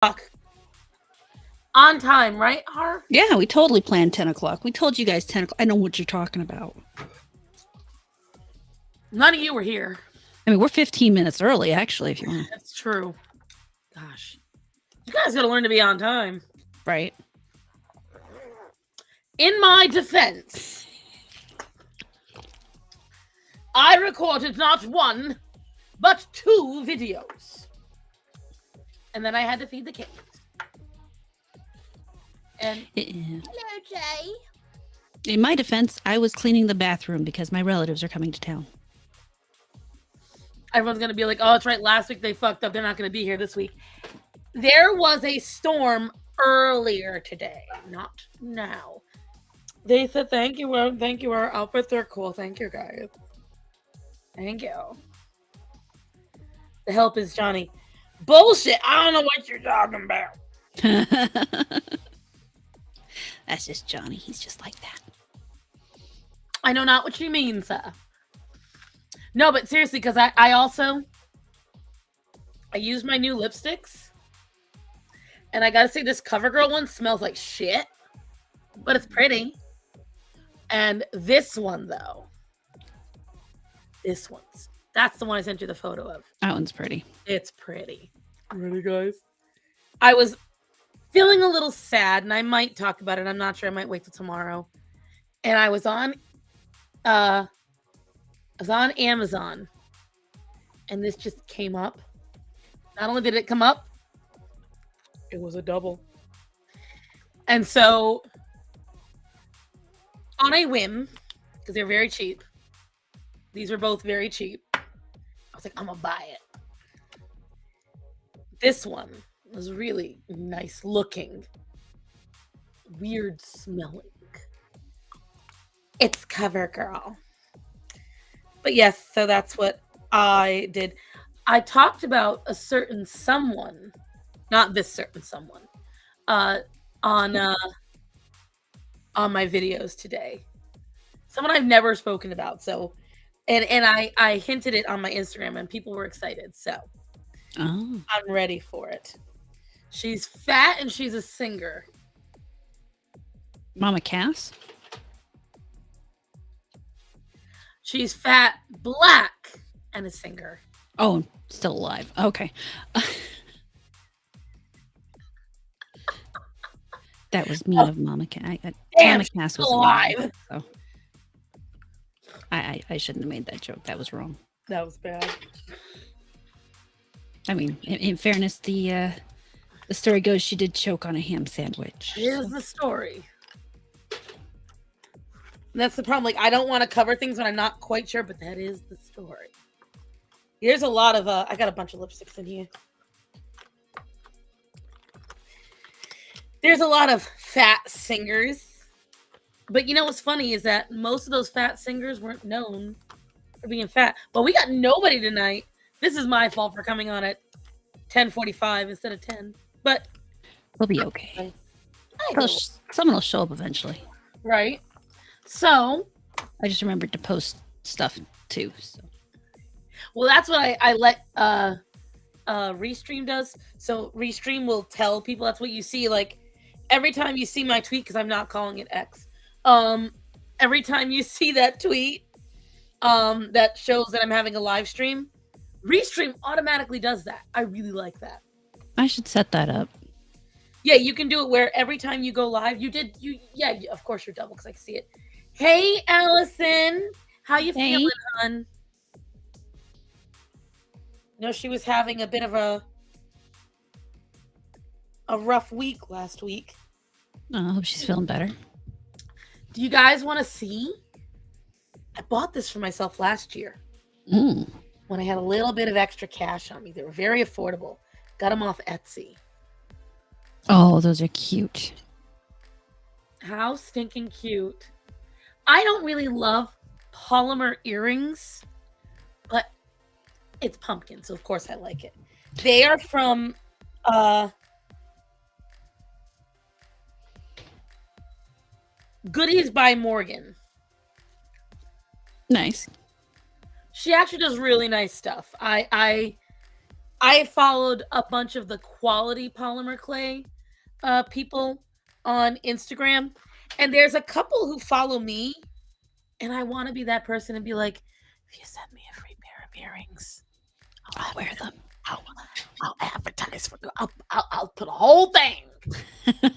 On time, right, Har? Yeah, we totally planned 10 o'clock. We told you guys 10 o'clock. I know what you're talking about. None of you were here. I mean, we're 15 minutes early, actually, if you want. That's true. Gosh. You guys gotta learn to be on time. Right. In my defense, I recorded not one, but 2 videos. And then I had to feed the kids. And hello, Jay. In my defense, I was cleaning the bathroom because my relatives are coming to town. Everyone's going to be like, oh, it's right. Last week they fucked up. They're not going to be here this week. There was a storm earlier today, not now. They said, thank you. Our outfits are cool. Thank you, guys. Thank you. The help is Johnny. Bullshit. I don't know what you're talking about. That's just Johnny. He's just like that. I know not what you mean, sir. No, but seriously, because I used my new lipsticks. And I gotta say, this CoverGirl one smells like shit. But it's pretty. And this one, though. That's the one I sent you the photo of. That one's pretty. It's pretty. Ready, guys? I was feeling a little sad, and I might talk about it. I'm not sure. I might wait till tomorrow. And I was on Amazon, and this just came up. Not only did it come up, it was a double. And so, on a whim, because they're very cheap, these were both very cheap, I was like, I'm gonna buy it. This one was really nice looking, weird smelling. It's CoverGirl. But yes, so that's what I did. I talked about a certain someone, not this certain someone, on my videos today. Someone I've never spoken about. So, and I hinted it on my Instagram, and people were excited. So, I'm ready for it. She's fat and she's a singer. Mama Cass? She's fat, black, and a singer. Oh, still alive. Okay. That was me of Mama Cass. Mama Cass was alive. So I shouldn't have made that joke. That was wrong. That was bad. I mean, in fairness, the story goes she did choke on a ham sandwich. Here's the story. That's the problem. Like, I don't want to cover things when I'm not quite sure, but that is the story. Here's a lot of, I got a bunch of lipsticks in here. There's a lot of fat singers. But you know what's funny is that most of those fat singers weren't known for being fat. But we got nobody tonight. This is my fault for coming on at 10:45 instead of 10. But we'll be okay. Someone will show up eventually. Right. So I just remembered to post stuff too. So. Well, that's what I let Restream does. So Restream will tell people. That's what you see. Like every time you see my tweet, because I'm not calling it X. Every time you see that tweet, that shows that I'm having a live stream, Restream automatically does that. I really like that. I should set that up. Yeah, you can do it where every time you go live, yeah, of course you're double because I can see it. Hey, Allison, how you feeling, hon? No, she was having a bit of a rough week last week. Oh, I hope she's feeling better. Do you guys want to see? I bought this for myself last year when I had a little bit of extra cash on me. They were very affordable. Got them off Etsy. Oh, those are cute. How stinking cute. I don't really love polymer earrings, but it's pumpkin, so of course I like it. They are from Goodies by Morgan. Nice. She actually does really nice stuff. I I followed a bunch of the quality polymer clay people on Instagram, and there's a couple who follow me, and I want to be that person and be like, if you send me a free pair of earrings, I'll wear them. I'll, I'll advertise for you. I'll put a whole thing. But,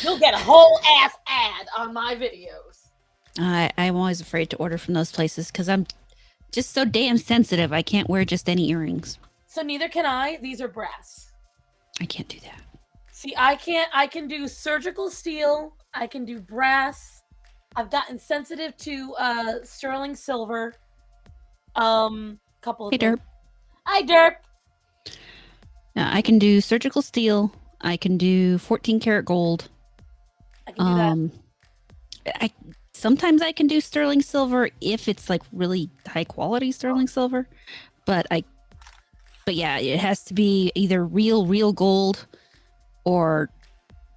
you'll get a whole ass ad on my videos. I'm always afraid to order from those places because I'm just so damn sensitive. I can't wear just any earrings. So neither can I. These are brass. I can't do that. See, I can't. I can do surgical steel. I can do brass. I've gotten sensitive to sterling silver. Couple of Hey, things. Derp. Hi, Derp. I can do surgical steel. I can do 14 karat gold. I can do that. I sometimes I can do sterling silver if it's like really high quality sterling silver, but yeah, it has to be either real gold or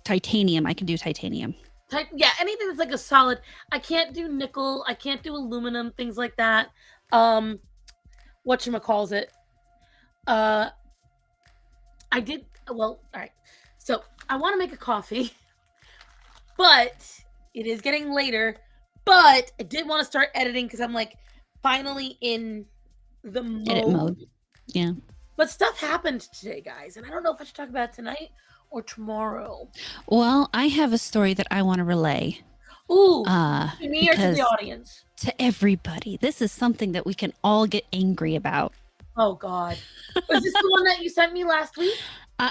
titanium. I can do titanium. Yeah, anything that's like a solid. I can't do nickel. I can't do aluminum. Things like that. Whatchamacalls it? I did. Well, all right. So I want to make a coffee, but it is getting later. But I did want to start editing because I'm like finally in the Edit mode. Yeah. But stuff happened today, guys, and I don't know if I should talk about it tonight or tomorrow. Well, I have a story that I want to relay. Ooh, to me or to the audience? To everybody. This is something that we can all get angry about. Oh, God. Was this the one that you sent me last week?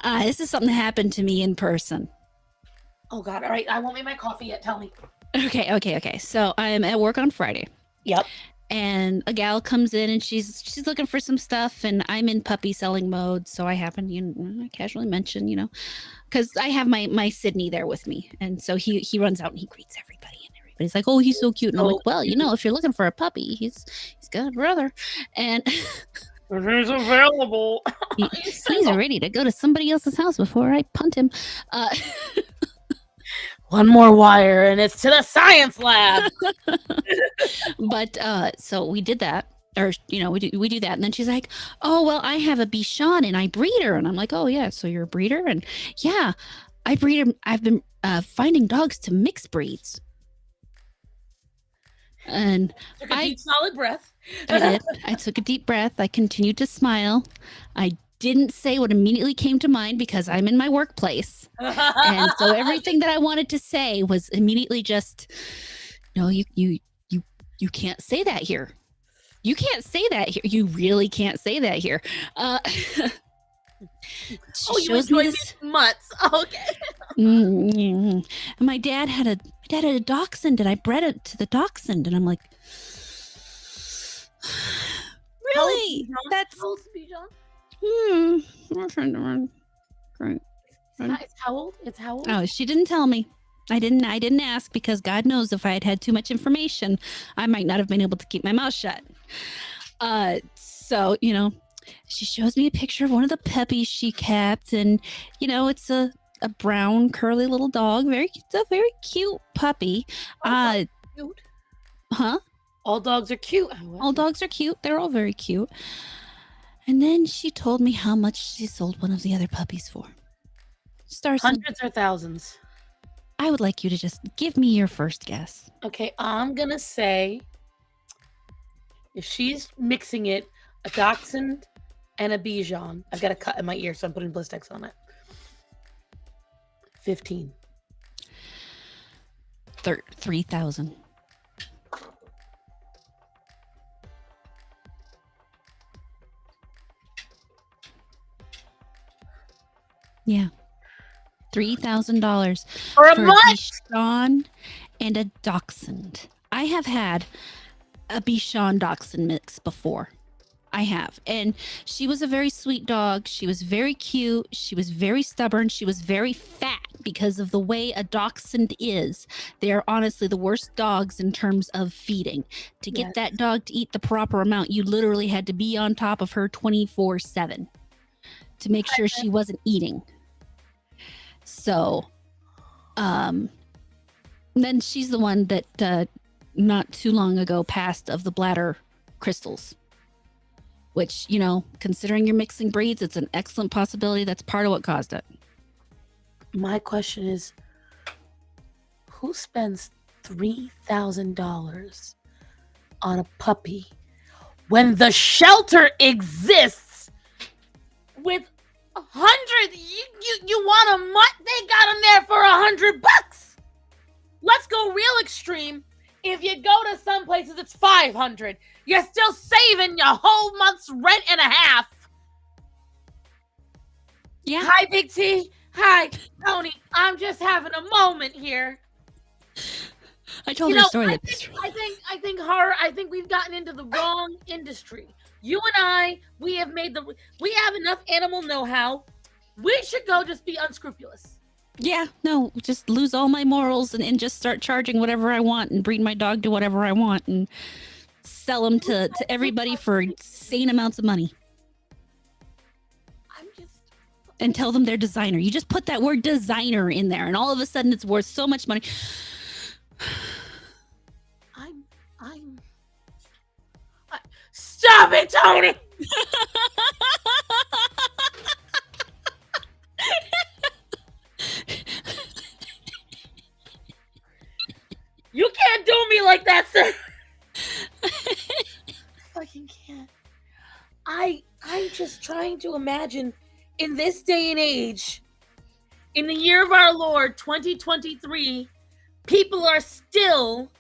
This is something that happened to me in person. Oh, God. All right. I won't make my coffee yet. Tell me. Okay. So I'm at work on Friday. Yep. And a gal comes in and she's looking for some stuff, and I'm in puppy selling mode. So I happen, I casually mention, because I have my Sydney there with me, and so he runs out and he greets everybody, and everybody's like, "Oh, he's so cute." And I'm like, "Well, if you're looking for a puppy, he's got a brother, and he's available. he's ready to go to somebody else's house before I punt him." One more wire and it's to the science lab. But so we did that, or we do that, and then she's like, "Oh, well, I have a Bichon and I breed her." And I'm like, "Oh yeah, so you're a breeder?" And yeah, I breed her. I've been finding dogs to mix breeds. And took a deep solid breath. I did. I took a deep breath. I continued to smile. I didn't say what immediately came to mind because I'm in my workplace. And so everything that I wanted to say was immediately just, no, you can't say that here. You can't say that here. You really can't say that here. You enjoyed these mutts. Okay. And my dad had a dachshund, and I bred it to the dachshund, and I'm like, really? That's Bichon? Great. It's how old? Oh, she didn't tell me. I didn't ask, because God knows if I had had too much information, I might not have been able to keep my mouth shut. So, she shows me a picture of one of the puppies she kept, and it's a brown curly little dog. It's a very cute puppy. Cute. Huh? All dogs are cute. All dogs are cute. They're all very cute. And then she told me how much she sold one of the other puppies for. Hundreds or thousands? I would like you to just give me your first guess. Okay, I'm going to say, if she's mixing it, a dachshund and a Bichon. I've got a cut in my ear, so I'm putting Blistex on it. 15. 3,000. Yeah. $3,000 for a Bichon and a dachshund. I have had a Bichon dachshund mix before. I have. And she was a very sweet dog. She was very cute. She was very stubborn. She was very fat because of the way a dachshund is. They are honestly the worst dogs in terms of feeding. To get that dog to eat the proper amount, you literally had to be on top of her 24/7 to make sure she wasn't eating. So, then she's the one that not too long ago passed of the bladder crystals. which, considering you're mixing breeds, it's an excellent possibility that's part of what caused it. My question is, who spends $3,000 on a puppy when the shelter exists with hundreds? You want a mutt? They got them there for $100. Let's go real extreme. If you go to some places, it's $500. You're still saving your whole month's rent and a half. Yeah. Hi, Big T. Hi, Tony. I'm just having a moment here. I told her a story. I think we've gotten into the wrong industry. You and we have enough animal know-how. We should go just be unscrupulous. Yeah, no, just lose all my morals and just start charging whatever I want and breed my dog to whatever I want and sell them to everybody for insane amounts of money. And tell them they're designer. You just put that word designer in there and all of a sudden it's worth so much money. Stop it, Tony! You can't do me like that, sir. Fucking can't. I'm just trying to imagine in this day and age, in the year of our Lord 2023, people are still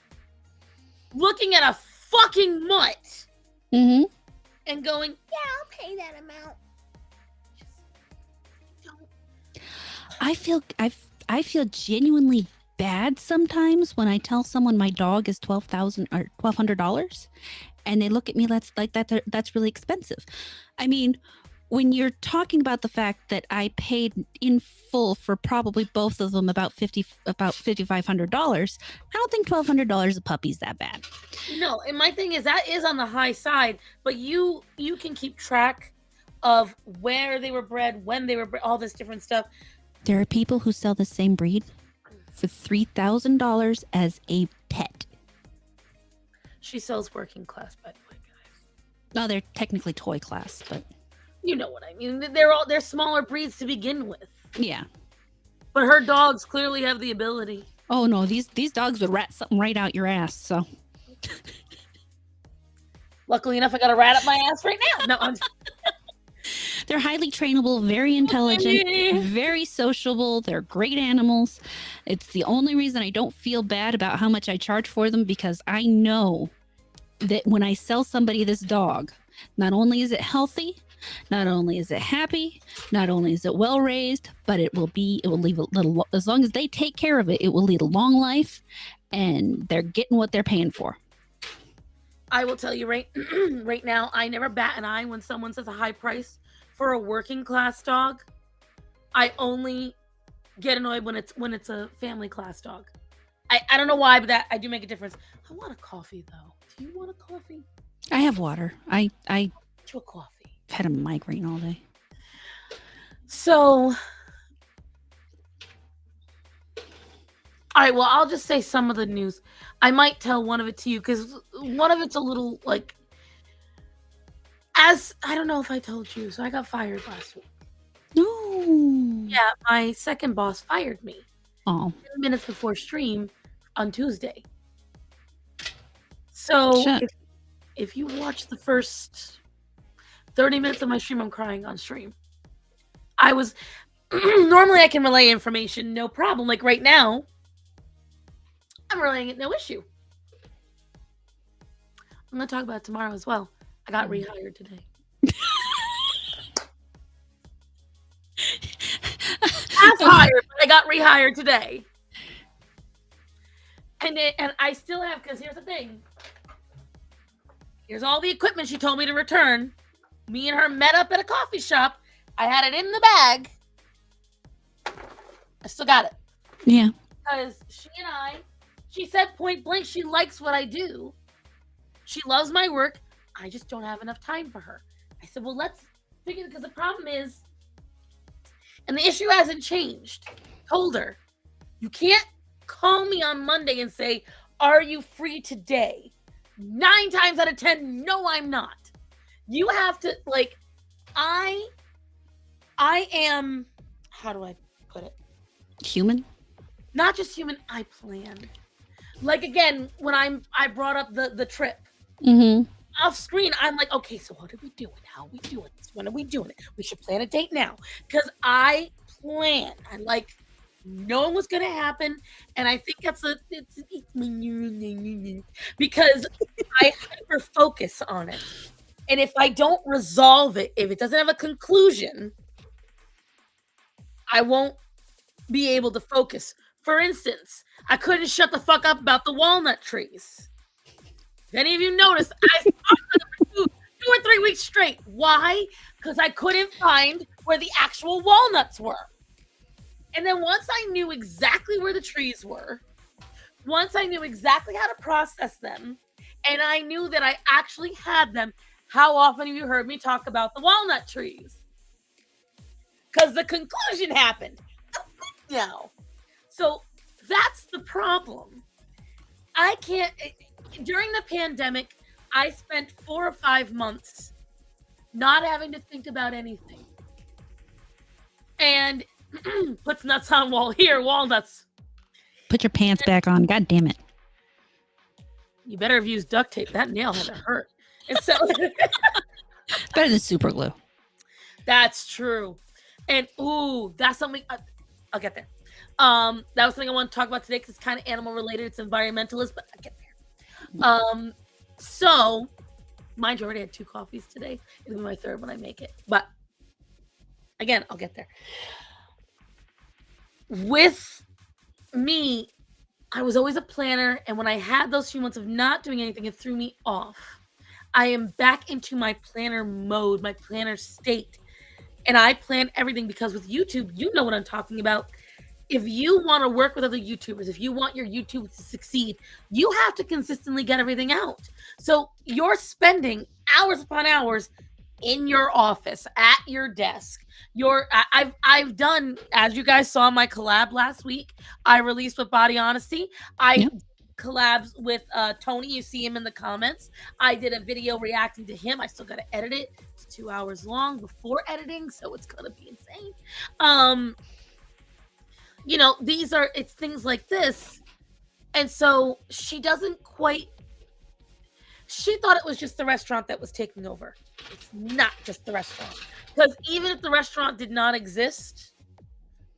looking at a fucking mutt and going, yeah, I'll pay that amount. Just don't. I feel genuinely bad sometimes when I tell someone my dog is $12,000 or $1,200 and they look at me that's really expensive. I mean, when you're talking about the fact that I paid in full for probably both of them about $5,500, I don't think $1,200 a puppy's that bad. No, and my thing is that is on the high side, but you can keep track of where they were bred, when they were bred, all this different stuff. There are people who sell the same breed for $3,000 as a pet. She sells working class, by the way, guys. No, they're technically toy class, but you know what I mean. They're smaller breeds to begin with. Yeah. But her dogs clearly have the ability. Oh no, these dogs would rat something right out your ass, so. Luckily enough, I got a rat up my ass right now. No, They're highly trainable, very intelligent, very sociable. They're great animals. It's the only reason I don't feel bad about how much I charge for them, because I know that when I sell somebody this dog, not only is it healthy, not only is it happy, not only is it well raised, but it will leave a little, as long as they take care of it, it will lead a long life and they're getting what they're paying for. I will tell you right now, I never bat an eye when someone says a high price for a working class dog. I only get annoyed when it's a family class dog. I don't know why, but that I do make a difference. I want a coffee though. Do you want a coffee? I have water. I to a coffee. I've had a migraine all day. So, all right, well, I'll just say some of the news. I might tell one of it to you because one of it's a little like, I don't know if I told you, so I got fired last week. No. Yeah, my second boss fired me. Oh. 10 minutes before stream on Tuesday. So if you watch the first 30 minutes of my stream, I'm crying on stream. I was normally I can relay information, no problem. Like right now, I'm relaying it, no issue. I'm gonna talk about it tomorrow as well. I got rehired today. As hired, but I got rehired today. And I still have, because here's the thing. Here's all the equipment she told me to return. Me and her met up at a coffee shop. I had it in the bag. I still got it. Yeah. Because she said point blank, she likes what I do. She loves my work. I just don't have enough time for her. I said, well, let's figure it, because the problem is, and the issue hasn't changed. Told her, you can't call me on Monday and say, are you free today? 9 times out of 10, no, I'm not. You have to like I I am, how do I put it? Human? Not just human, I plan. Like again, when I brought up the trip Mm-hmm. off screen, I'm like, okay, so what are we doing? How are we doing this? When are we doing it? We should plan a date now because I plan. I like knowing what's gonna happen, and I think that's because I hyper focus on it, and if I don't resolve it, if it doesn't have a conclusion, I won't be able to focus. For instance, I couldn't shut the fuck up about the walnut trees. If any of you noticed, I talked to them for 2 or 3 weeks straight. Why? Because I couldn't find where the actual walnuts were. And then once I knew exactly where the trees were, once I knew exactly how to process them, and I knew that I actually had them, how often have you heard me talk about the walnut trees? Because the conclusion happened. Now. So that's the problem. I can't, during the pandemic, I spent 4 or 5 months not having to think about anything. And puts nuts on wall here, walnuts. Put your pants back on. God damn it. You better have used duct tape. That nail had to hurt. And so Better than super glue. that's true. And ooh, that's something I'll get there. That was something I want to talk about today because it's kind of animal related. It's environmentalist, but I'll get there. So mind you, I already had 2 coffees today. It'll be my 3rd when I make it. But again, I'll get there. With me, I was always a planner, and when I had those few months of not doing anything, it threw me off. I am back into my planner mode, my planner state. And I plan everything because with YouTube, you know what I'm talking about. If you want to work with other YouTubers, if you want your YouTube to succeed, you have to consistently get everything out. So you're spending hours upon hours in your office, at your desk. I've done, as you guys saw my collab last week, I released with Body Honesty. I Yep. collabs with Tony. You see him in the comments. I did a video reacting to him. I still got to edit it. It's 2 hours long before editing, so it's gonna be insane. You know, it's things like this. And so she doesn't quite, she thought it was just the restaurant that was taking over. It's not just the restaurant. Because even if the restaurant did not exist,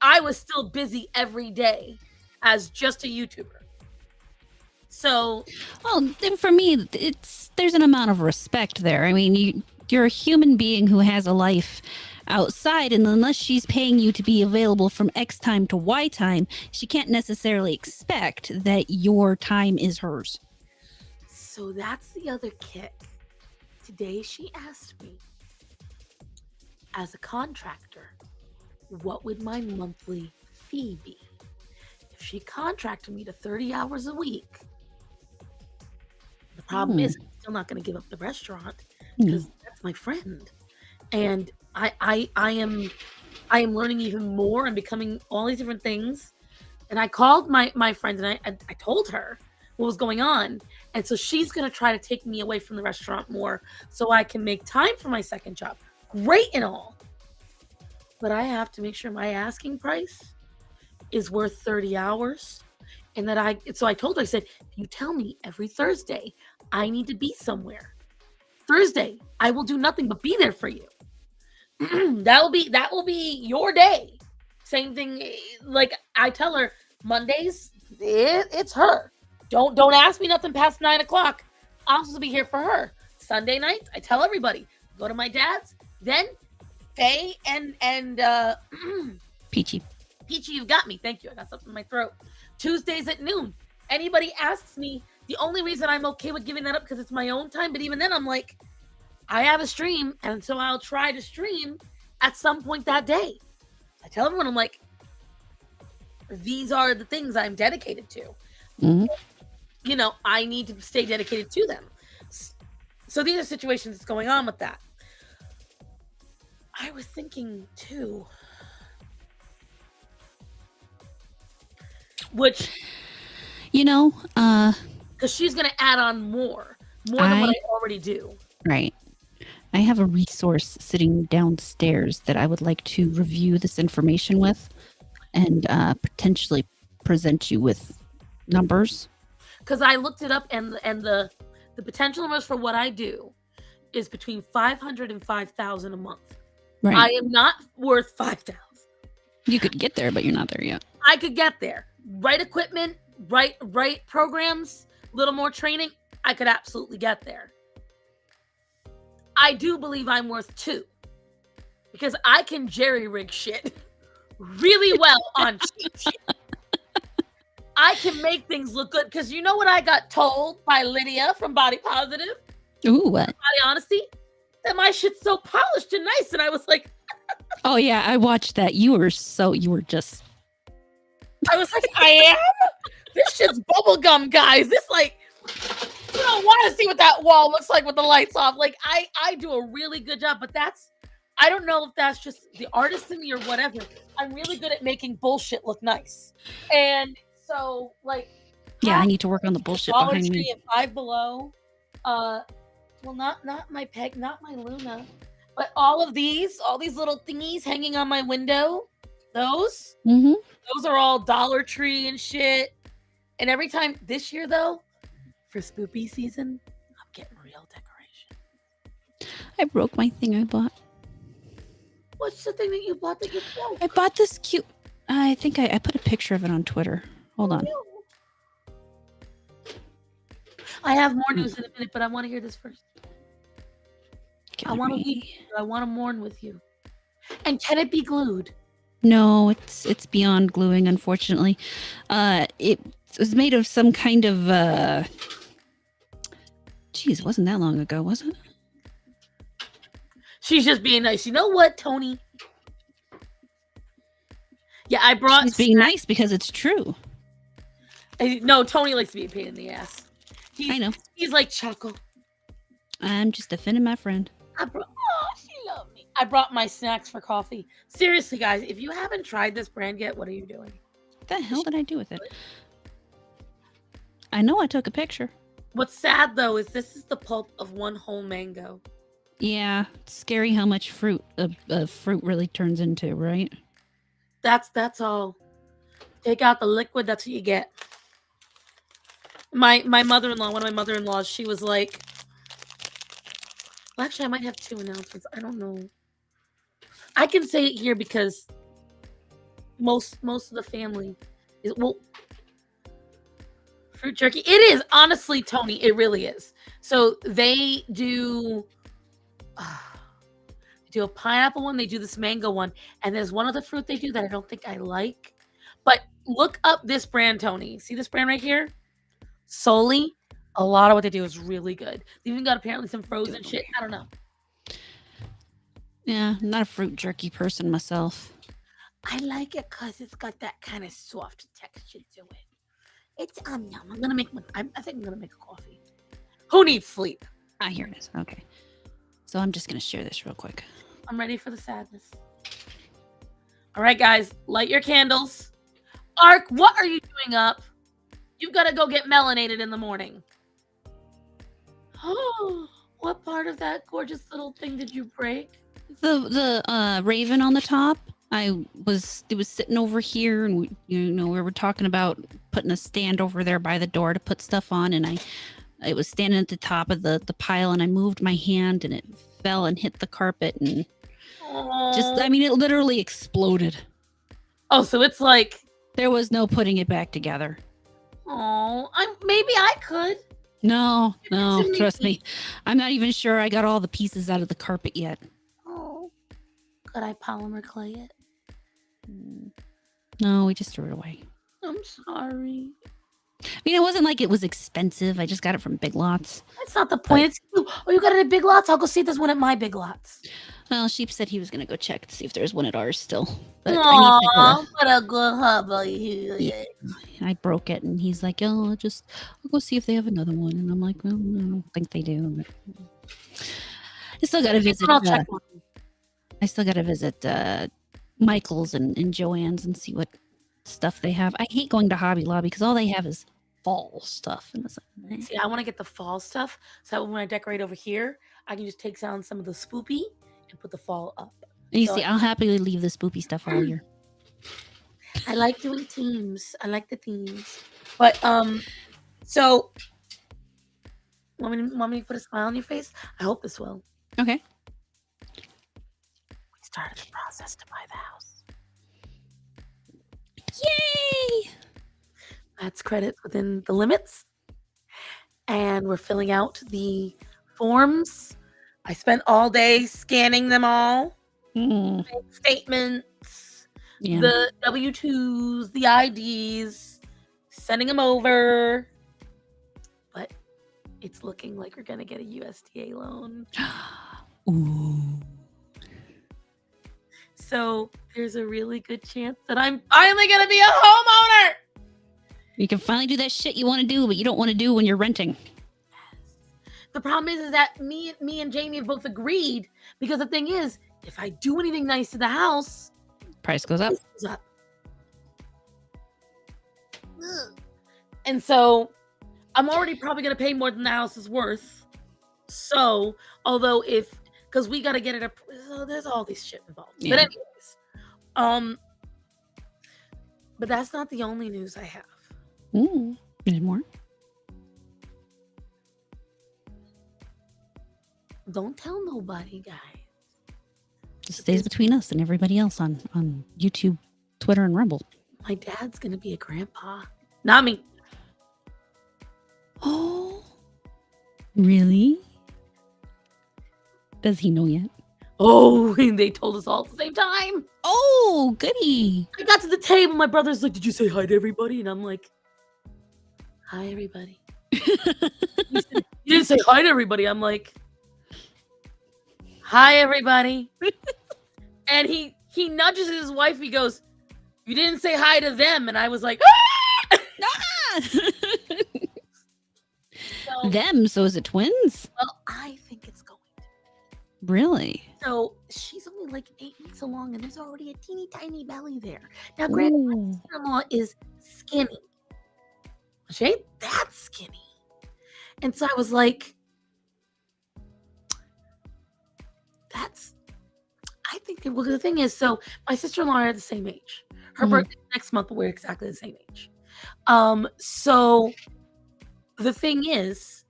I was still busy every day as just a YouTuber. So, Well, then for me, there's an amount of respect there. I mean, you're a human being who has a life outside, and unless she's paying you to be available from X time to Y time, she can't necessarily expect that your time is hers. so that's the other kick. Today she asked me, as a contractor, what would my monthly fee be? If she contracted me to 30 hours a week, the problem is I'm still not going to give up the restaurant because that's my friend. And I am learning even more and becoming all these different things. And I called my friend and I told her what was going on. And so she's going to try to take me away from the restaurant more so I can make time for my second job. Great and all. But I have to make sure my asking price is worth 30 hours. And so I told her, I said, if you tell me every Thursday I need to be somewhere, Thursday, I will do nothing but be there for you. that will be your day. Same thing, like I tell her, Mondays, it's her. Don't ask me nothing past 9 o'clock. I'm supposed to be here for her. Sunday nights, I tell everybody, go to my dad's. Then Faye and Peachy. Peachy, you got me. Thank you. I got something in my throat. Tuesdays at noon. Anybody asks me, the only reason I'm okay with giving that up because it's my own time. But even then, I'm like, I have a stream, and so I'll try to stream at some point that day. I tell everyone, I'm like, these are the things I'm dedicated to. Mm-hmm. You know, I need to stay dedicated to them. So these are situations that's going on with that. I was thinking too, which, because she's going to add on more than what I already do. Right. I have a resource sitting downstairs that I would like to review this information with and potentially present you with numbers. Because I looked it up, and the potential numbers for what I do is between 500 and 5,000 a month. Right. I am not worth 5,000. You could get there, but you're not there yet. I could get there. Right equipment, right programs, a little more training, I could absolutely get there. I do believe I'm worth 2 because I can jerry rig shit really well on cheap shit. I can make things look good because you know what I got told by Lydia from Body Positive? Ooh, what? Body Honesty? That my shit's so polished and nice. And I was like, oh yeah, I watched that. You were just. I was like, I am? This shit's bubblegum, guys. This like, you don't want to see what that wall looks like with the lights off. Like I do a really good job, but I don't know if that's just the artist in me or whatever. I'm really good at making bullshit look nice. And so like, yeah, I need to work on the bullshit behind me. And Five Below, well, not my peg, not my Luna, but all these little thingies hanging on my window, those are all Dollar Tree and shit. And every time this year though, for spoopy season, I'm getting real decoration. I broke my thing I bought. What's the thing that you bought that you broke? I bought this cute. I think I put a picture of it on Twitter. Hold on. I have more news in a minute, but I want to hear this first. I want to mourn with you. And can it be glued? No, it's beyond gluing, unfortunately. It was made of some kind of geez, it wasn't that long ago, was it? She's just being nice. You know what, Tony? Yeah, I brought. She's being nice because it's true. No, Tony likes to be a pain in the ass. I know. He's like Choco. I'm just defending my friend. She loved me. I brought my snacks for coffee. Seriously, guys, if you haven't tried this brand yet, what are you doing? What the hell did I do with it? I know I took a picture. What's sad though is this is the pulp of one whole mango. Yeah, it's scary how much fruit a fruit really turns into, right? That's all. Take out the liquid, that's what you get. My mother-in-law, one of my mother-in-laws, she was like, well, actually, I might have 2 announcements. I don't know. I can say it here because most of the family is, well, fruit jerky. It is, honestly, Tony, it really is. So they do a pineapple one, they do this mango one, and there's one other fruit they do that I don't think I like. But look up this brand, Tony. See this brand right here? Solely, a lot of what they do is really good. They even got apparently some frozen shit. I don't know. Yeah, I'm not a fruit jerky person myself. I like it because it's got that kind of soft texture to it. It's yum. I'm gonna make I think I'm gonna make a coffee. Who needs sleep? Ah, here it is. Okay. So I'm just gonna share this real quick. I'm ready for the sadness. All right, guys, light your candles. Ark, what are you doing up? You've got to go get melanated in the morning. Oh, what part of that gorgeous little thing did you break? The raven on the top. It was sitting over here, and we were talking about putting a stand over there by the door to put stuff on, and it was standing at the top of the pile, and I moved my hand, and it fell and hit the carpet, and it literally exploded. Oh, so it's like there was no putting it back together. Oh, maybe I could. No, trust me. I'm not even sure I got all the pieces out of the carpet yet. Oh, could I polymer clay it? No, we just threw it away. I'm sorry. I mean, it wasn't like it was expensive. I just got it from Big Lots. That's not the point. You got it at Big Lots? I'll go see if there's one at my Big Lots. Well, Sheep said he was going to go check to see if there's one at ours still. But Aww, what a good hubby. Yeah, I broke it, and he's like, "Oh, I'll go see if they have another one." And I'm like, "Well, I don't think they do." But I still got to visit. I still got to visit Michael's and Joann's and see what stuff they have. I hate going to Hobby Lobby because all they have is fall stuff in the summer. See, I want to get the fall stuff so that when I decorate over here, I can just take down some of the spoopy and put the fall up. And you So see, I'll happily leave the spoopy stuff all year. I like doing themes. I like the themes. But so want me to put a smile on your face? I hope this will. Okay. We started the process to buy the house. Yay! That's credit within the limits. And we're filling out the forms. I spent all day scanning them all. Mm. Statements, Yeah. the W-2s, the IDs, sending them over. But it's looking like we're going to get a USDA loan. Ooh. So there's a really good chance that I'm finally going to be a homeowner. You can finally do that shit you want to do, but you don't want to do when you're renting. The problem is that me and Jamie have both agreed, because the thing is, if I do anything nice to the house, price goes up. And so I'm already probably going to pay more than the house is worth. So, although because we got to get it up, so there's all this shit involved. Yeah. But anyways, but that's not the only news I have. There's more? Don't tell nobody, guys. It stays between us and everybody else on YouTube, Twitter, and Rumble. My dad's going to be a grandpa. Not me. Oh. Really? Does he know yet? Oh, and they told us all at the same time. Oh, goody. I got to the table. My brother's like, "Did you say hi to everybody?" And I'm like, "Hi, everybody." You didn't say hi to everybody. I'm like, "Hi, everybody." And he nudges his wife. He goes, "You didn't say hi to them." And I was like, "Ah!" So is it twins? Well, I think it's going to. Really? So she's only like 8 weeks along, and there's already a teeny tiny belly there. Now, granted, my sister-in-law is skinny. She ain't that skinny. And so I was like, I think that, well, the thing is, so my sister-in-law are the same age. Her birthday next month, but we're exactly the same age. So the thing is,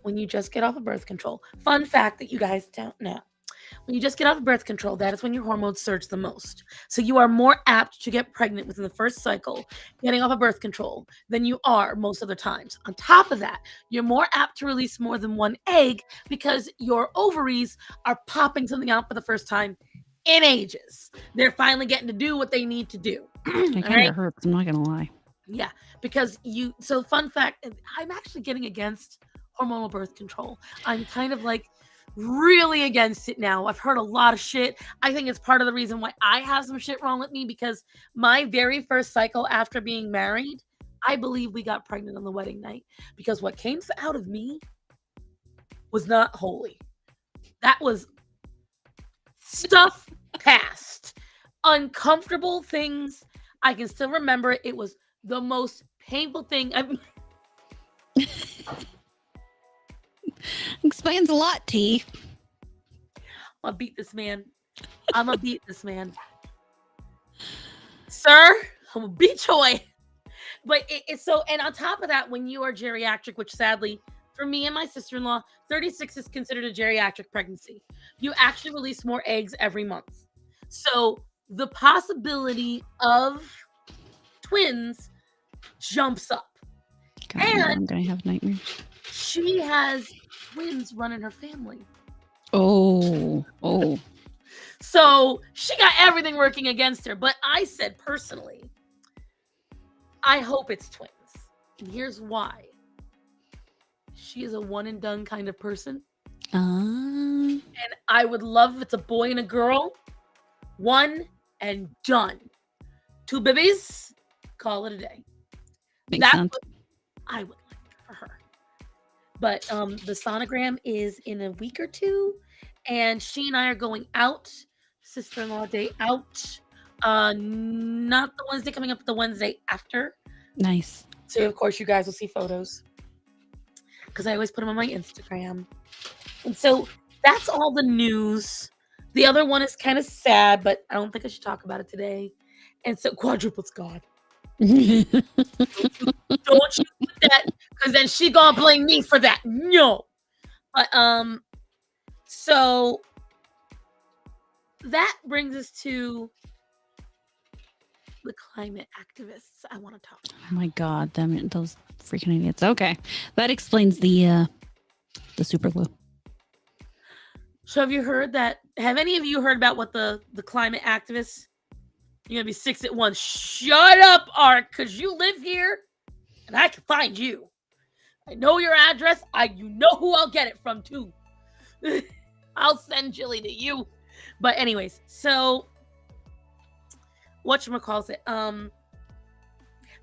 when you just get off of birth control, fun fact that you guys don't know, when you just get off of birth control, that is when your hormones surge the most. So you are more apt to get pregnant within the first cycle getting off of birth control than you are most other times. On top of that, you're more apt to release more than one egg because your ovaries are popping something out for the first time in ages. They're finally getting to do what they need to do. It kind of hurts, I'm not going to lie. Yeah, because so fun fact, I'm actually getting against hormonal birth control. I'm kind of like really against it now. I've heard a lot of shit. I think it's part of the reason why I have some shit wrong with me, because my very first cycle after being married, I believe we got pregnant on the wedding night, because what came out of me was not holy. That was stuff past. Uncomfortable things. I can still remember it. It was the most painful thing Explains a lot, T. I'm gonna beat this man. Sir, I'm gonna beat your ass. But it's so, and on top of that, when you are geriatric, which sadly, for me and my sister-in-law, 36 is considered a geriatric pregnancy. You actually release more eggs every month. So the possibility of twins jumps up. God, and I'm going to have nightmares. She has twins running her family. Oh. So she got everything working against her. But I said personally, I hope it's twins. And here's why. She is a one and done kind of person. And I would love if it's a boy and a girl. One and done. 2 babies, call it a day. Makes sense. What I would like for her. But the sonogram is in a week or two, and she and I are going out. Sister-in-law day out. Not the Wednesday coming up, the Wednesday after. Nice. So of course you guys will see photos because I always put them on my Instagram. And so that's all the news. The other one is kind of sad, but I don't think I should talk about it today. And so quadruple's God. Don't you put that, because then she gonna blame me for that. No. But so that brings us to the climate activists I want to talk about. Oh my God, those freaking idiots. Okay, that explains the super glue. So have you heard that? Have any of you heard about what the climate activists? You're gonna be 6 at once. Shut up, Art, because you live here, and I can find you. I know your address. You know who I'll get it from too. I'll send Jilly to you. But anyways, so whatchamacallit, if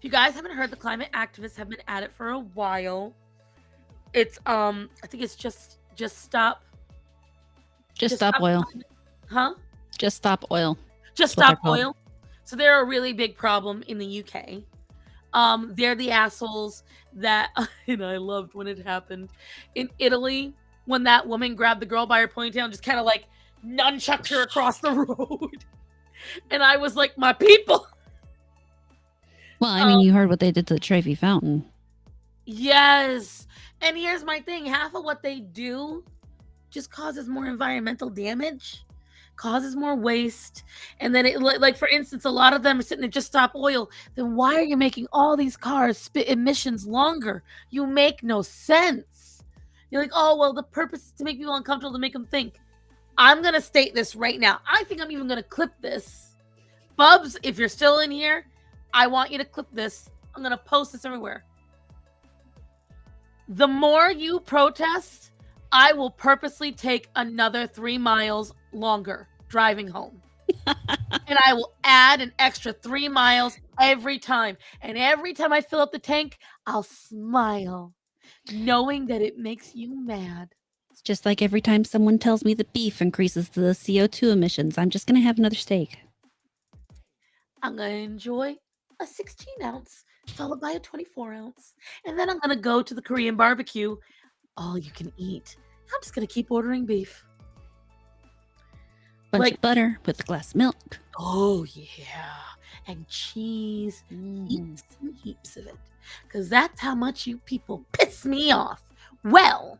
you guys haven't heard, the climate activists have been at it for a while. It's I think it's just stop oil. Huh? Just stop oil. Just stop oil. So they're a really big problem in the UK. They're the assholes that, and I loved when it happened in Italy when that woman grabbed the girl by her ponytail and just kind of like nunchucked her across the road. And I was like, my people. Well, I mean, you heard what they did to the Trevi Fountain. Yes. And here's my thing. Half of what they do just causes more environmental damage, causes more waste. And then, like, for instance, a lot of them are sitting there, just stop oil. Then why are you making all these cars spit emissions longer? You make no sense. You're like, oh, well, the purpose is to make people uncomfortable, to make them think. I'm going to state this right now. I think I'm even going to clip this. Bubs, if you're still in here, I want you to clip this. I'm going to post this everywhere. The more you protest, I will purposely take another 3 miles longer driving home. And I will add an extra 3 miles every time. And every time I fill up the tank, I'll smile, knowing that it makes you mad. It's just like every time someone tells me that beef increases the CO2 emissions, I'm just going to have another steak. I'm going to enjoy a 16-ounce followed by a 24-ounce. And then I'm going to go to the Korean barbecue, all you can eat. I'm just going to keep ordering beef. Bunch of butter with a glass of milk. Oh, yeah. And cheese. Heaps and heaps of it. Because that's how much you people piss me off. Well,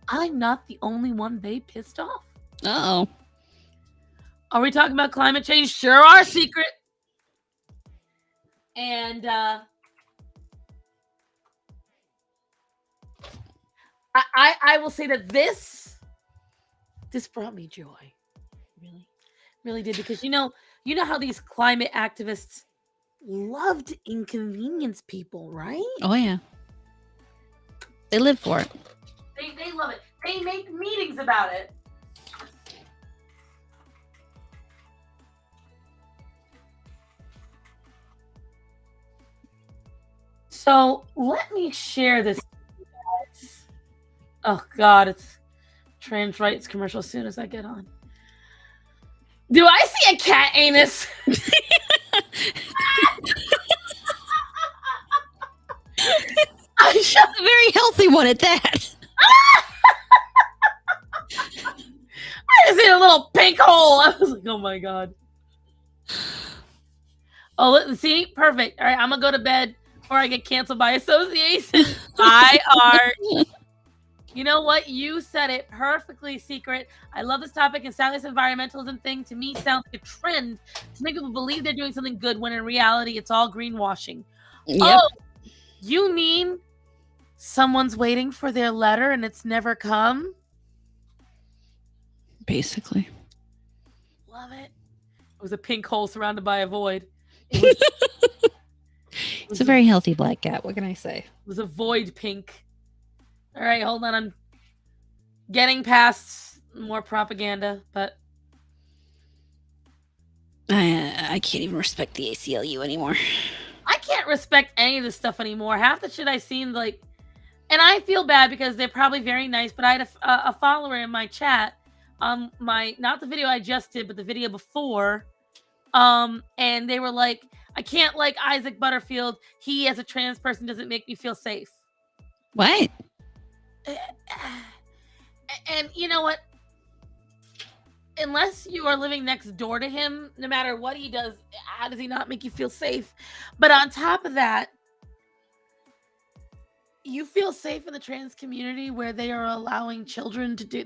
I'm not the only one they pissed off. Uh-oh. Are we talking about climate change? Sure are, Secret. And I will say that this brought me joy. Really did, because you know how these climate activists love to inconvenience people, right? Oh yeah, they live for it. They love it. They make meetings about it. So let me share this. Oh God, it's trans rights commercial as soon as I get on. Do I see a cat anus? I shot a very healthy one at that. I just see a little pink hole. I was like, oh my God. Oh, see? Perfect. All right, I'm going to go to bed before I get canceled by association. Bye, Art. You know what? You said it perfectly, Secret. I love this topic, and sadly, this environmentalism thing to me sounds like a trend to make people believe they're doing something good when in reality it's all greenwashing. Yep. Oh, you mean someone's waiting for their letter and it's never come? Basically. Love it. It was a pink hole surrounded by a void. It's a very healthy black cat. What can I say? It was a void pink. All right, hold on. I'm getting past more propaganda, but I can't even respect the ACLU anymore. I can't respect any of this stuff anymore. Half the shit I've seen, like, and I feel bad because they're probably very nice, but I had a follower in my chat on not the video I just did, but the video before, and they were like, I can't like Isaac Butterfield. He as a trans person doesn't make me feel safe. What? And you know what? Unless you are living next door to him, no matter what he does, how does he not make you feel safe? But on top of that, you feel safe in the trans community where they are allowing children to do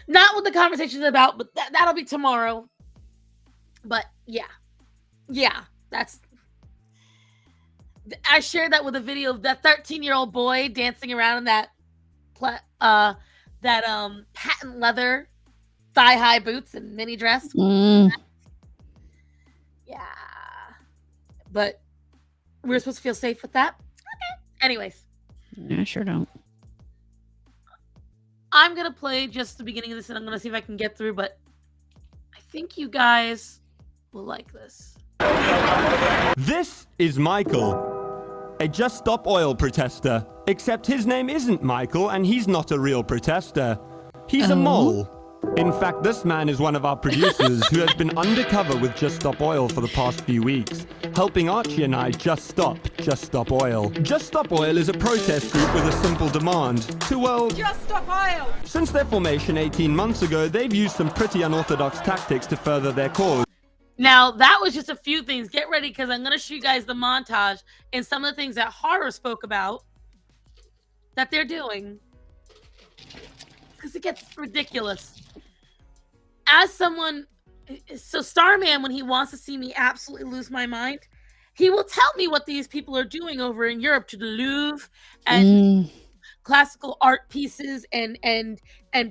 not what the conversation is about, but that'll be tomorrow. But yeah, that's. I shared that with a video of that 13-year-old boy dancing around in that patent leather thigh-high boots and mini dress. Yeah, but we're supposed to feel safe with that. Okay. Anyways, I sure don't. I'm gonna play just the beginning of this, and I'm gonna see if I can get through. But I think you guys will like this. This is Michael, a Just Stop Oil protester. Except his name isn't Michael, and he's not a real protester. He's a mole. In fact, this man is one of our producers who has been undercover with Just Stop Oil for the past few weeks, helping Archie and I just stop oil. Just Stop Oil is a protest group with a simple demand to, well, just stop oil. Since their formation 18 months ago, they've used some pretty unorthodox tactics to further their cause. Now, that was just a few things. Get ready, because I'm going to show you guys the montage and some of the things that Horror spoke about that they're doing. Because it gets ridiculous. As someone, so Starman, when he wants to see me absolutely lose my mind, he will tell me what these people are doing over in Europe to the Louvre and classical art pieces and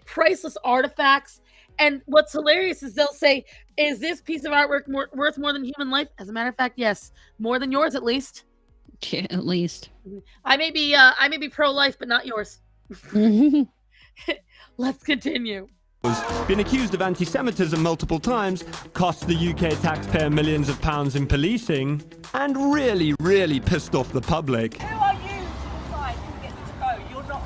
priceless artifacts. And what's hilarious is they'll say, is this piece of artwork worth more than human life? As a matter of fact, yes. More than yours, at least. Yeah, at least. I may be pro-life, but not yours. Let's continue. Been accused of anti-Semitism multiple times, cost the UK taxpayer millions of pounds in policing, and really pissed off the public. Who are you to decide who gets to go? You're not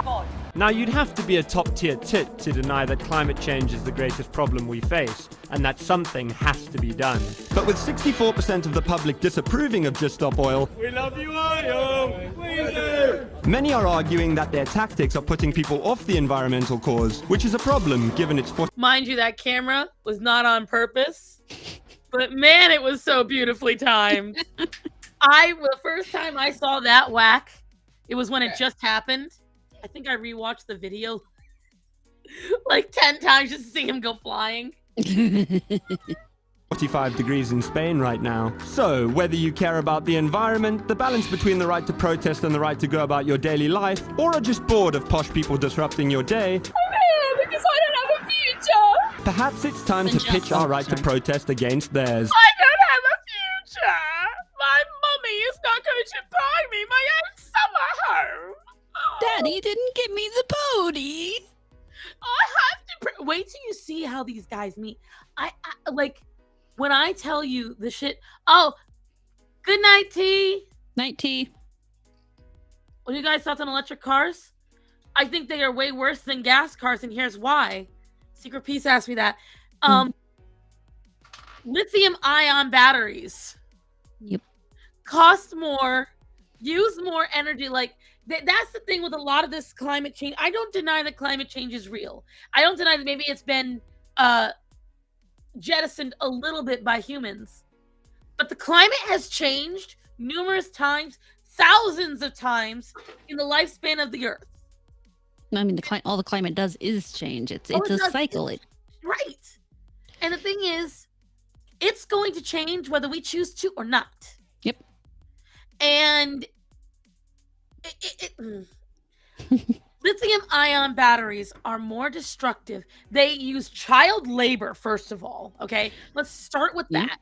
God. Now, you'd have to be a top-tier tit to deny that climate change is the greatest problem we face, and that something has to be done. But with 64% of the public disapproving of Just Stop Oil, we love you, oil! We do! Many are arguing that their tactics are putting people off the environmental cause, which is a problem given its... Mind you, that camera was not on purpose, but man, it was so beautifully timed. The first time I saw that whack, it was when it just happened. I think I rewatched the video like 10 times just to see him go flying. 45 degrees in Spain right now. So, whether you care about the environment, the balance between the right to protest and the right to go about your daily life, or are just bored of posh people disrupting your day, I'm here because I don't have a future. perhaps it's time to pitch our right to protest against theirs. I don't have a future. My mummy is not going to buy me my own summer home. Daddy didn't give me the pony. I have to wait till you see how these guys meet. I like when I tell you the shit. Oh, good night, T. Night, T. What do you guys thoughts on electric cars? I think they are way worse than gas cars, and here's why. Secret Peace asked me that. Lithium-ion batteries. Yep. Cost more, use more energy. Like that's the thing with a lot of this climate change. I don't deny that climate change is real. I don't deny that maybe it's been jettisoned a little bit by humans, but the climate has changed numerous times, thousands of times in the lifespan of the Earth. I mean, all the climate does is change. It's a cycle. Right. And the thing is, it's going to change whether we choose to or not. Yep. And lithium-ion batteries are more destructive. They use child labor, first of all. Okay, let's start with that.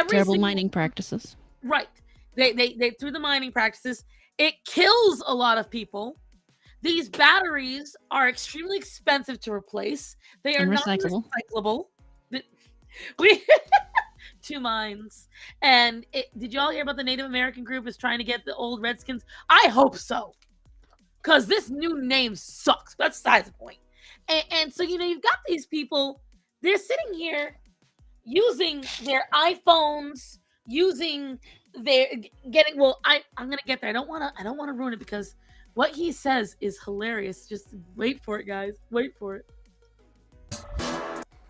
Terrible mining practices. Right. They through the mining practices, it kills a lot of people. These batteries are extremely expensive to replace. They are not recyclable. We 2 mines. And did you all hear about the Native American group is trying to get the old Redskins? I hope so. Because this new name sucks. That's besides the point. And so, you've got these people, they're sitting here using their iPhones, using their getting. Well, I'm gonna get there. I don't wanna ruin it because what he says is hilarious. Just wait for it, guys. Wait for it.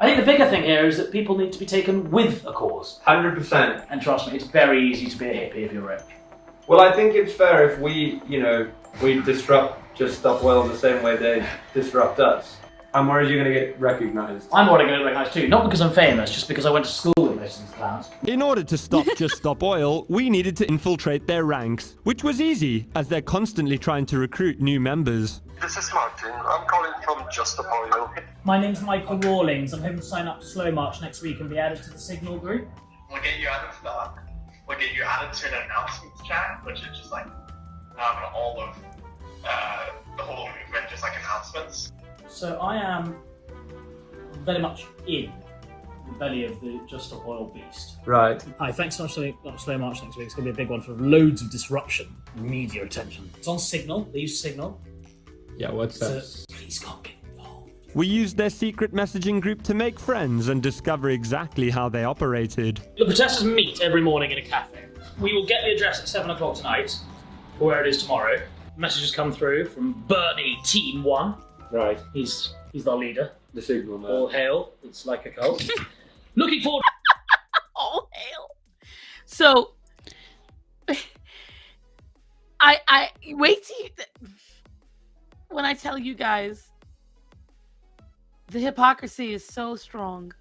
I think the bigger thing here is that people need to be taken with a cause. 100%. And trust me, it's very easy to be a hippie if you're rich. Well, I think it's fair if we disrupt Just Stop Oil the same way they disrupt us. I'm worried you're going to get recognised. I'm already going to get recognised too, not because I'm famous, just because I went to school with most of these clowns. In order to stop Just Stop Oil, we needed to infiltrate their ranks, which was easy, as they're constantly trying to recruit new members. This is Martin. I'm calling from Just Stop Oil. My name's Michael Rawlings. I'm hoping to sign up to Slow March next week and be added to the Signal group. We'll get you added to that. We'll get you added to an announcements chat, which is just like all of the whole movement, just like announcements. So I am very much in the belly of the Just Stop Oil beast. Right. Hi, thanks so much for Slow March next week. It's going to be a big one for loads of disruption, media attention. It's on Signal. They use Signal. Yeah, what's that? So please can't get involved. We used their secret messaging group to make friends and discover exactly how they operated. The protesters meet every morning in a cafe. We will get the address at 7 o'clock tonight, for where it is tomorrow. Messages come through from Bernie Team 1. Right. He's our leader. The signal man. All hail. It's like a cult. Looking forward. All hail. So, I wait till when I tell you guys, the hypocrisy is so strong.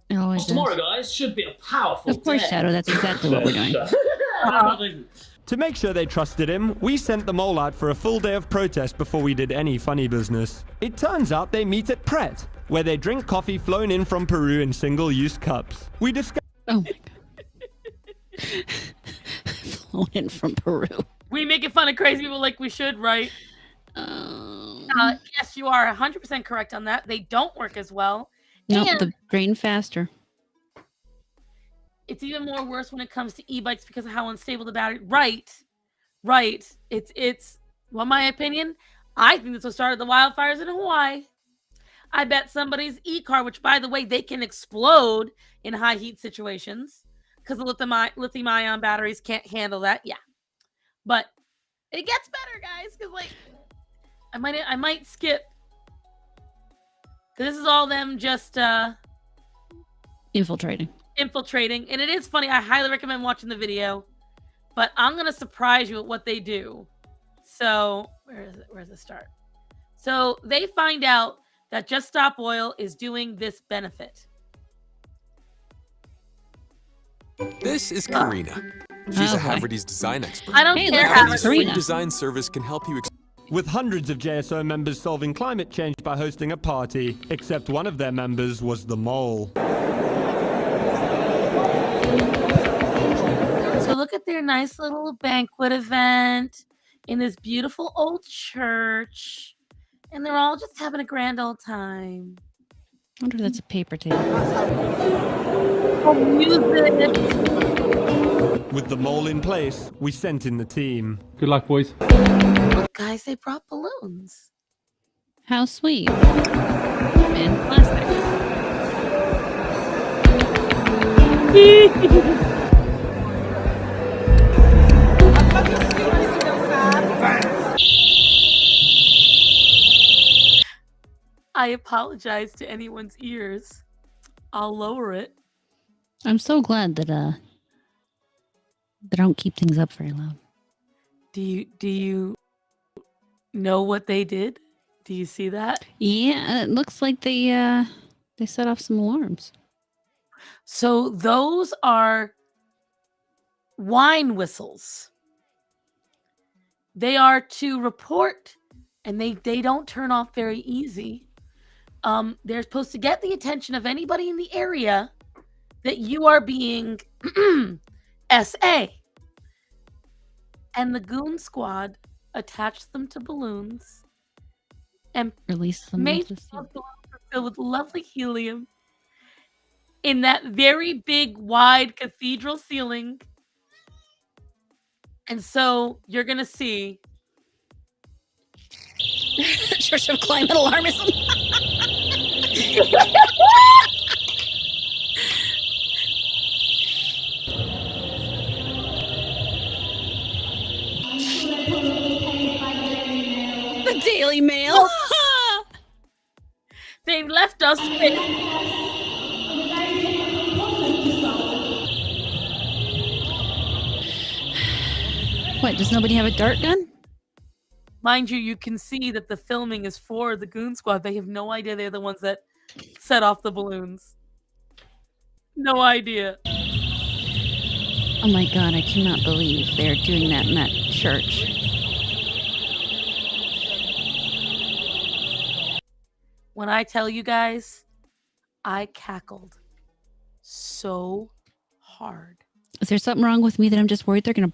It always is. Tomorrow, guys, should be a powerful Of course, day. Shadow. That's exactly what we're doing. To make sure they trusted him, we sent the mole out for a full day of protest before we did any funny business. It turns out they meet at Pret, where they drink coffee flown in from Peru in single-use cups. We discovered... Oh my god. Flown in from Peru. We making fun of crazy people like we should, right? Yes, you are 100% correct on that. They don't work as well. Nope, And the drain faster. it's even more worse when it comes to e-bikes because of how unstable the battery. Right. It's well, my opinion, I think this was started the wildfires in Hawaii. I bet somebody's e-car, which by the way, they can explode in high heat situations because the lithium-ion batteries can't handle that. Yeah. But it gets better, guys, because like I might skip. This is all them just Infiltrating. And it is funny. I highly recommend watching the video, but I'm gonna surprise you at what they do. So where is it? Where's the start? So they find out that Just Stop Oil is doing this benefit. This is Karina. She's a Haverty's design expert. I don't Hey, care. look, How it's Haverty's free Karina. design service can help you With hundreds of JSO members solving climate change by hosting a party, except one of their members was the mole. So look at their nice little banquet event in this beautiful old church. And they're all just having a grand old time. I wonder if that's a paper table. Oh, music. With the mole in place, we sent in the team. Good luck, boys. Look, guys, they brought balloons. How sweet. And plastic. I apologize to anyone's ears. I'll lower it. I'm so glad that they don't keep things up very loud. Do you know what they did? Do you see that? Yeah, it looks like they set off some alarms. So those are wine whistles. They are to report, and they don't turn off very easy. They're supposed to get the attention of anybody in the area that you are being SA. And the goon squad attached them to balloons and Release them. made into the sea. themselves filled with lovely helium in that very big, wide cathedral ceiling. And so you're going to see. Church of Climate Alarmism. the Daily Mail. They left us with. What, does nobody have a dart gun? Mind you, you can see that the filming is for the Goon Squad. They have no idea they're the ones that set off the balloons. No idea. Oh my god, I cannot believe they're doing that in that church. When I tell you guys, I cackled so hard. Is there something wrong with me that I'm just worried they're gonna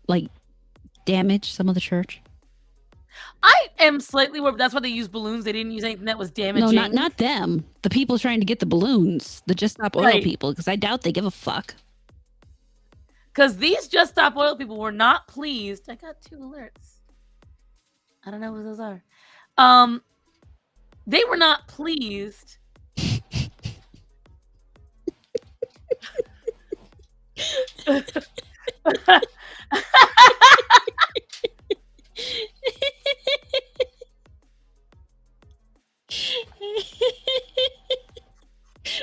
like damage some of the church? I am slightly worried. That's why they used balloons. They didn't use anything that was damaging. No, not them. The people trying to get the balloons. The Just Stop Oil Right. people, because I doubt they give a fuck. Because these Just Stop Oil people were not pleased. I got 2 alerts. I don't know what those are. They were not pleased.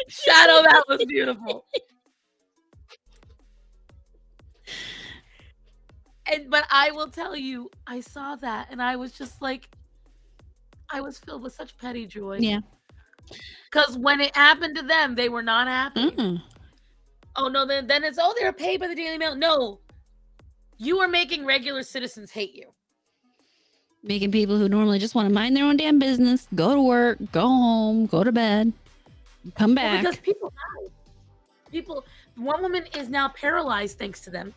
Shadow, that was beautiful. But I will tell you, I saw that and I was just like, I was filled with such petty joy. Yeah. Because when it happened to them, they were not happy. Mm-mm. Oh no, then it's they're paid by the Daily Mail. No, you are making regular citizens hate you. Making people who normally just want to mind their own damn business, go to work, go home, go to bed, come Well, back. because people die. One woman is now paralyzed thanks to them.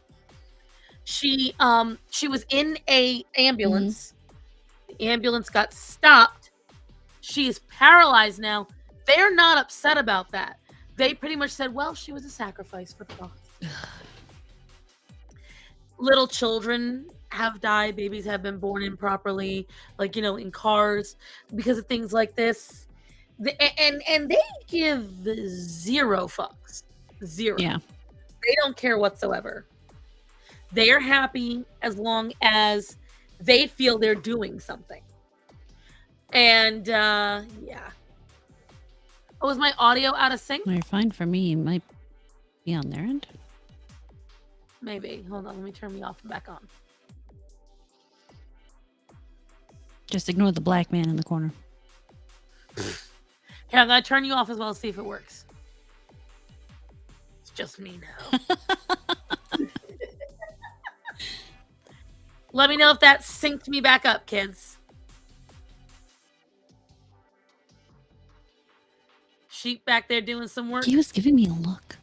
She was in a ambulance. The ambulance got stopped. She is paralyzed now. They're not upset about that. They pretty much said, well, she was a sacrifice for the cause. Little children have died. Babies have been born improperly, like, in cars because of things like this. And they give 0 fucks. 0. Yeah. They don't care whatsoever. They are happy as long as they feel they're doing something. And yeah. Oh, is my audio out of sync? Well, you're fine for me. It might be on their end. Maybe. Hold on. Let me turn me off and back on. Just ignore the black man in the corner. Here, I'm going to turn you off as well, see if it works. It's just me now. Let me know if that synced me back up, kids. Sheep back there doing some work. He was giving me a look.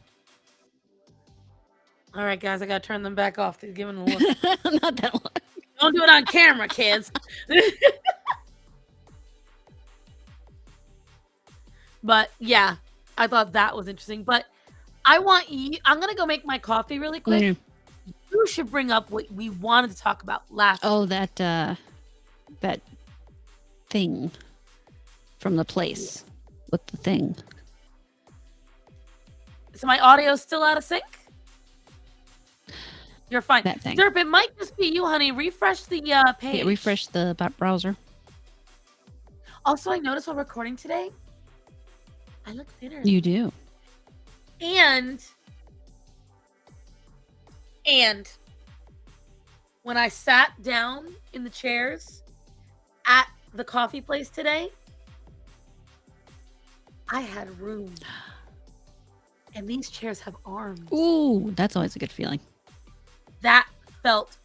All right, guys, I got to turn them back off. They're giving a look. Not that look. Don't do it on camera, kids. But yeah, I thought that was interesting. But I want you, I'm going to go make my coffee really quick. Mm. You should bring up what we wanted to talk about last. Oh, that thing from the place with the thing. So my audio's still out of sync? You're fine. That thing. Derp, it might just be you, honey. Refresh the page. Yeah, refresh the browser. Also, I noticed while recording today, I look thinner. You do. And when I sat down in the chairs at the coffee place today, I had room. And these chairs have arms. Ooh, that's always a good feeling. That felt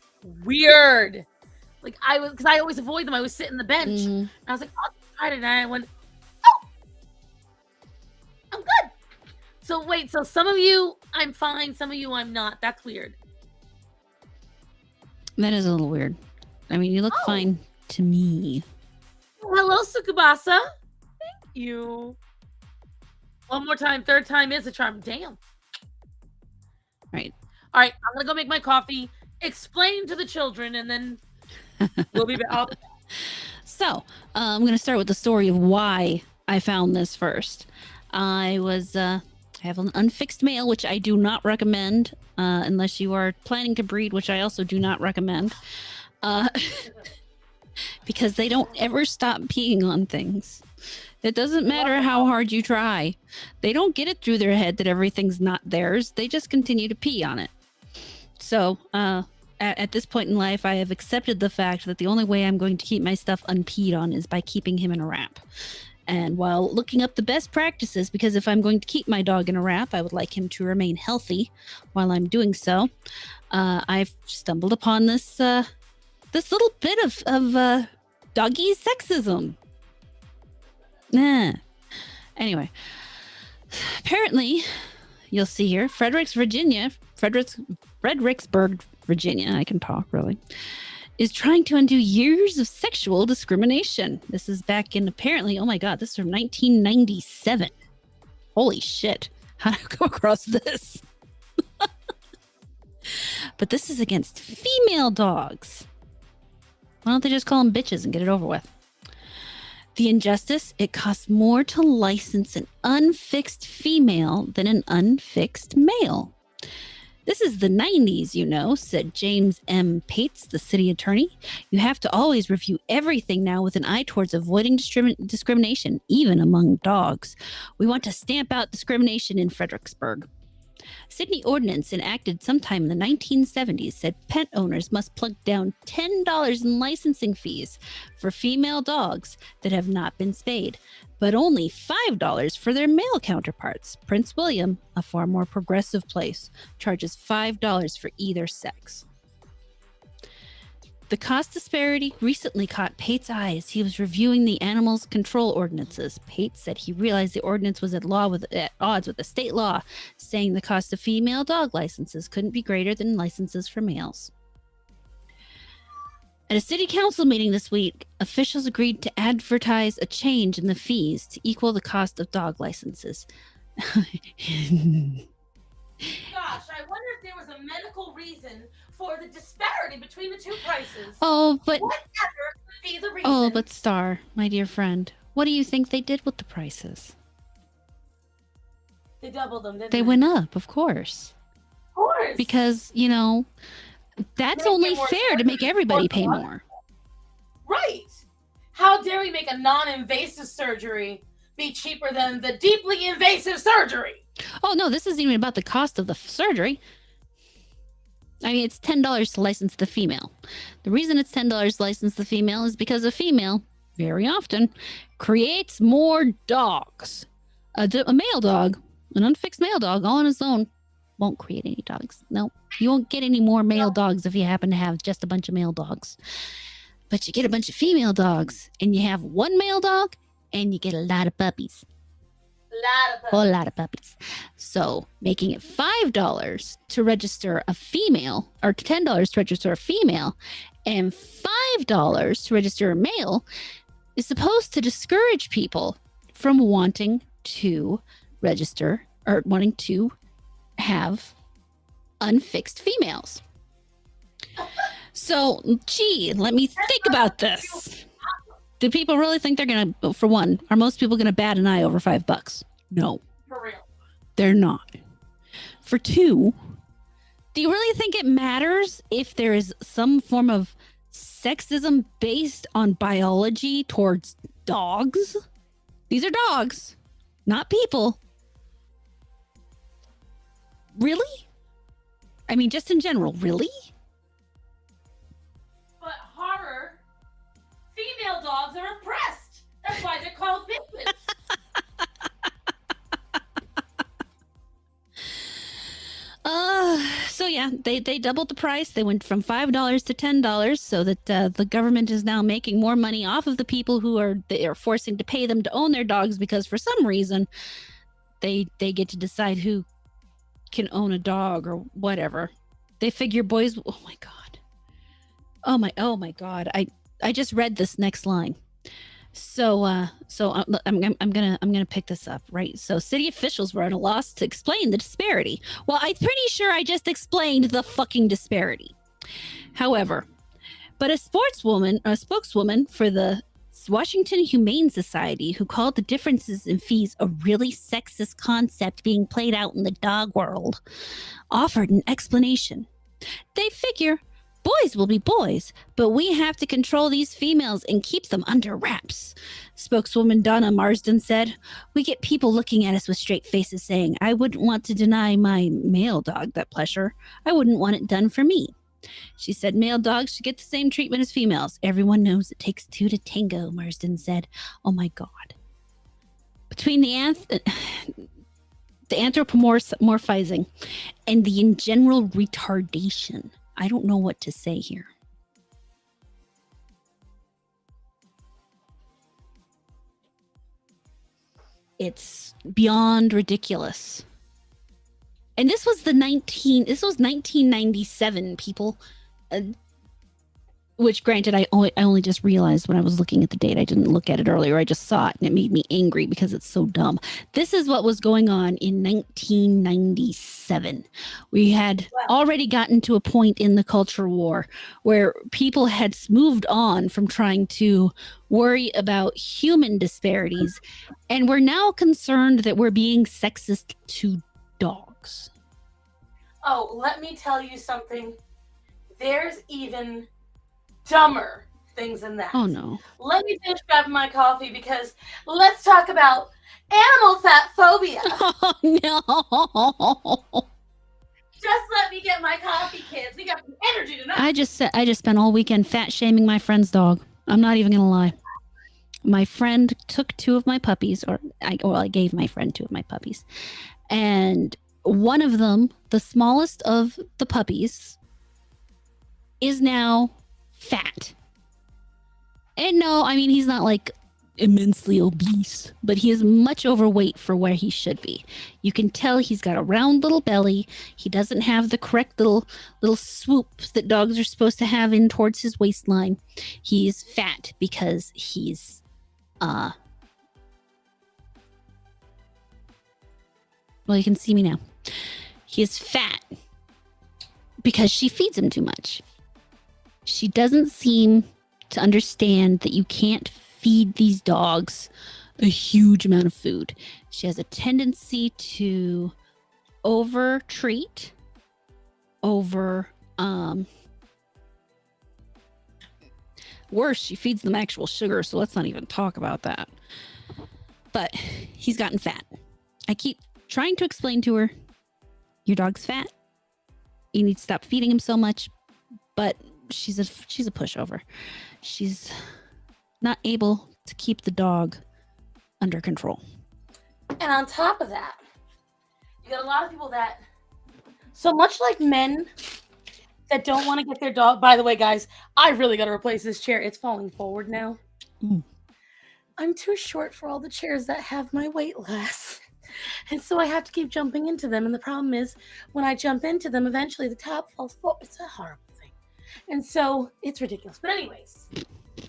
weird. Like because I always avoid them. I was sitting on the bench. And I was like, I'll try it. And I went, oh, I'm good. So wait, so some of you, I'm fine. Some of you, I'm not. That's weird. That is a little weird. I mean, you look fine to me. Hello, Sukubasa. Thank you. One more time. Third time is a charm. Damn. Right. All right. I'm going to go make my coffee, explain to the children, and then we'll be back. So, I'm going to start with the story of why I found this first. I have an unfixed male, which I do not recommend unless you are planning to breed, which I also do not recommend. because they don't ever stop peeing on things. It doesn't matter how hard you try. They don't get it through their head that everything's not theirs. They just continue to pee on it. So, at this point in life, I have accepted the fact that the only way I'm going to keep my stuff unpeed on is by keeping him in a wrap. And while looking up the best practices, because if I'm going to keep my dog in a wrap, I would like him to remain healthy while I'm doing so. I've stumbled upon this this little bit of doggy sexism. Anyway, apparently, you'll see here, Fredericksburg, Virginia, I can talk really, is trying to undo years of sexual discrimination. This is back in apparently, oh my God, this is from 1997. Holy shit. How did I go across this? But this is against female dogs. Why don't they just call them bitches and get it over with? The injustice, it costs more to license an unfixed female than an unfixed male. This is the 90s, you know, said James M. Pates, the city attorney. You have to always review everything now with an eye towards avoiding discrimination, even among dogs. We want to stamp out discrimination in Fredericksburg. Sydney ordinance enacted sometime in the 1970s said pet owners must plug down $10 in licensing fees for female dogs that have not been spayed, but only $5 for their male counterparts. Prince William, a far more progressive place, charges $5 for either sex. The cost disparity recently caught Pate's eye as he was reviewing the animals control ordinances. Pate said he realized the ordinance was at odds with the state law, saying the cost of female dog licenses couldn't be greater than licenses for males. At a city council meeting this week, officials agreed to advertise a change in the fees to equal the cost of dog licenses. Gosh, I wonder if there was a medical reason for the disparity between the two prices. Oh, but whatever could be the reason. Oh, but Star, my dear friend, what do you think they did with the prices? They doubled them, didn't They went up, of course. Of course. Because, you know, that's only fair to make everybody pay more. Right. How dare we make a non-invasive surgery be cheaper than the deeply invasive surgery? Oh, no, this isn't even about the cost of the surgery. I mean, it's $10 to license the female. The reason it's $10 to license the female is because a female, very often, creates more dogs. A male dog, an unfixed male dog, all on his own, won't create any dogs. No, you won't get any more male dogs if you happen to have just a bunch of male dogs. But you get a bunch of female dogs, and you have one male dog, and you get a lot of puppies. A lot of puppies. So making it $5 to register a female, or $10 to register a female, and $5 to register a male is supposed to discourage people from wanting to register or wanting to have unfixed females. So, gee, let me think about this. Do people really think they're going to, for one, are most people going to bat an eye over $5? No. For real. They're not. For two, do you really think it matters if there is some form of sexism based on biology towards dogs? These are dogs, not people. Really? I mean, just in general, really? But horror, female dogs are oppressed. That's why they're called bitches. So yeah, they doubled the price. They went from $5 to $10 so that the government is now making more money off of the people who they are forcing to pay them to own their dogs because for some reason they get to decide who can own a dog or whatever. They figure boys, oh my god. Oh my god. I just read this next line. So I'm gonna pick this up, right? So city officials were at a loss to explain the disparity. Well, I'm pretty sure I just explained the fucking disparity. However, but a spokeswoman for the Washington Humane Society, who called the differences in fees a really sexist concept being played out in the dog world, offered an explanation. They figure Boys will be boys, but we have to control these females and keep them under wraps. Spokeswoman Donna Marsden said, "We get people looking at us with straight faces saying, I wouldn't want to deny my male dog that pleasure. I wouldn't want it done for me." She said male dogs should get the same treatment as females. Everyone knows it takes two to tango, Marsden said. Oh my God. Between the anthropomorphizing and the in general retardation, I don't know what to say here. It's beyond ridiculous. And this was 1997, people. Which, granted, I only just realized when I was looking at the date. I didn't look at it earlier. I just saw it, and it made me angry because it's so dumb. This is what was going on in 1997. We had already gotten to a point in the culture war where people had moved on from trying to worry about human disparities, and we're now concerned that we're being sexist to dogs. Oh, let me tell you something. There's even dumber things than that. Oh no. Let me finish grabbing my coffee because let's talk about animal fat phobia. Oh no. Just let me get my coffee, kids. We got some energy tonight. I just spent all weekend fat shaming my friend's dog. I'm not even gonna lie. My friend took two of my puppies, I gave my friend two of my puppies, and one of them, the smallest of the puppies, is now fat. And no, I mean, he's not like immensely obese, but he is much overweight for where he should be. You can tell he's got a round little belly. He doesn't have the correct little swoop that dogs are supposed to have in towards his waistline. He's fat because he's well, you can see me now. He is fat because she feeds him too much. She doesn't seem to understand that you can't feed these dogs a huge amount of food. She has a tendency to over-treat, worse, she feeds them actual sugar, so let's not even talk about that. But he's gotten fat. I keep trying to explain to her, your dog's fat. You need to stop feeding him so much. But she's a pushover. She's not able to keep the dog under control. And on top of that, you got a lot of people that, so much like men that don't want to get their dog. By the way, guys, I really got to replace this chair. It's falling forward now. I'm too short for all the chairs that have my weight less. And so I have to keep jumping into them. And the problem is, when I jump into them, eventually the top falls forward. It's a horrible thing. And so it's ridiculous. But anyways,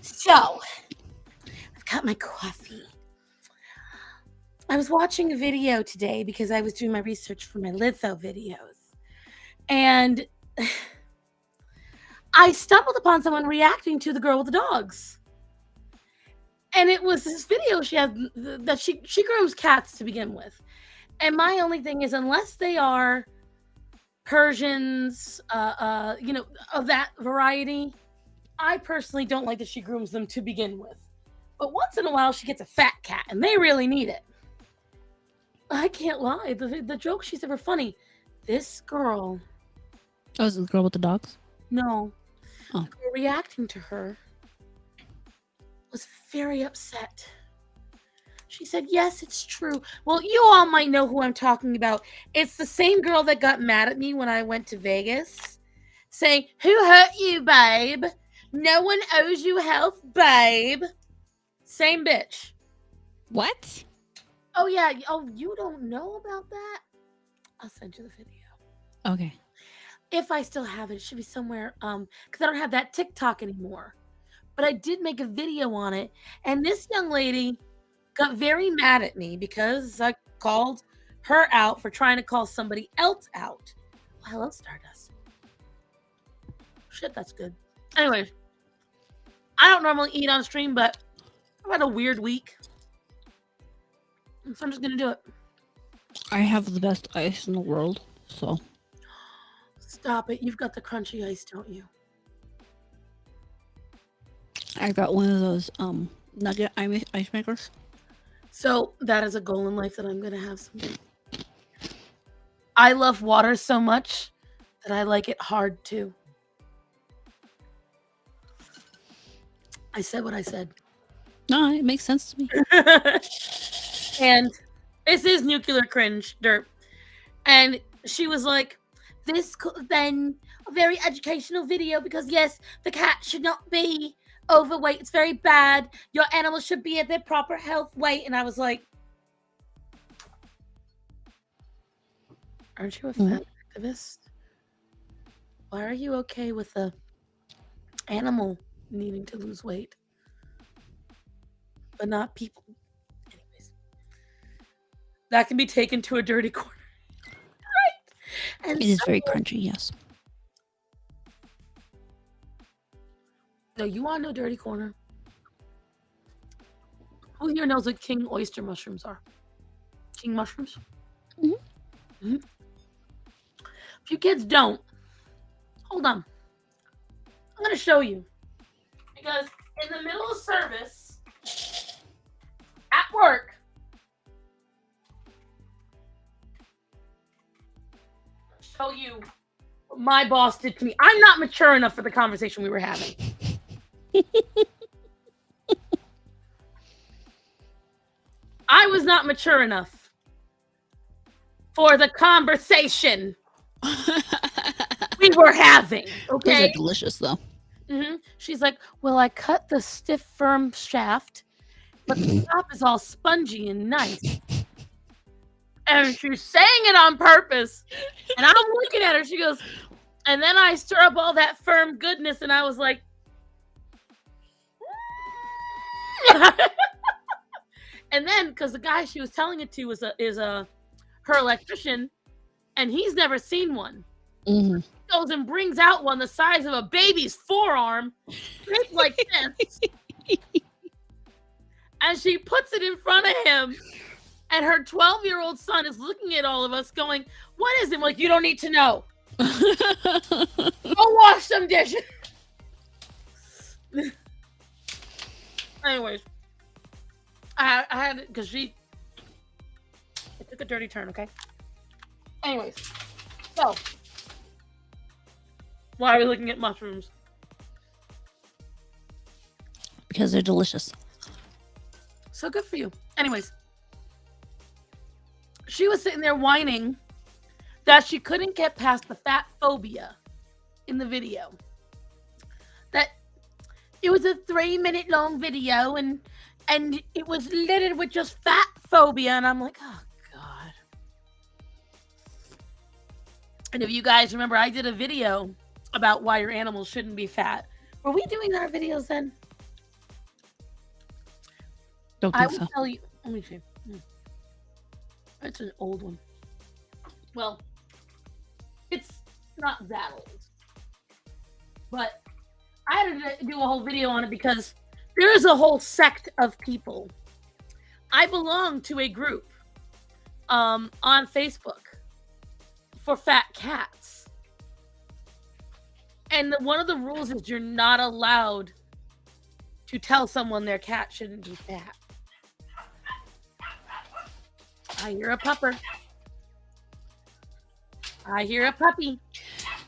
so I've got my coffee. I was watching a video today because I was doing my research for my litho videos. And I stumbled upon someone reacting to the girl with the dogs. And it was this video she had that she grooms cats to begin with. And my only thing is, unless they are Persians, of that variety, I personally don't like that she grooms them to begin with. But once in a while, she gets a fat cat, and they really need it. I can't lie. The joke she said were funny. This girl. Oh, is it the girl with the dogs? No. Oh. The girl reacting to her was very upset. She said, yes, it's true. Well, you all might know who I'm talking about. It's the same girl that got mad at me when I went to Vegas, saying, who hurt you, babe? No one owes you health, babe. Same bitch. What? Oh, yeah. Oh, you don't know about that? I'll send you the video. Okay. If I still have it, it should be somewhere, because I don't have that TikTok anymore. But I did make a video on it, and this young lady got very mad at me because I called her out for trying to call somebody else out. Well, hello, Stardust. Shit, that's good. Anyways, I don't normally eat on stream, but I've had a weird week. So I'm just going to do it. I have the best ice in the world, so. Stop it. You've got the crunchy ice, don't you? I got one of those nugget ice makers. So that is a goal in life that I'm gonna have someday. I love water so much that I like it hard too. I said what I said. No, it makes sense to me. And this is nuclear cringe dirt. And she was like, this could have been a very educational video because yes, the cat should not be overweight. It's very bad. Your animal should be at their proper health weight. And I was like, aren't you a fat activist? Why are you okay with the animal needing to lose weight, but not people? Anyways, that can be taken to a dirty corner. Right? And It is very crunchy, yes. No, you want no dirty corner? Who here knows what king oyster mushrooms are? King mushrooms? If you kids don't, hold on. I'm going to show you. Because in the middle of service, at work, I'll show you what my boss did to me. I'm not mature enough for the conversation we were having. I was not mature enough for the conversation we were having. Okay, Those are delicious, though. She's like, well, I cut the stiff, firm shaft, but the top is all spongy and nice. And she's saying it on purpose. And I'm looking at her. She goes, and then I stir up all that firm goodness. And I was like, and then, because the guy she was telling it to is her electrician, and he's never seen one. Goes and brings out one the size of a baby's forearm, shaped like this, and she puts it in front of him. And her 12-year-old son is looking at all of us, going, "What is it?" I'm like, you don't need to know. Go wash some dishes. Anyways, I had it because it took a dirty turn. Okay. Anyways, so why are we looking at mushrooms? Because they're delicious. So good for you. Anyways, she was sitting there whining that she couldn't get past the fat phobia in the video. That it was a 3-minute long video and it was littered with just fat phobia. And I'm like, oh God. And if you guys remember, I did a video about why your animals shouldn't be fat. Were we doing our videos then? Don't I think will so. tell you. Let me see. It's an old one. Well, it's not that old. But I had to do a whole video on it because there is a whole sect of people. I belong to a group on Facebook for fat cats. And one of the rules is you're not allowed to tell someone their cat shouldn't be fat. I hear a pupper. I hear a puppy.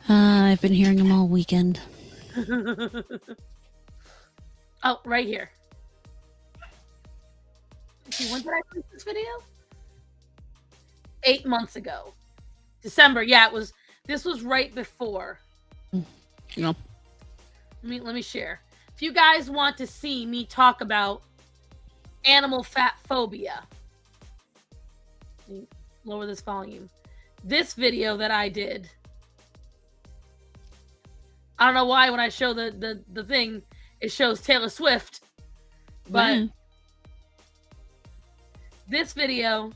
I've been hearing them all weekend. Oh, right here. See, when did I post this video? 8 months ago. December. Yeah, this was right before. No. Let me share. If you guys want to see me talk about animal fat phobia, lower this volume. This video that I did, I don't know why when I show the thing, it shows Taylor Swift, but this video,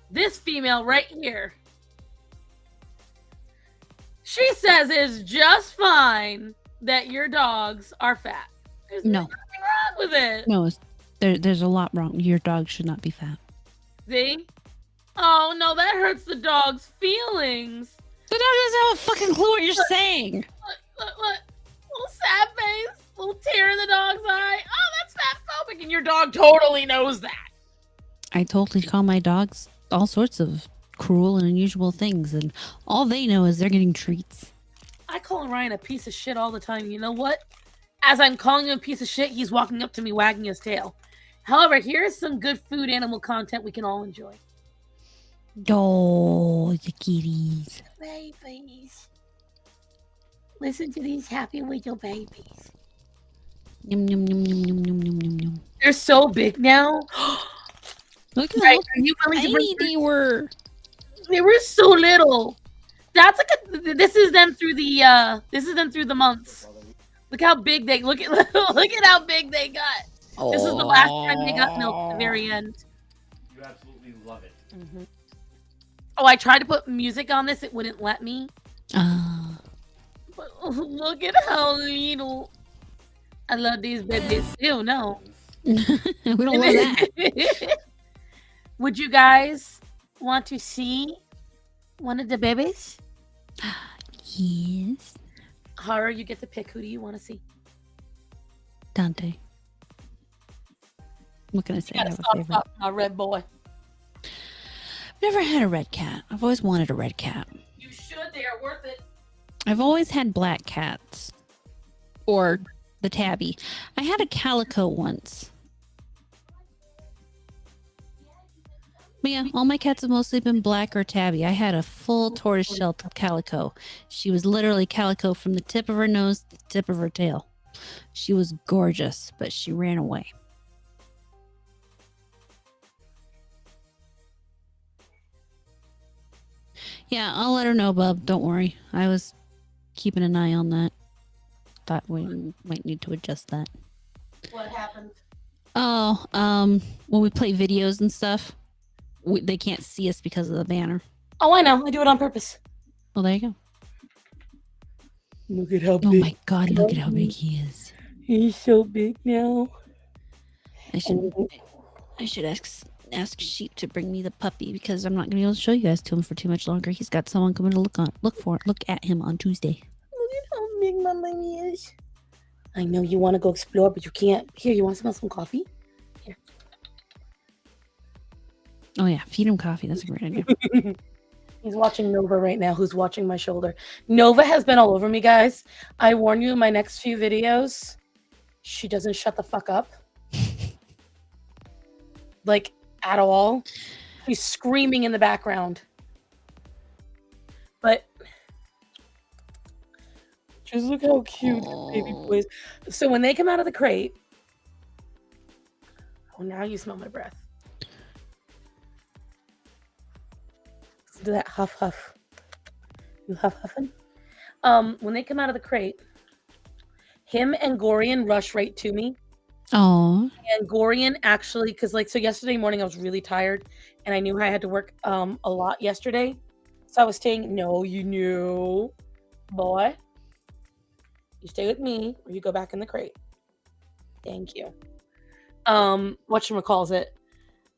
this female right here, she says it's just fine that your dogs are fat. There's nothing wrong with it. No, there's a lot wrong. Your dog should not be fat. See? Oh no, that hurts the dog's feelings. The dog doesn't have a fucking clue what you're saying. Look. Little sad face. Little tear in the dog's eye. Oh, that's fatphobic, and your dog totally knows that. I totally call my dogs all sorts of cruel and unusual things, and all they know is they're getting treats. I call Ryan a piece of shit all the time. You know what? As I'm calling him a piece of shit, he's walking up to me wagging his tail. However, here's some good food animal content we can all enjoy. Oh, the kitties. Babies. Listen to these happy little babies. Yum, yum, yum, yum, yum, yum, yum, yum, yum. They're so big now. Look at Right, how are you willing to tiny they were. They were so little. That's like this is them through the months. Look how big they look at look at how big they got. This is the last time they got milk at the very end. You absolutely love it. Mm-hmm. Oh, I tried to put music on this, it wouldn't let me. But look at how little. I love these babies. Ew, no. We don't love that. Would you guys want to see one of the babies? Yes. Horror, you get to pick. Who do you want to see? Dante. What can I say? I have a favorite. Stop, my red boy. I've never had a red cat. I've always wanted a red cat. You should. They are worth it. I've always had black cats. Or the tabby. I had a calico once. But yeah, all my cats have mostly been black or tabby. I had a full tortoiseshell calico. She was literally calico from the tip of her nose to the tip of her tail. She was gorgeous, but she ran away. Yeah, I'll let her know, bub. Don't worry. I was keeping an eye on that. Thought we might need to adjust that. What happened? Oh, when we play videos and stuff, they can't see us because of the banner. Oh, I know. I do it on purpose. Well, there you go. Look at how big. Oh my god, look at how big he is. He's so big now. I should ask Sheep to bring me the puppy because I'm not gonna be able to show you guys to him for too much longer. He's got someone coming to look at him on Tuesday. Look at how big my baby is. I know you want to go explore, but you can't. Here, you want to smell some coffee? Here. Oh yeah, feed him coffee. That's a great idea. He's watching Nova right now, who's watching my shoulder. Nova has been all over me, guys. I warn you in my next few videos, she doesn't shut the fuck up. Like, at all. She's screaming in the background. But just look how cute baby boy is. So when they come out of the crate, oh, now you smell my breath. Listen to that huff huff. You huffing? When they come out of the crate, him and Gorian rush right to me. Oh. And Gorian actually, because so yesterday morning I was really tired and I knew I had to work a lot yesterday. So I was staying. No, you knew, boy. You stay with me or you go back in the crate. Thank you. Whatchamacallit?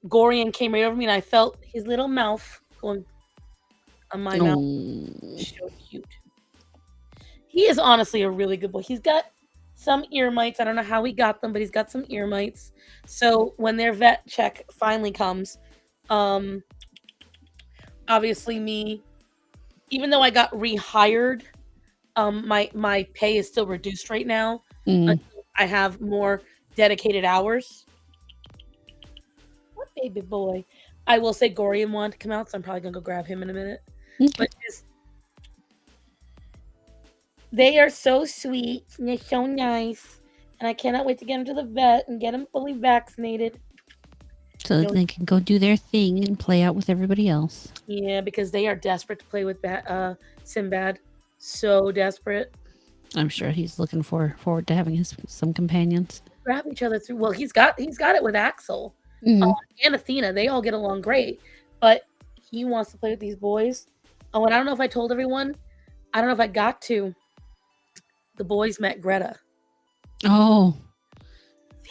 Gorian came right over me and I felt his little mouth going on my mouth. So cute. He is honestly a really good boy. He's got some ear mites. I don't know how he got them, but he's got some ear mites. So when their vet check finally comes, obviously me, even though I got rehired, my pay is still reduced right now. Until I have more dedicated hours. What baby boy? I will say Gorian wanted to come out, so I'm probably gonna go grab him in a minute. But they are so sweet and they're so nice, and I cannot wait to get them to the vet and get them fully vaccinated. So that they can go do their thing and play out with everybody else. Yeah, because they are desperate to play with Sinbad. So desperate. I'm sure he's looking forward to having some companions. Grab each other through. Well, he's got it with Axel and Athena. They all get along great, but he wants to play with these boys. Oh, and I don't know if I told everyone. I don't know if I got to. The boys met Greta. Oh.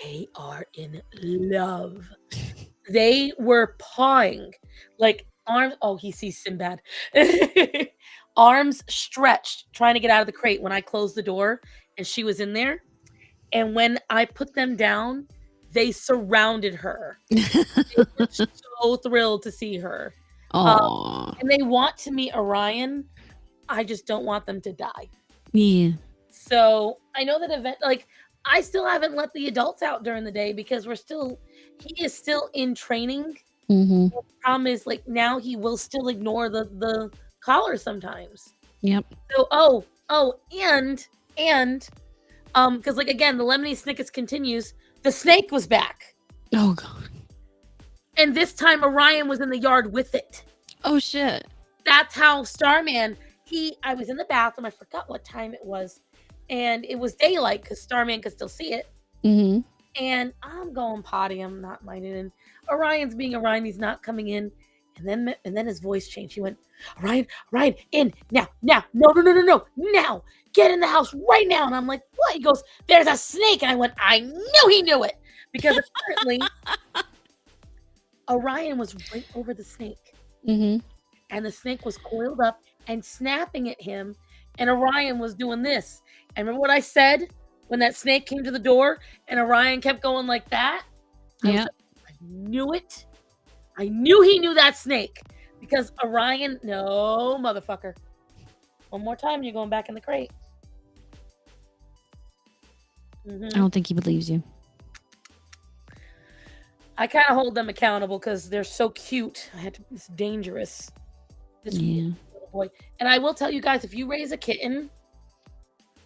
They are in love. They were pawing. Like arms. Oh, he sees Sinbad. Arms stretched, trying to get out of the crate when I closed the door and she was in there. And when I put them down, they surrounded her. They were so thrilled to see her. Aww. And they want to meet Orion. I just don't want them to die. Yeah. So I know that event, like, I still haven't let the adults out during the day because he is still in training. Mm-hmm. The problem is, like, now he will still ignore the collar sometimes. Yep. So, and because, like, again, the Lemony Snickets continues. The snake was back. Oh, God. And this time Orion was in the yard with it. Oh, shit. That's how Starman, I was in the bathroom. I forgot what time it was. And it was daylight because Starman could still see it. Mm-hmm. And I'm going potty. I'm not minding. And Orion's being Orion. He's not coming in. And then his voice changed. He went, Orion, in now. No. Now. Get in the house right now. And I'm like, what? He goes, there's a snake. And I went, I knew he knew it. Because apparently Orion was right over the snake. Mm-hmm. And the snake was coiled up and snapping at him. And Orion was doing this. And remember what I said when that snake came to the door and Orion kept going like that? Yeah. I knew it. I knew he knew that snake. Because Orion, no, motherfucker. One more time, you're going back in the crate. I don't think he believes you. I kind of hold them accountable because they're so cute. It's dangerous. This little boy. And I will tell you guys, if you raise a kitten,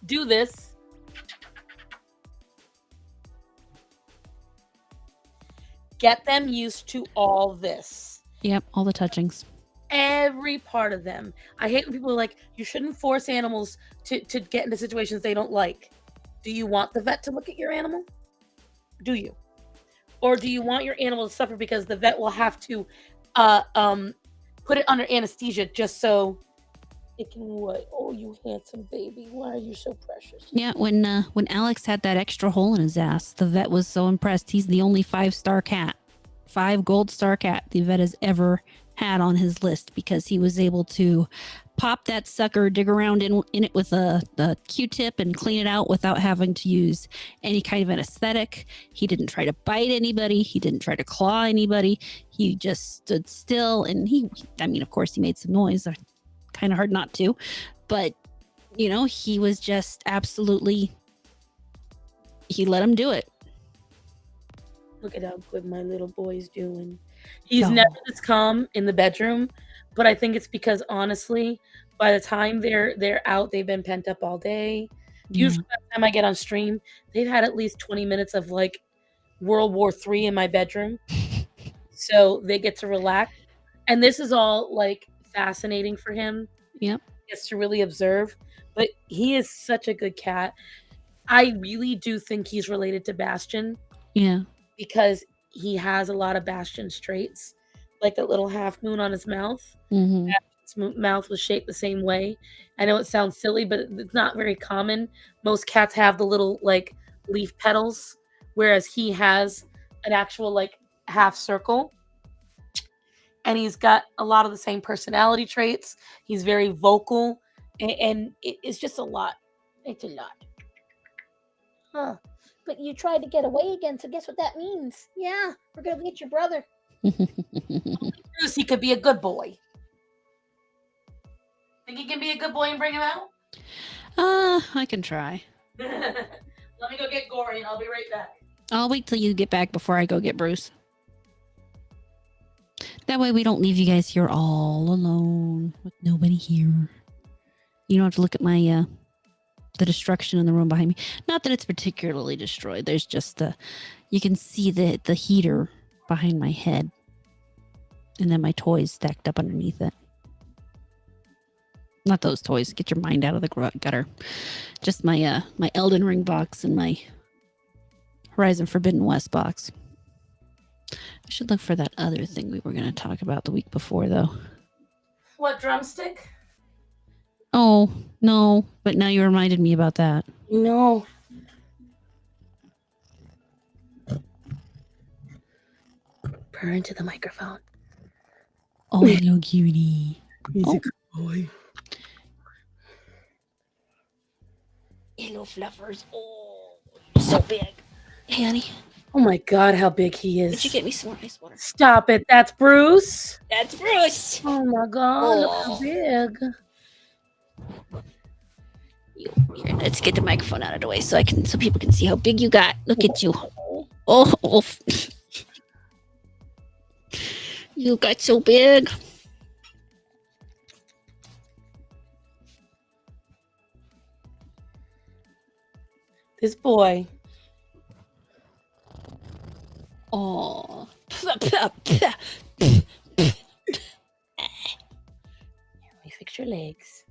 do this. Get them used to all this. Yep, all the touchings. Every part of them. I hate when people are like, you shouldn't force animals to get into situations they don't like. Do you want the vet to look at your animal? Do you? Or do you want your animal to suffer because the vet will have to put it under anesthesia just so it can what? Oh, you handsome baby. Why are you so precious? Yeah, when Alex had that extra hole in his ass, the vet was so impressed. He's the only 5-star cat, 5 gold star cat the vet has ever had on his list because he was able to pop that sucker, dig around in it with a Q-tip and clean it out without having to use any kind of anesthetic. He didn't try to bite anybody. He didn't try to claw anybody. He just stood still and of course he made some noise. Kind of hard not to, but he was just absolutely, he let him do it. Look at how good my little boy's doing. He's never this calm in the bedroom, but I think it's because honestly, by the time they're out, they've been pent up all day. Usually by the time I get on stream, they've had at least 20 minutes of like World War III in my bedroom. So they get to relax. And this is all like fascinating for him. Yep. He gets to really observe. But he is such a good cat. I really do think he's related to Bastion. Yeah. Because he has a lot of Bastion traits, like that little half moon on his mouth. Mm-hmm. His mouth was shaped the same way. I know it sounds silly, but it's not very common. Most cats have the little like leaf petals, whereas he has an actual like half circle. And he's got a lot of the same personality traits. He's very vocal, and it's just a lot. It's a lot. Huh. But you tried to get away again, so guess what that means? Yeah, we're gonna get your brother. Bruce, he could be a good boy. Think he can be a good boy and bring him out? I can try. Let me go get Gory, and I'll be right back. I'll wait till you get back before I go get Bruce. That way we don't leave you guys here all alone with nobody here. You don't have to look at my the destruction in the room behind me. Not that it's particularly destroyed. There's just you can see the heater behind my head. And then my toys stacked up underneath it. Not those toys. Get your mind out of the gutter. Just my my Elden Ring box and my Horizon Forbidden West box. I should look for that other thing we were going to talk about the week before, though. What, drumstick? Oh, no. But now you reminded me about that. No. Purr into the microphone. Oh, no, cutie. He's a good boy. Hello, fluffers. Oh, so big. Hey, honey, Oh my god, how big he would you is. get me some more ice water? Stop it. That's Bruce. That's Bruce. Oh my god, look how Oh. big. Here, let's get the microphone out of the way so people can see how big you got. Look at you. Oh. You got so big. This boy. Oh. Let me fix your legs.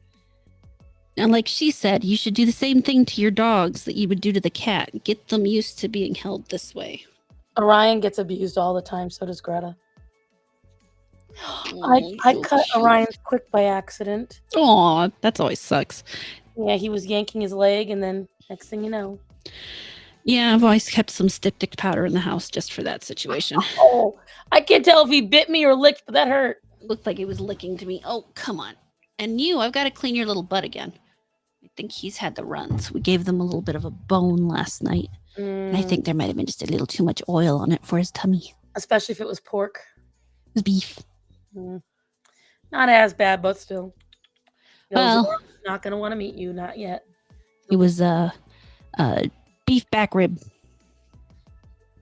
And like she said, you should do the same thing to your dogs that you would do to the cat. Get them used to being held this way. Orion gets abused all the time, so does Greta. Oh, I so cut cute. Orion's quick by accident. Aw, that's always sucks. Yeah, he was yanking his leg, and then next thing you know. Yeah, I've always kept some styptic powder in the house just for that situation. Oh, I can't tell if he bit me or licked, but that hurt. Looked like it was licking to me. Oh, come on. And you, I've got to clean your little butt again. I think he's had the runs. We gave them a little bit of a bone last night. And I think there might have been just a little too much oil on it for his tummy. Especially if it was pork. It was beef. Not as bad, but still. Well, not gonna want to meet you, not yet. It was beef back rib.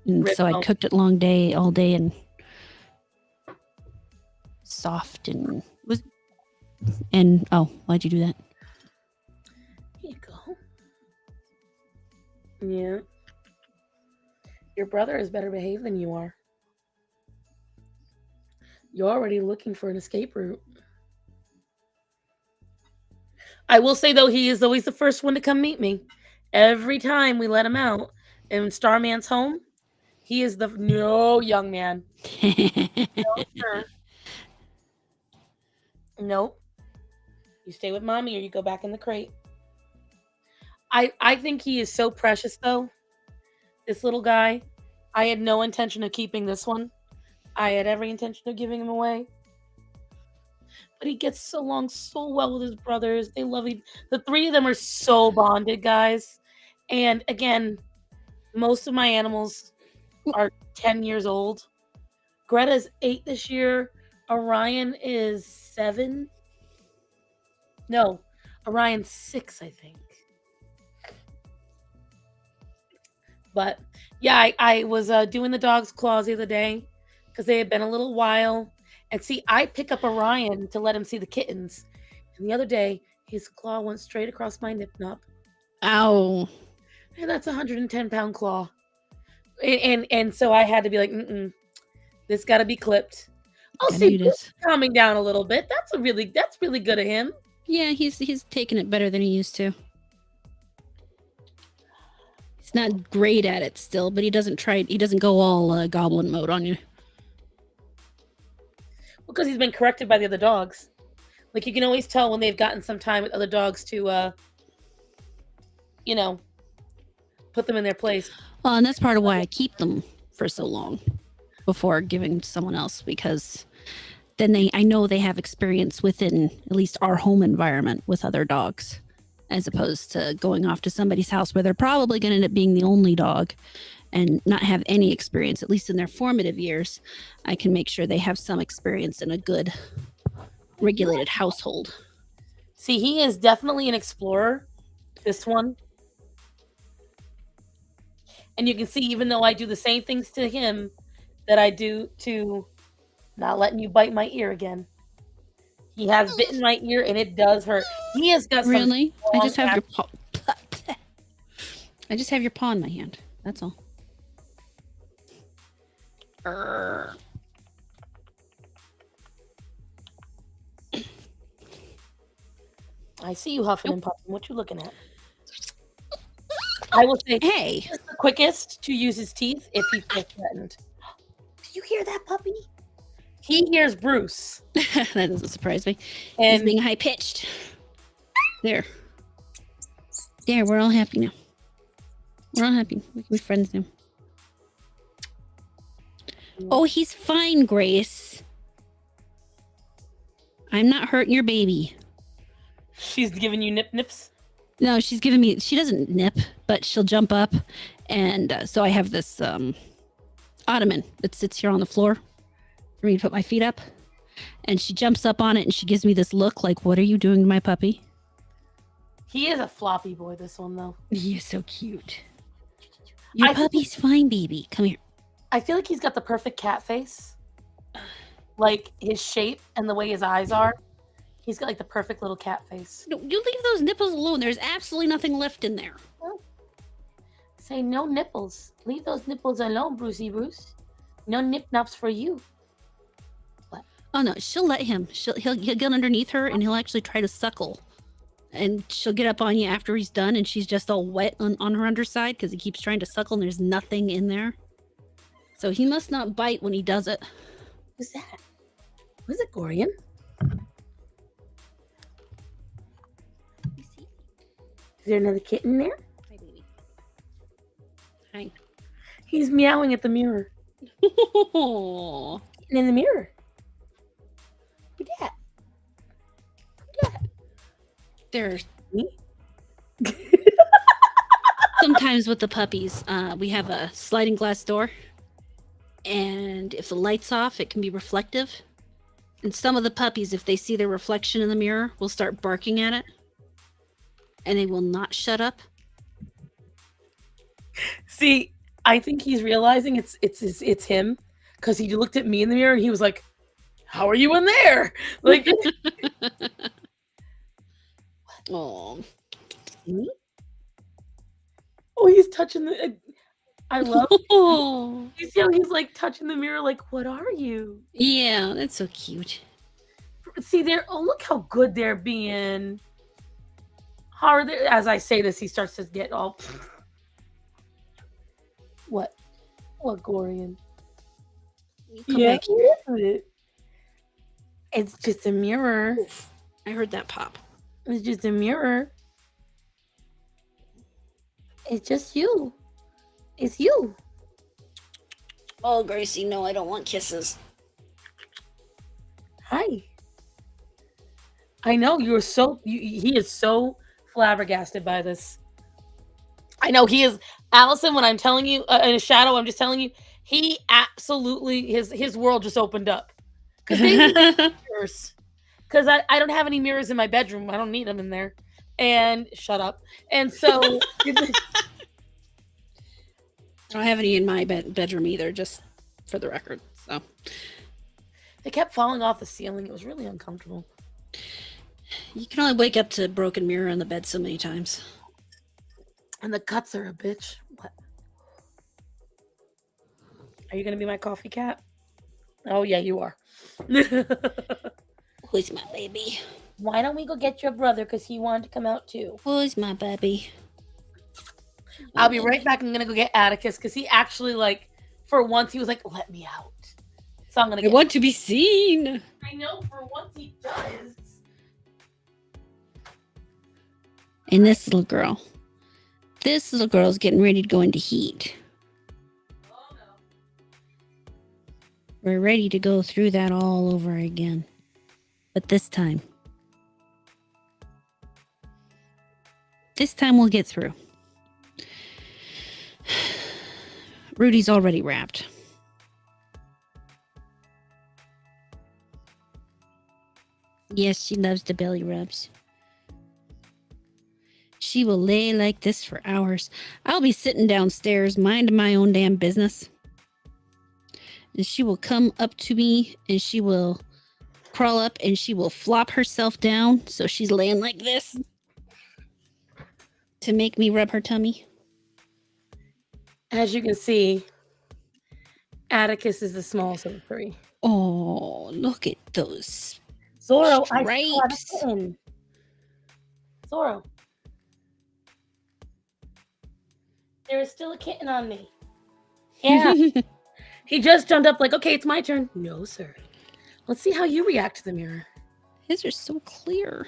And Rib so I bone. cooked it all day and soft and oh, why'd you do that? Here you go. Yeah. Your brother is better behaved than you are. You're already looking for an escape route. I will say, though, he is always the first one to come meet me. Every time we let him out in Starman's home, he is the no young man. No, sir. Nope. You stay with mommy or you go back in the crate. I think he is so precious, though. This little guy. I had no intention of keeping this one. I had every intention of giving him away. But he gets along so well with his brothers. They love each. The three of them are so bonded, guys. And again, most of my animals are 10 years old. Greta's 8 this year. Orion is 7. No, Orion's 6, I think. But yeah, I was doing the dog's claws the other day because they had been a little while. And see, I pick up Orion to let him see the kittens. And the other day, his claw went straight across my nip nop. Ow. And that's a 110-pound claw. And so I had to be like, this got to be clipped. Oh, see, Bruce calming down a little bit. That's really good of him. Yeah, he's taking it better than he used to. He's not great at it still, but he doesn't go all goblin mode on you. Because he's been corrected by the other dogs. Like, you can always tell when they've gotten some time with other dogs to, put them in their place. Well, and that's part of why I keep them for so long before giving to someone else, because then I know they have experience within at least our home environment with other dogs, as opposed to going off to somebody's house where they're probably going to end up being the only dog and not have any experience, at least in their formative years. I can make sure they have some experience in a good regulated household. See, he is definitely an explorer, this one. And you can see, even though I do the same things to him that I do to not letting you bite my ear again. He has bitten my ear and it does hurt. He has got really? I just have your paw. I just have your paw in my hand. That's all. I see you huffing and puffing. What you looking at? I will say, hey, he's the quickest to use his teeth if he feels threatened. Do you hear that, puppy? He hears Bruce. That doesn't surprise me. And he's being high pitched. There, we're all happy now. We're all happy. We can be friends now. Oh, he's fine, Grace. I'm not hurting your baby. She's giving you nip nips. No, she's giving me. She doesn't nip, but she'll jump up, and so I have this ottoman that sits here on the floor for me to put my feet up, and she jumps up on it and she gives me this look like, "What are you doing to my puppy?" He is a floppy boy, this one, though. He's so cute. Your I feel- puppy's fine, baby. Come here. I feel like he's got the perfect cat face. Like his shape and the way his eyes are. He's got like the perfect little cat face. No, you leave those nipples alone. There's absolutely nothing left in there. Say no nipples. Leave those nipples alone, Brucey Bruce. No nip naps for you. Oh no, she'll let him. He'll get underneath her and he'll actually try to suckle. And she'll get up on you after he's done, and she's just all wet on her underside because he keeps trying to suckle and there's nothing in there. So he must not bite when he does it. Who's that? Was it Gorian? Is there another kitten there? Hi, baby. Hi. He's meowing at the mirror. Oh. In the mirror. Who that? There's Me? sometimes with the puppies, we have a sliding glass door, and if the light's off, it can be reflective. And some of the puppies, if they see their reflection in the mirror, will start barking at it, and they will not shut up. See, I think he's realizing it's him because he looked at me in the mirror and he was like, "How are you in there?" Like, Oh, me? Oh, he's touching the. I love. oh, You see how he's like touching the mirror, like, "What are you?" yeah, that's so cute. See, they're. Oh, look how good they're being. How are they? As I say this, he starts to get all. What? What, Gorian? Come back here. What is it? It's just a mirror. I heard that pop. It's just a mirror. It's just you. It's you. Oh, Gracie, no, I don't want kisses. Hi. I know you're so. He is so flabbergasted by this. I know he is, Allison. When I'm telling you in a shadow, I'm just telling you, he absolutely his world just opened up because mirrors. Because I don't have any mirrors in my bedroom. I don't need them in there. And shut up. And so I don't have any in my bedroom either, just for the record. So they kept falling off the ceiling. It was really uncomfortable. you can only wake up to a broken mirror on the bed so many times. And the cuts are a bitch. What? Are you gonna be my coffee cat? Oh yeah, you are. Who's my baby? Why don't we go get your brother? Because he wanted to come out too. Who's my baby? I'll be right back. I'm gonna go get Atticus because he actually, like, for once he was like, "Let me out." So I'm gonna. I want to be seen. I know. For once he does. And this little girl is getting ready to go into heat. Oh no. We're ready to go through that all over again. But this time we'll get through. Rudy's already wrapped. Yes, she loves the belly rubs. She will lay like this for hours. I'll be sitting downstairs, minding my own damn business. And she will come up to me and she will crawl up and she will flop herself down. So she's laying like this to make me rub her tummy. As you can see, Atticus is the smallest of the three. Oh, look at those Zorro, stripes. I saw a kitten. Zorro. There is still a kitten on me. Yeah. He just jumped up like, "Okay, it's my turn." No, sir. Let's see how you react to the mirror. His are so clear.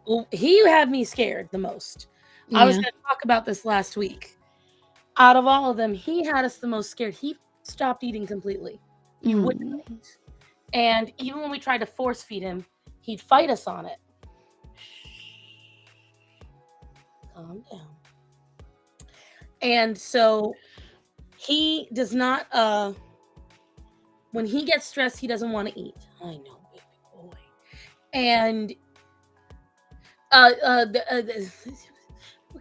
Well, he had me scared the most. I was Yeah. going to talk about this last week. Out of all of them, he had us the most scared. He stopped eating completely. He wouldn't eat. And even when we tried to force feed him, he'd fight us on it. calm down. And so he does not. When he gets stressed, he doesn't want to eat. I know, baby boy. And what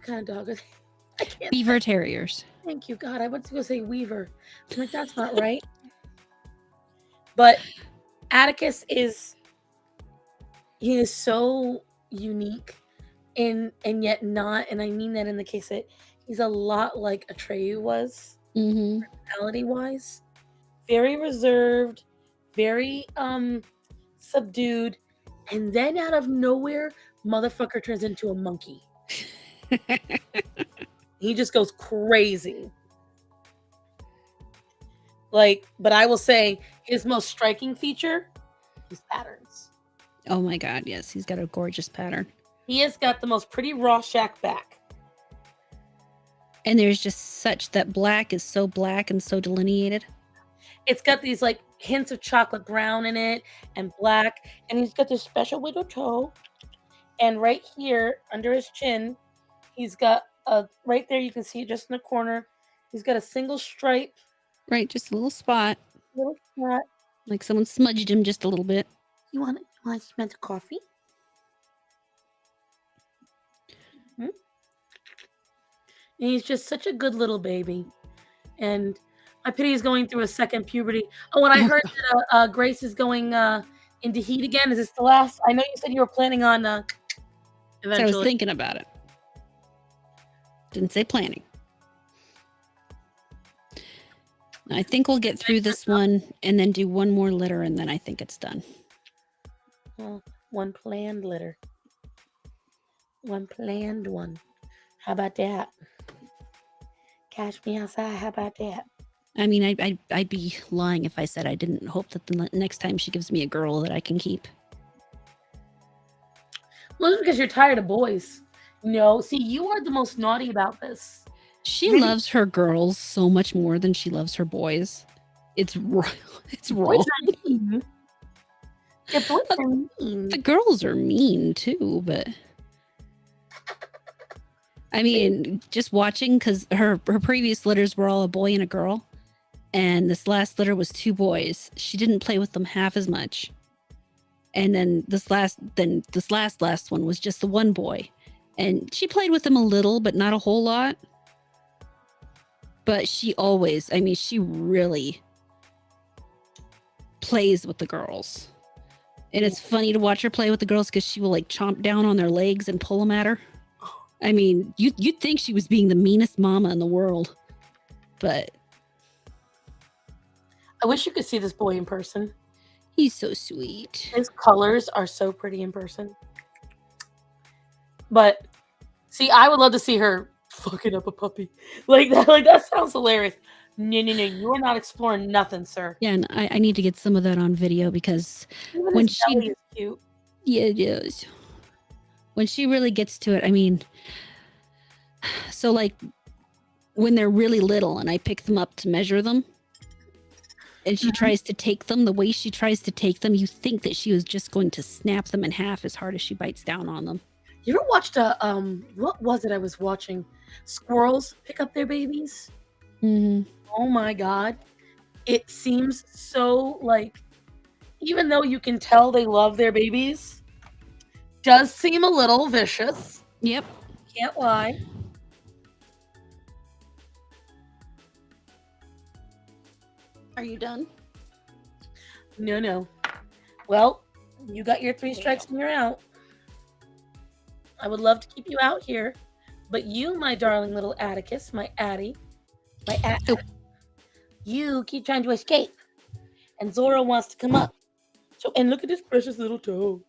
kind of dog are they? I can't. Beaver Terriers. Thank you, God. I went to go say Weaver. I'm like, that's not right. But Atticus is so unique and yet not, and I mean that in the case that he's a lot like Atreyu was, personality wise. Very reserved, very subdued, and then out of nowhere, motherfucker turns into a monkey. He just goes crazy. Like, but I will say his most striking feature, his patterns. Oh my God, yes, he's got a gorgeous pattern. He has got the most pretty Rorschach back. And there's just such that black is so black and so delineated. It's got these like hints of chocolate brown in it and black, and he's got this special little toe. And right here under his chin, he's got right there, you can see it just in the corner. He's got a single stripe. Right, just a little spot. Little spot. Like someone smudged him just a little bit. You want to smell the coffee? And he's just such a good little baby. And I pity he's going through a second puberty. Oh, and I heard that Grace is going into heat again. Is this the last? I know you said you were planning on eventually. So I was thinking about it. Didn't say planning. I think we'll get through this one and then do one more litter, and then I think it's done. Well, one planned litter. One planned one. How about that? Catch me outside. How about that? I mean, I'd be lying if I said I didn't hope that the next time she gives me a girl that I can keep. Well, it's because you're tired of boys. No, see, you are the most naughty about this. She loves her girls so much more than she loves her boys. It's wrong. It's wrong. The girls are mean too, but I mean, just watching, because her previous litters were all a boy and a girl, and this last litter was 2 boys. She didn't play with them half as much. And then this last one was just the 1 boy, and she played with him a little, but not a whole lot. But she always, I mean, she really plays with the girls. And it's funny to watch her play with the girls because she will like chomp down on their legs and pull them at her. I mean, you'd think she was being the meanest mama in the world. But I wish you could see this boy in person. He's so sweet. His colors are so pretty in person. But see, I would love to see her fucking up a puppy like that. Like that sounds hilarious. No, you are not exploring nothing, sir. Yeah, and I need to get some of that on video because Even when his she belly is cute. Yeah, it is. When she really gets to it, I mean, so like when they're really little and I pick them up to measure them and she tries to take them, the way she tries to take them, you think that she was just going to snap them in half as hard as she bites down on them. You ever watched what was it I was watching? Squirrels pick up their babies? Oh my God. It seems so like, even though you can tell they love their babies, does seem a little vicious. Yep. Can't lie. Are you done? No. Well, you got your 3 strikes and you're out. I would love to keep you out here, but you, my darling little Atticus, my Addie, you keep trying to escape, and Zora wants to come up. So, and look at this precious little toe.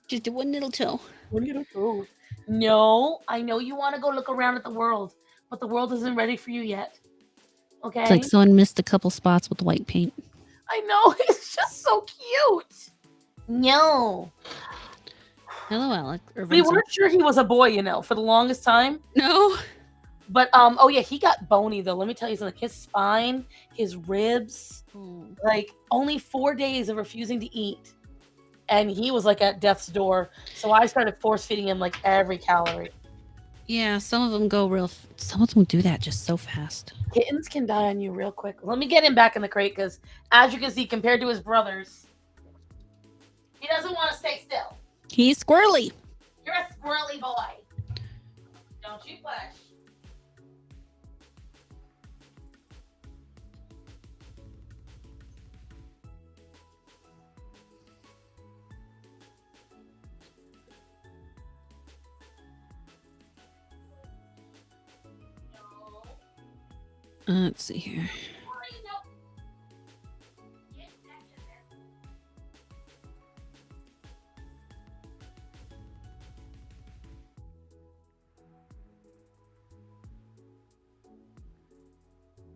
Just 1 little toe. 1 little toe. No, I know you want to go look around at the world, but the world isn't ready for you yet. Okay? It's like someone missed a couple spots with white paint. I know, it's just so cute. No. Hello, Alec. We weren't sure he was a boy, for the longest time. No. But oh yeah, he got bony though. Let me tell you something. His spine, his ribs, like only 4 days of refusing to eat, and he was like at death's door. So I started force feeding him like every calorie. Yeah, some of them go real. Some of them do that just so fast. Kittens can die on you real quick. Let me get him back in the crate because, as you can see, compared to his brothers, he doesn't want to stay still. He's squirrely. You're a squirrely boy. Don't you flash. Let's see here.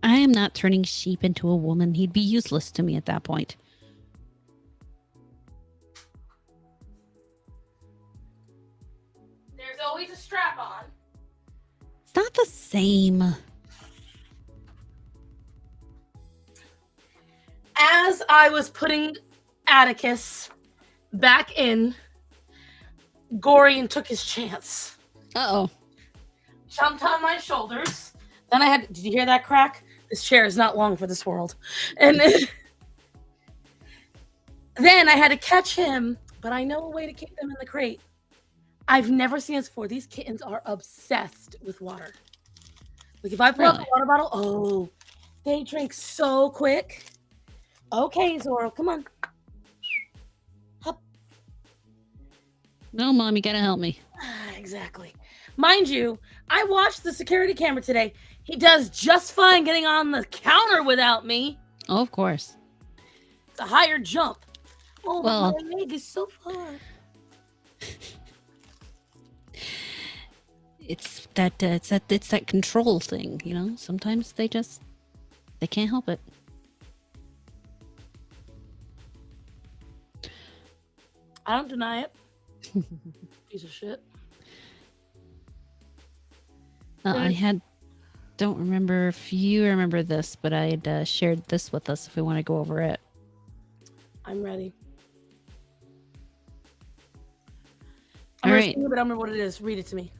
I am not turning Sheep into a woman. He'd be useless to me at that point. There's always a strap on. It's not the same. As I was putting Atticus back in, Gorian took his chance. Uh-oh. Jumped on my shoulders. Then I had, did you hear that crack? This chair is not long for this world. And then I had to catch him, but I know a way to keep them in the crate. I've never seen this before. These kittens are obsessed with water. Like if I pull out the water bottle, oh, they drink so quick. Okay, Zoro, come on. Hup. No, Mom, you gotta help me. Exactly. Mind you, I watched the security camera today. He does just fine getting on the counter without me. Oh, of course. It's a higher jump. Oh, well, my leg is so far. It's that control thing, you know. Sometimes they can't help it. I don't deny it. Piece of shit. Don't remember if you remember this, but I had shared this with us if we want to go over it. I'm ready. All right. But I don't remember what it is. Read it to me.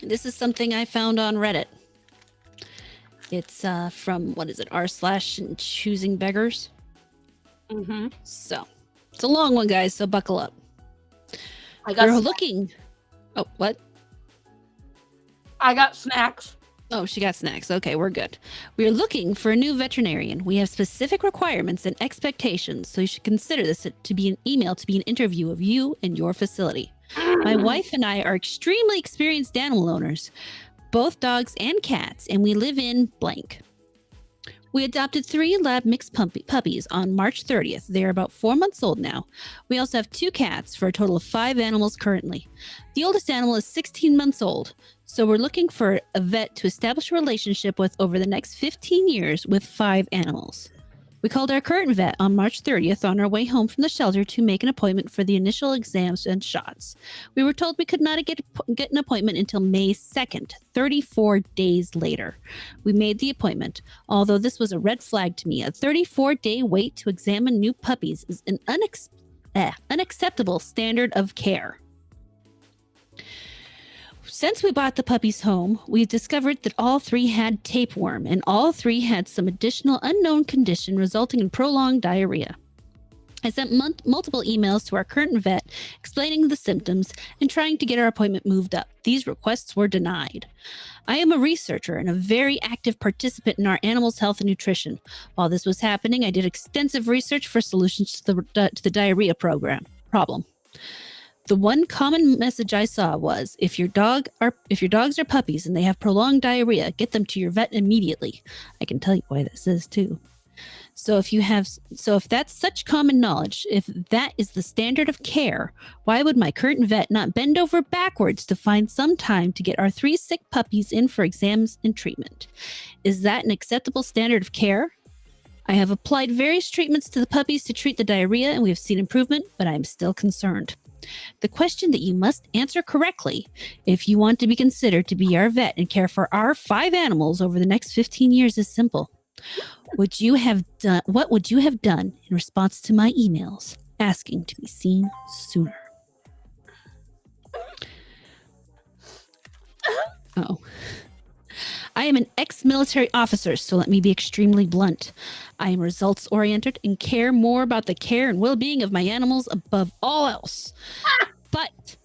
This is something I found on Reddit. It's from, what is it, r/choosing beggars. Mm-hmm. So, it's a long one, guys, so buckle up. We're looking... Oh, what? I got snacks. Oh, she got snacks. Okay, we're good. We are looking for a new veterinarian. We have specific requirements and expectations, so you should consider this to be an interview of you and your facility. My wife and I are extremely experienced animal owners, both dogs and cats, and we live in blank. We adopted 3 lab mixed puppies on March 30th. They are about 4 months old now. We also have 2 cats for a total of 5 animals currently. The oldest animal is 16 months old, so we're looking for a vet to establish a relationship with over the next 15 years with 5 animals. We called our current vet on March 30th on our way home from the shelter to make an appointment for the initial exams and shots. We were told we could not get an appointment until May 2nd, 34 days later. We made the appointment, although this was a red flag to me. A 34-day wait to examine new puppies is an unacceptable standard of care. Since we bought the puppies home, we've discovered that all 3 had tapeworm, and all 3 had some additional unknown condition resulting in prolonged diarrhea. I sent multiple emails to our current vet explaining the symptoms and trying to get our appointment moved up. These requests were denied. I am a researcher and a very active participant in our animals' health and nutrition. While this was happening, I did extensive research for solutions to the diarrhea problem. The one common message I saw was, if your dogs are puppies and they have prolonged diarrhea, get them to your vet immediately. I can tell you why this is too. So if that's such common knowledge, if that is the standard of care, why would my current vet not bend over backwards to find some time to get our 3 sick puppies in for exams and treatment? Is that an acceptable standard of care? I have applied various treatments to the puppies to treat the diarrhea, and we have seen improvement, but I am still concerned. The question that you must answer correctly if you want to be considered to be our vet and care for our 5 animals over the next 15 years is simple. What would you have done in response to my emails asking to be seen sooner? Oh. I am an ex-military officer, so let me be extremely blunt. I am results-oriented and care more about the care and well-being of my animals above all else. But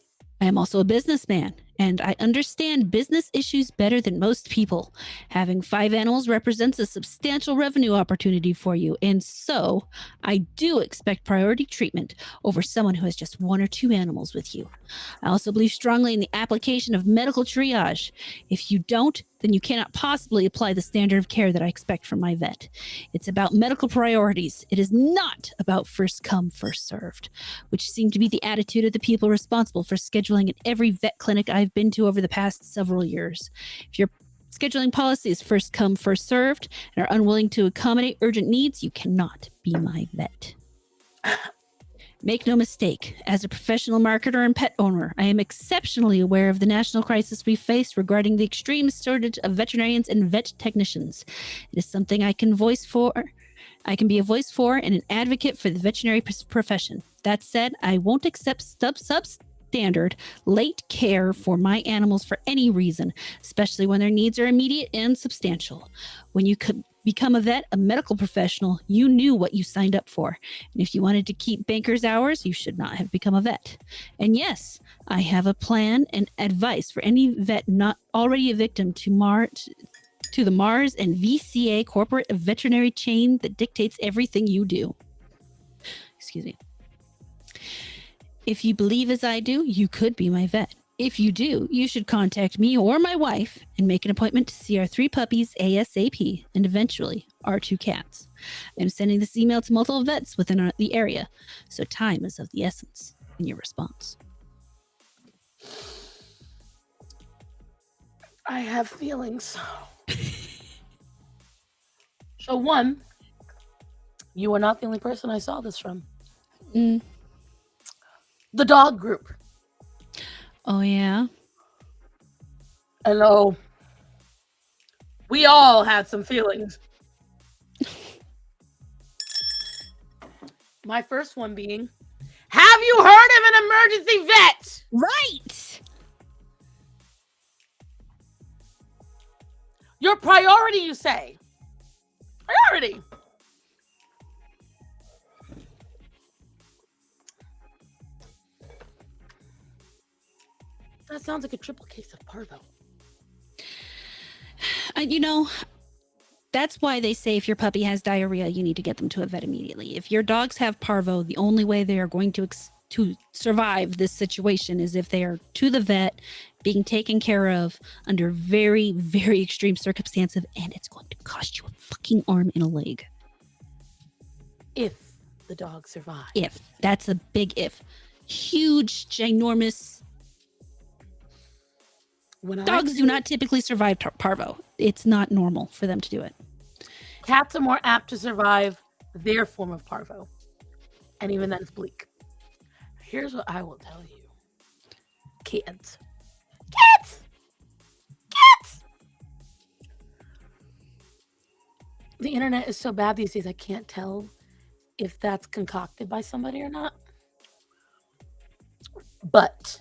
I am also a businessman, and I understand business issues better than most people. Having 5 animals represents a substantial revenue opportunity for you, and so I do expect priority treatment over someone who has just 1 or 2 animals with you. I also believe strongly in the application of medical triage. If you don't, then you cannot possibly apply the standard of care that I expect from my vet. It's about medical priorities. It is not about first come, first served, which seemed to be the attitude of the people responsible for scheduling at every vet clinic I've been to over the past several years. If your scheduling policy is first come, first served, and are unwilling to accommodate urgent needs, you cannot be my vet. Make no mistake, as a professional marketer and pet owner, I am exceptionally aware of the national crisis we face regarding the extreme shortage of veterinarians and vet technicians. It is something I can voice for. I can be a voice for and an advocate for the veterinary profession. That said, I won't accept substandard late care for my animals for any reason, especially when their needs are immediate and substantial. When you could become a vet, a medical professional, you knew what you signed up for. And if you wanted to keep banker's hours, you should not have become a vet. And yes, I have a plan and advice for any vet not already a victim to the Mars and VCA corporate veterinary chain that dictates everything you do. Excuse me. If you believe as I do, you could be my vet. If you do, you should contact me or my wife and make an appointment to see our 3 puppies ASAP and eventually our 2 cats. I'm sending this email to multiple vets within the area, so time is of the essence in your response. I have feelings. So 1, you are not the only person I saw this from. The dog group. Oh, yeah? Hello. We all had some feelings. My first one being, have you heard of an emergency vet? Right. Your priority, you say. Priority. That sounds like a triple case of parvo. That's why they say if your puppy has diarrhea, you need to get them to a vet immediately. If your dogs have parvo, the only way they are going to survive this situation is if they are to the vet, being taken care of under very, very extreme circumstances, and it's going to cost you a fucking arm and a leg. If the dog survives. If. That's a big if. Huge, ginormous. Dogs do not typically survive parvo. It's not normal for them to do it. Cats are more apt to survive their form of parvo. And even then it's bleak. Here's what I will tell you. Kids. The internet is so bad these days, I can't tell if that's concocted by somebody or not. But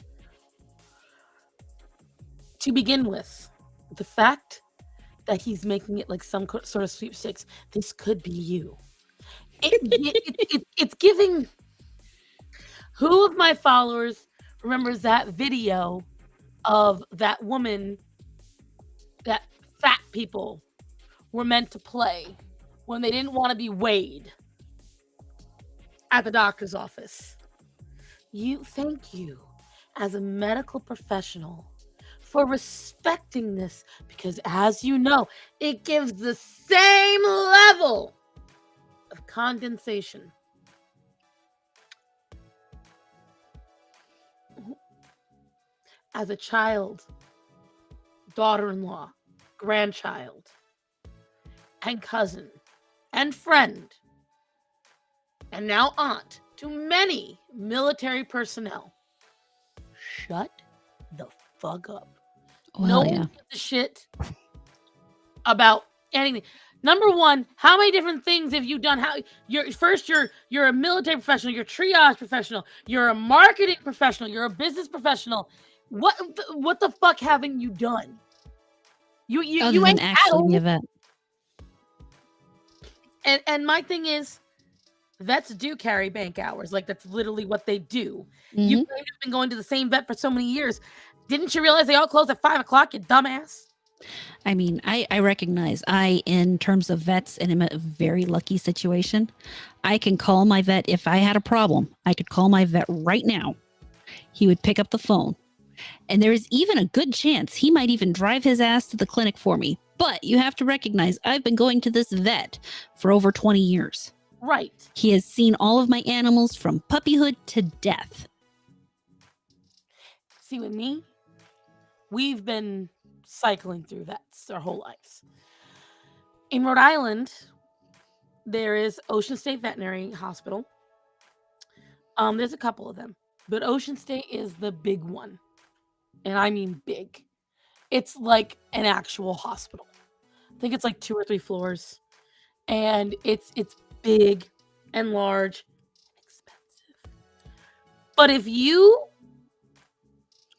to begin with, the fact that he's making it like some sort of sweepstakes, this could be you. It's giving. Who of my followers remembers that video of that woman that fat people were meant to play when they didn't want to be weighed at the doctor's office? Thank you as a medical professional for respecting this, because as you know, it gives the same level of condensation. As a child, daughter-in-law, grandchild, and cousin, and friend, and now aunt to many military personnel, shut the fuck up. Well, no one gives a shit about anything. Number one, how many different things have you done? You're a military professional, you're a triage professional, you're a marketing professional, you're a business professional. What the fuck haven't you done? You Other than ain't actually be a cattle. vet. And my thing is, vets do carry bank hours. Like that's literally what they do. You Mhm. claim you've been going to the same vet for so many years. Didn't you realize they all close at 5 o'clock? You dumbass. I mean, I recognize in terms of vets, and I'm in a very lucky situation. I can call my vet if I had a problem. I could call my vet right now. He would pick up the phone. And there is even a good chance he might even drive his ass to the clinic for me. But you have to recognize I've been going to this vet for over 20 years. Right. He has seen all of my animals from puppyhood to death. See, with me, we've been cycling through vets our whole lives. In Rhode Island, there is Ocean State Veterinary Hospital. There's a couple of them, but Ocean State is the big one. And I mean big. It's like an actual hospital. I think it's like 2 or 3 floors. And it's big and large and expensive. But if you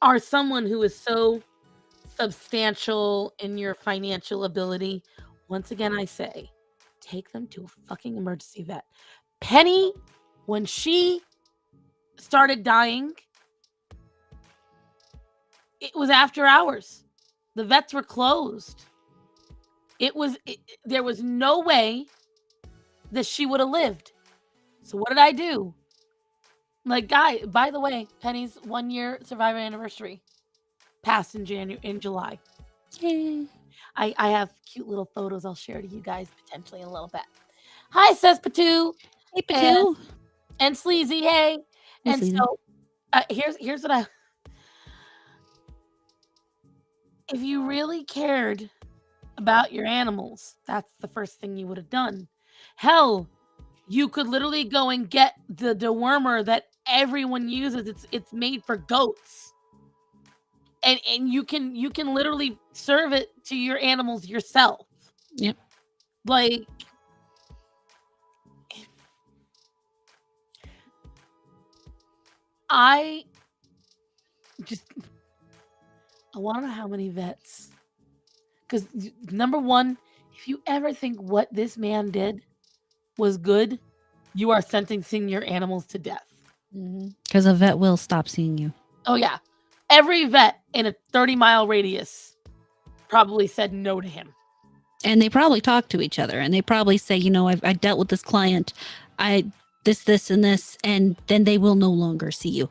are someone who is so substantial in your financial ability, once again I say, take them to a fucking emergency vet. Penny, when she started dying, it was after hours. The vets were closed. There was no way that she would have lived. So what did I do? Like, guy, by the way, Penny's 1-year survivor anniversary passed in July. Yay. I have cute little photos I'll share to you guys potentially in a little bit. Hi, says Patu. Hey, Patu. And Sleazy, hey. Hey, And Sleazy. so here's what if you really cared about your animals, that's the first thing you would have done. Hell, you could literally go and get the dewormer that everyone uses. It's made for goats. And you can literally serve it to your animals yourself. Yep. Like, I want to know how many vets. Because number one, if you ever think what this man did was good, you are sentencing your animals to death. Because a vet will stop seeing you. Oh, yeah. Every vet in a 30-mile radius probably said no to him. And they probably talk to each other. And they probably say, I dealt with this client. This, and this. And then they will no longer see you.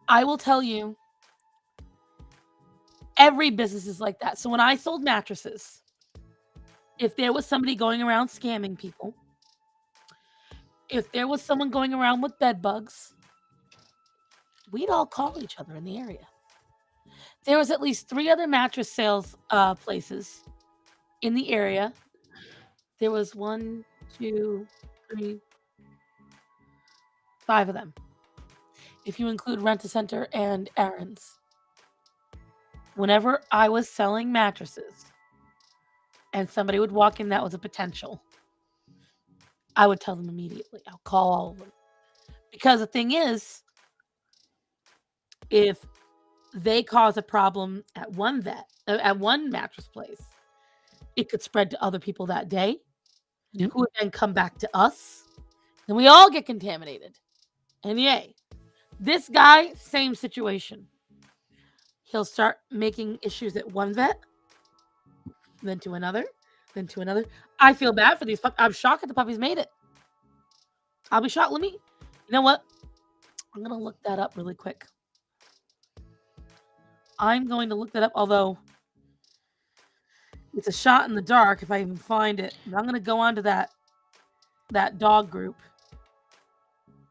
I will tell you, every business is like that. So when I sold mattresses, if there was somebody going around scamming people, if there was someone going around with bed bugs, we'd all call each other in the area. There was at least 3 other mattress sales places in the area. There was 1, 2, 3, 5 of them. If you include Rent-A-Center and Aaron's. Whenever I was selling mattresses and somebody would walk in that was a potential, I would tell them immediately. I'll call all of them. Because the thing is, if they cause a problem at one mattress place, it could spread to other people that day, who would then come back to us, and we all get contaminated. And yay, this guy, same situation. He'll start making issues at one vet, then to another, then to another. I feel bad for these puppies. I'm shocked that the puppies made it. I'll be shocked. You know what? I'm going to look that up really quick. I'm going to look that up, although it's a shot in the dark if I even find it. But I'm going to go on to that dog group.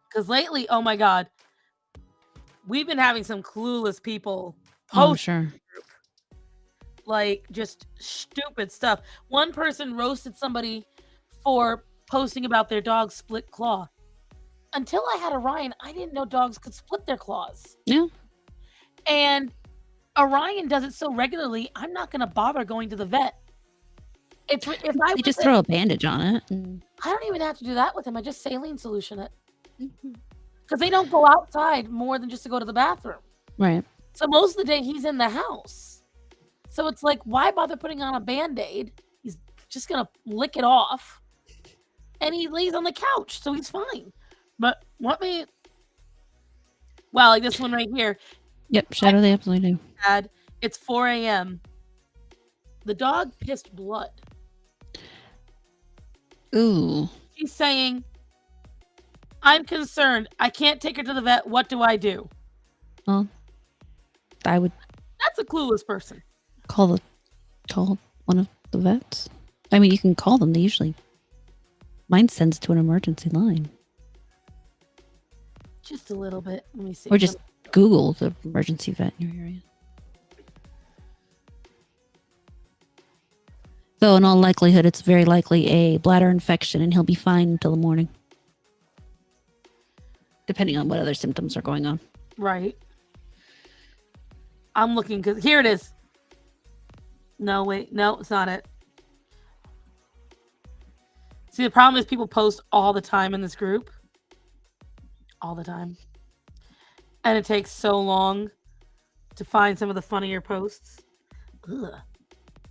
Because lately, oh my God, we've been having some clueless people post. Oh, sure. Like, just stupid stuff. One person roasted somebody for posting about their dog's split claw. Until I had Orion, I didn't know dogs could split their claws. Yeah. And Orion does it so regularly, I'm not going to bother going to the vet. If I just throw a bandage on it. I don't even have to do that with him. I just saline solution it. Because they don't go outside more than just to go to the bathroom. Right. So most of the day, he's in the house. So it's like, why bother putting on a Band-Aid? He's just gonna lick it off. And he lays on the couch, so he's fine. But what me wow, like this one right here. Yep, Shadow, they absolutely do. Dad, it's 4 a.m. The dog pissed blood. Ooh. She's saying, I'm concerned. I can't take her to the vet. What do I do? Well, I would That's a clueless person. call one of the vets. I mean, you can call them. They usually mine sends to an emergency line. Just a little bit. Let me see. Or just Google the emergency vet in your area. So in all likelihood, it's very likely a bladder infection and he'll be fine until the morning. Depending on what other symptoms are going on. Right. I'm looking because here it is. No, wait. No, it's not it. See, the problem is people post all the time in this group. All the time. And it takes so long to find some of the funnier posts. Ugh.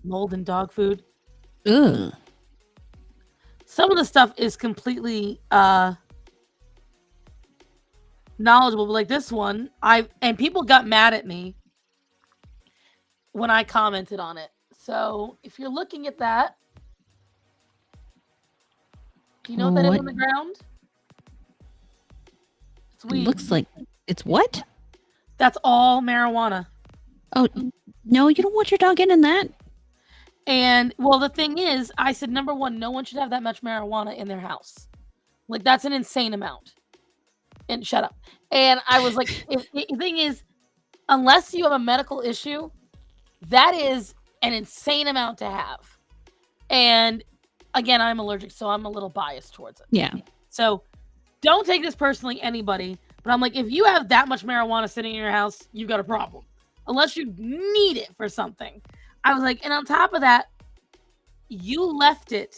Mold and dog food. Ugh. Some of the stuff is completely knowledgeable, but like this one, and people got mad at me when I commented on it. So if you're looking at that, do you know what that is on the ground? It's weed. Looks like it's what? That's all marijuana. Oh, no, you don't want your dog in that. And well, the thing is, I said, number one, no one should have that much marijuana in their house. Like, that's an insane amount. And shut up. And I was like, the thing is, unless you have a medical issue, that is an insane amount to have. And again, I'm allergic, so I'm a little biased towards it. Yeah. So don't take this personally, anybody. But I'm like, if you have that much marijuana sitting in your house, you've got a problem. Unless you need it for something. I was like, and on top of that, you left it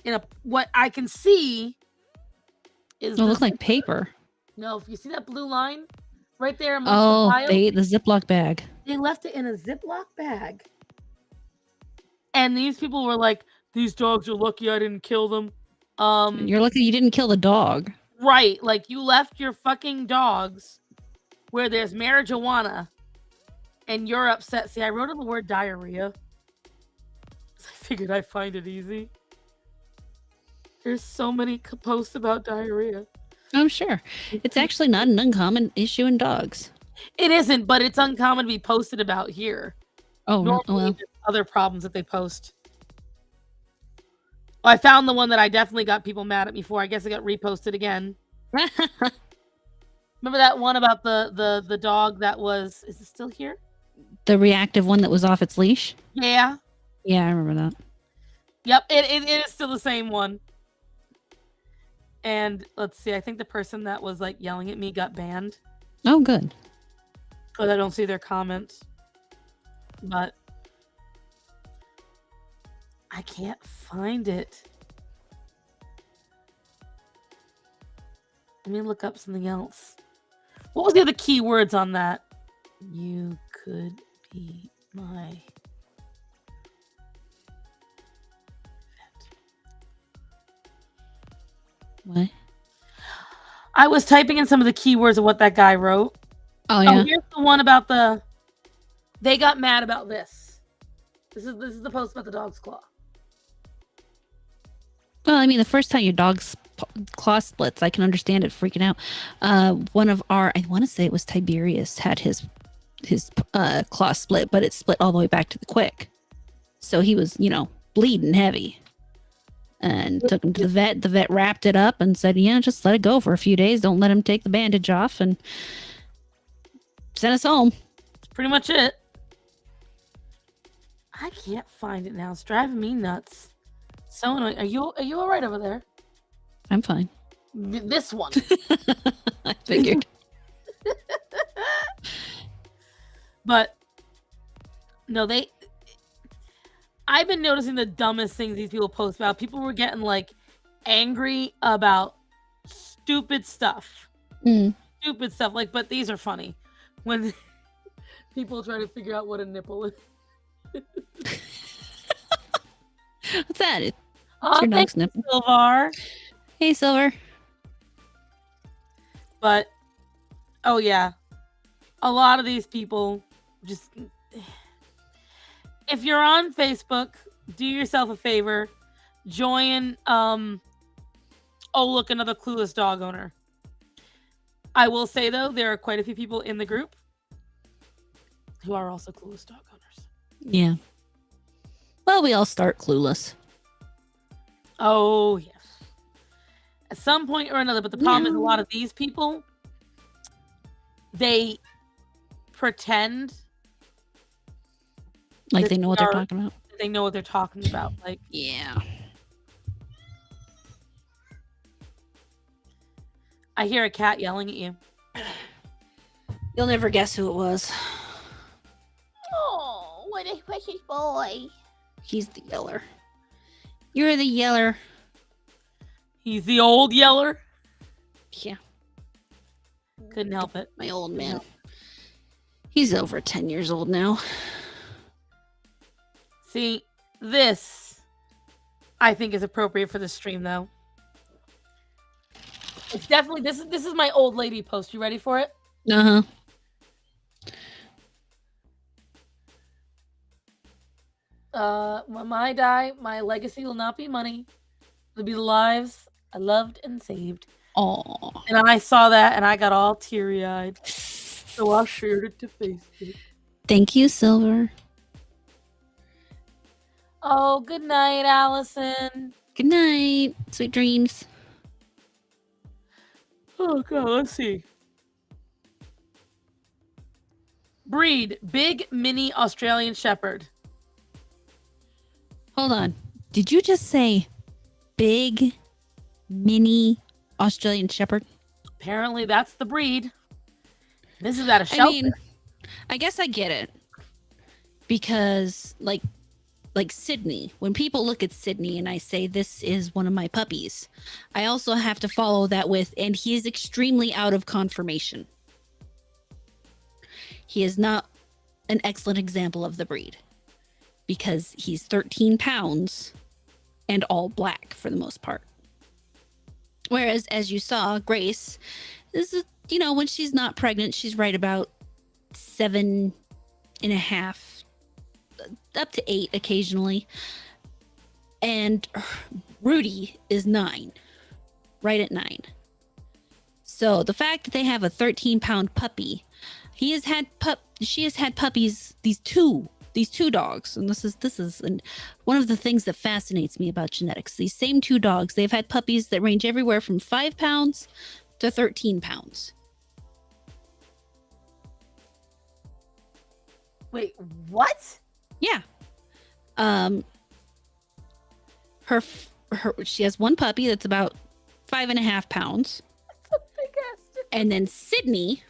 in a, what I can see is. It looks like paper. No, if you see that blue line right there. Oh, the pile, they ate the Ziploc bag. They left it in a Ziploc bag. And these people were like, these dogs are lucky I didn't kill them. You're lucky you didn't kill the dog. Right. Like, you left your fucking dogs where there's marijuana and you're upset. See, I wrote in the word diarrhea. I figured I'd find it easy. There's so many posts about diarrhea. I'm sure. It's actually not an uncommon issue in dogs. It isn't, but it's uncommon to be posted about here. Oh, Normally, well. there's other problems that they post. I found the one that I definitely got people mad at me for. I guess it got reposted again. Remember that one about the dog that was... Is it still here? The reactive one that was off its leash? Yeah. Yeah, I remember that. Yep, it is still the same one. And let's see, I think the person that was like yelling at me got banned. Oh, good. Because I don't see their comments. But I can't find it. Let me look up something else. What was the other keywords on that? You could be my... What? I was typing in some of the keywords of what that guy wrote. Oh, yeah. Oh, here's the one about the... They got mad about this. This is the post about the dog's claw. Well, I mean, the first time your dog's claw splits, I can understand it freaking out. One of our, I want to say it was Tiberius, had his claw split, but it split all the way back to the quick. So he was, bleeding heavy. And took him to the vet. The vet wrapped it up and said, yeah, just let it go for a few days. Don't let him take the bandage off, and sent us home. That's pretty much it. I can't find it now. It's driving me nuts. So annoying. Are you all right over there? I'm fine. This one. I figured. But no, I've been noticing the dumbest things these people post about. People were getting like angry about stupid stuff. Stupid stuff. Like, but these are funny. When people try to figure out what a nipple is. What's that? It's your dog thanks, sniffing. Silvar. Hey, Silver. But oh yeah, a lot of these people just. If you're on Facebook, do yourself a favor, join. Oh look, another clueless dog owner. I will say though, there are quite a few people in the group who are also clueless dog owners. Yeah. Well, we all start clueless. Oh yes, at some point or another. But the problem is, a lot of these people, they pretend like that they know what they're talking about. They know what they're talking about. Like, yeah. I hear a cat yelling at you. You'll never guess who it was. Oh, what a precious boy. He's the yeller. You're the yeller. He's the old yeller. Yeah. Couldn't help it. My old man. He's over 10 years old now. See, this I think is appropriate for the stream though. It's definitely this is my old lady post. You ready for it? Uh-huh. When I die, my legacy will not be money. It'll be the lives I loved and saved. Oh. And I saw that and I got all teary-eyed. So I shared it to Facebook. Thank you, Silver. Oh, good night, Allison. Good night. Sweet dreams. Oh god, let's see. Breed, big mini Australian Shepherd. Hold on. Did you just say big mini Australian Shepherd? Apparently that's the breed. This is at a shelter. I mean, I guess I get it. Because like Sydney, when people look at Sydney and I say this is one of my puppies, I also have to follow that with, and he is extremely out of conformation. He is not an excellent example of the breed because he's 13 pounds and all black for the most part. Whereas, as you saw, Grace, this is, when she's not pregnant, she's right about 7.5, up to 8 occasionally. And Rudy is 9, right at 9. So the fact that they have a 13-pound puppy, she has had puppies, these two dogs, and this is one of the things that fascinates me about genetics. These same 2 dogs, they've had puppies that range everywhere from 5 pounds to 13 pounds. Wait, what? Yeah. She has one puppy that's about 5.5 pounds. That's a big ass difference. And then Sydney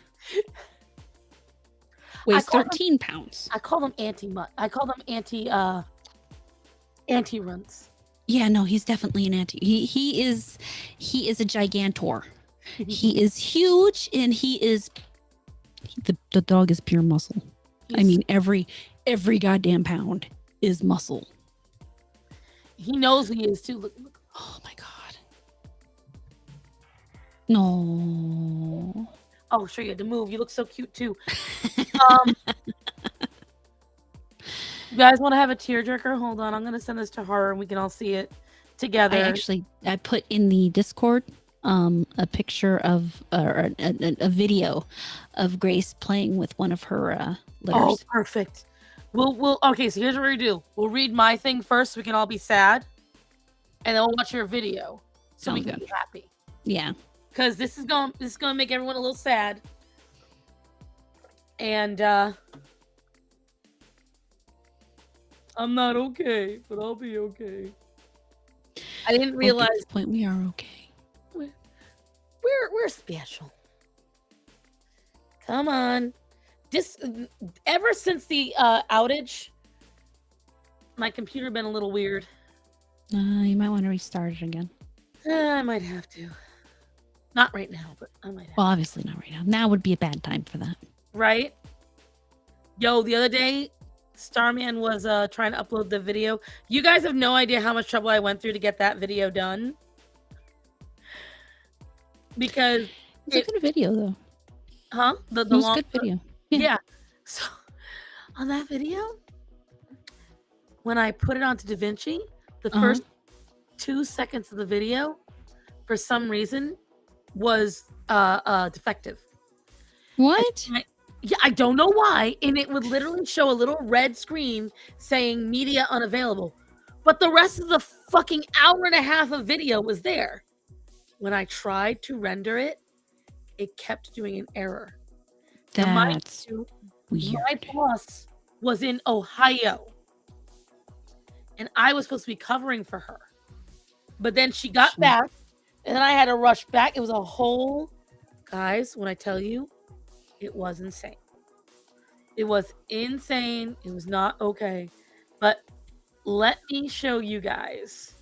weighs 13 pounds. I call them anti-runs. Yeah, no, he's definitely an anti. He is a gigantor. He is huge, and the dog is pure muscle. I mean, every goddamn pound is muscle. He knows he is too. Look. Oh my god. No. Oh, sure, you had to move. You look so cute too. You guys want to have a tearjerker? Hold on, I'm gonna send this to her, and we can all see it together. I put in the Discord a picture of a video of Grace playing with one of her litters. Oh, perfect. We'll okay. So here's what we do. We'll read my thing first, so we can all be sad, and then we'll watch your video, so we can be happy. Yeah. Because this is gonna make everyone a little sad, and I'm not okay, but I'll be okay. I didn't realize at this point we are okay. We're special. Come on. Ever since the outage, my computer been a little weird. You might want to restart it again. I might have to. Not right now, but I might have. Well, obviously not right now. Now would be a bad time for that. Right? Yo, the other day, Starman was trying to upload the video. You guys have no idea how much trouble I went through to get that video done. Because It's a good video though. Huh? The It was a long good video. Yeah. So on that video, when I put it onto DaVinci, the first 2 seconds of the video, for some reason, was defective. What? Yeah, I don't know why. And it would literally show a little red screen saying media unavailable. But the rest of the fucking hour and a half of video was there. When I tried to render it, it kept doing an error. That's weird. My boss was in Ohio. And I was supposed to be covering for her. But then she got back. And then I had to rush back. It was a whole... Guys, when I tell you, it was insane. It was insane. It was not okay. But let me show you guys.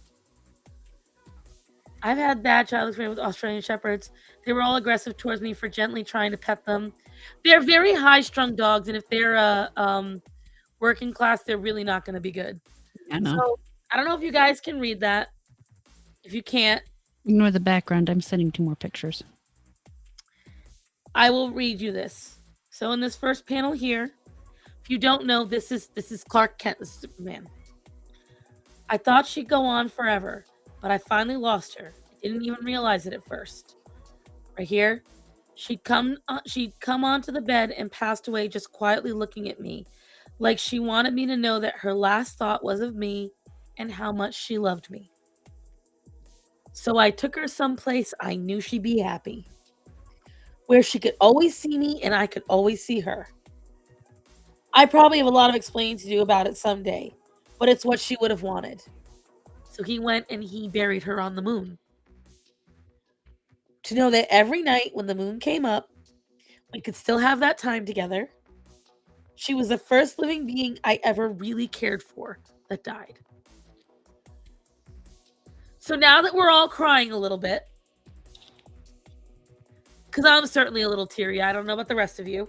I've had bad child experience with Australian Shepherds. They were all aggressive towards me for gently trying to pet them. They're very high-strung dogs, and if they're working class, they're really not going to be good. I know. So I don't know if you guys can read that. If you can't, ignore the background. I'm sending 2 more pictures. I will read you this. So in this first panel here, if you don't know, this is Clark Kent, the Superman. I thought she'd go on forever, but I finally lost her. I didn't even realize it at first. Right here, she'd come onto the bed and passed away just quietly looking at me, like she wanted me to know that her last thought was of me and how much she loved me. So I took her someplace I knew she'd be happy, where she could always see me and I could always see her. I probably have a lot of explaining to do about it someday, but it's what she would have wanted. So he went and he buried her on the moon. To know that every night when the moon came up, we could still have that time together. She was the first living being I ever really cared for that died. So now that we're all crying a little bit, because I'm certainly a little teary. I don't know about the rest of you.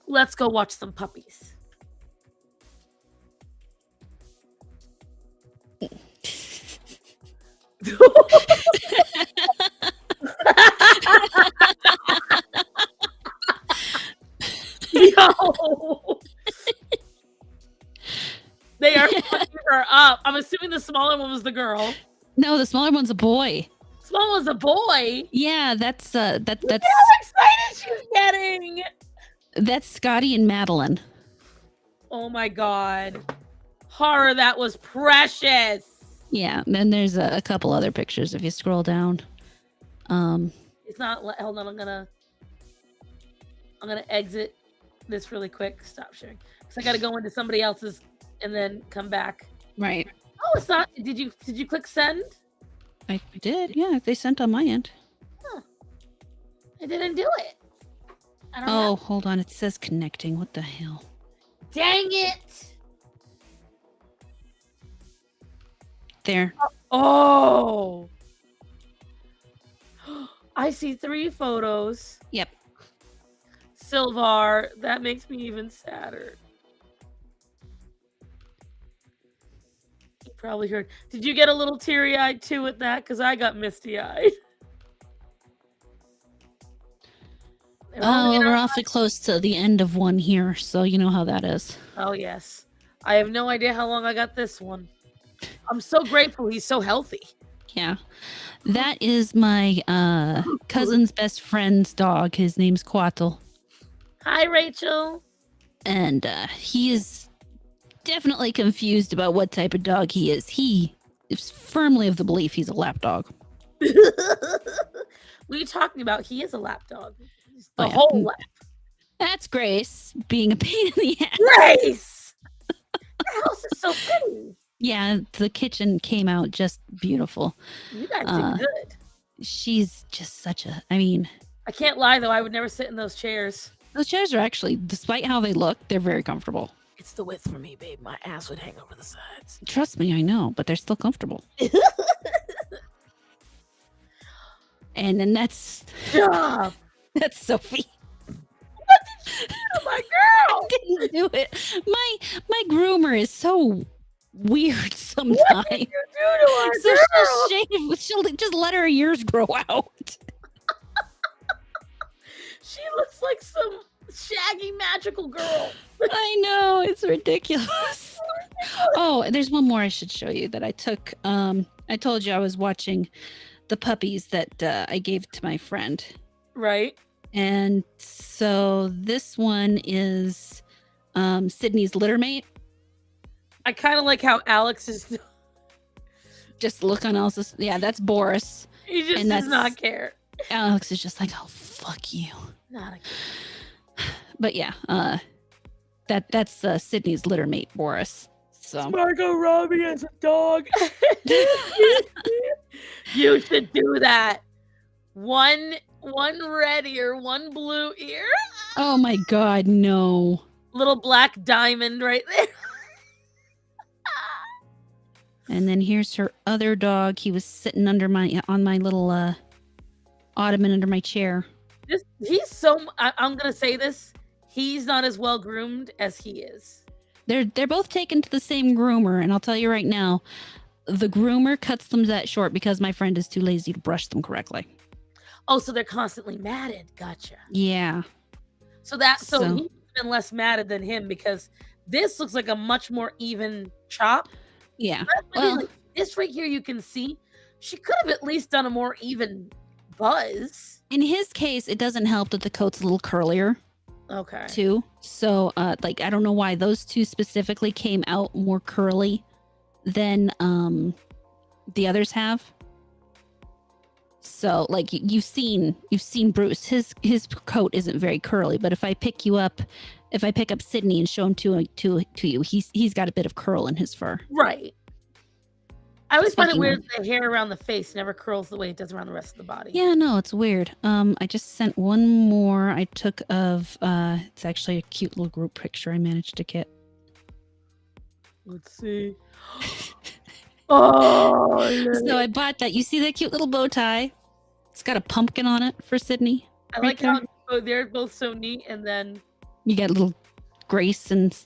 Let's go watch some puppies. Yo! They are fucking her up. I'm assuming the smaller one was the girl. No, the smaller one's a boy. Small one's a boy. Yeah, that's Look how excited she's getting. That's Scotty and Madeline. Oh my god. Horror, that was precious. Yeah, then there's a couple other pictures if you scroll down. It's not. Hold on, I'm gonna exit this really quick. Stop sharing. Because I gotta go into somebody else's and then come back. Right. Oh, it's not. Did you click send? I did. Yeah, they sent on my end. Huh. I didn't do it. I don't Oh, know. hold on. It says connecting. What the hell? Dang it. There. Oh. I see 3 photos. Yep. Silvar, that makes me even sadder. You probably heard. Did you get a little teary-eyed too with that? Because I got misty-eyed. Oh, we're awfully close to the end of one here, so you know how that is. Oh, yes. I have no idea how long I got this one. I'm so grateful he's so healthy. Yeah. That is my cousin's best friend's dog. His name's Quattle. Hi, Rachel. And he is definitely confused about what type of dog he is. He is firmly of the belief he's a lap dog. What are you talking about? He is a lap dog. The whole lap. That's Grace being a pain in the ass. Grace! The house is so pretty. Yeah, the kitchen came out just beautiful. You guys did good. She's just such a, I mean... I can't lie, though. I would never sit in those chairs. Those chairs are actually, despite how they look, they're very comfortable. It's the width for me, babe. My ass would hang over the sides. Trust me, I know, but they're still comfortable. And then that's... Stop. That's Sophie. What My girl. I didn't do it. My groomer is so weird What sometimes. did you do to our So girl? she'll just let her ears grow out. She looks like some shaggy magical girl. I know, it's ridiculous. Oh, there's one more I should show you that I took. I told you I was watching the puppies that I gave to my friend. Right. And so this one is Sydney's litter mate. I kind of like how Alex is. Just look on Alice's. Yeah, that's Boris. He just And does that's- not care. Alex is just like, oh, fuck you. Not a But yeah, that's Sydney's litter mate, Boris. So Margot Robbie as a dog. You should do that. One red ear, one blue ear. oh my god, no. Little black diamond right there. And then here's her other dog. He was sitting on my little ottoman under my chair. He's so. I'm gonna say this. He's not as well groomed as he is. They're both taken to the same groomer, and I'll tell you right now, the groomer cuts them that short because my friend is too lazy to brush them correctly. Oh, so they're constantly matted. Gotcha. Yeah. So So- he's been less matted than him because this looks like a much more even chop. Yeah. I mean, Well, like, this right here, you can see she could have at least done a more even buzz. in his case, it doesn't help that the coat's a little curlier Okay. too. So, like, I don't know why those two specifically came out more curly than the others have. So, like, you've seen Bruce. His coat isn't very curly, but if I pick up Sydney and show him to you, he's got a bit of curl in his fur. Right. I always find it Speaking weird that the hair around the face never curls the way it does around the rest of the body. Yeah, no, it's weird. I just sent one more I took of it's actually a cute little group picture I managed to get. Let's see. Oh, So I bought that. You see that cute little bow tie? It's got a pumpkin on it for Sydney. I right like there. how they're both so neat, and then You got little Grace and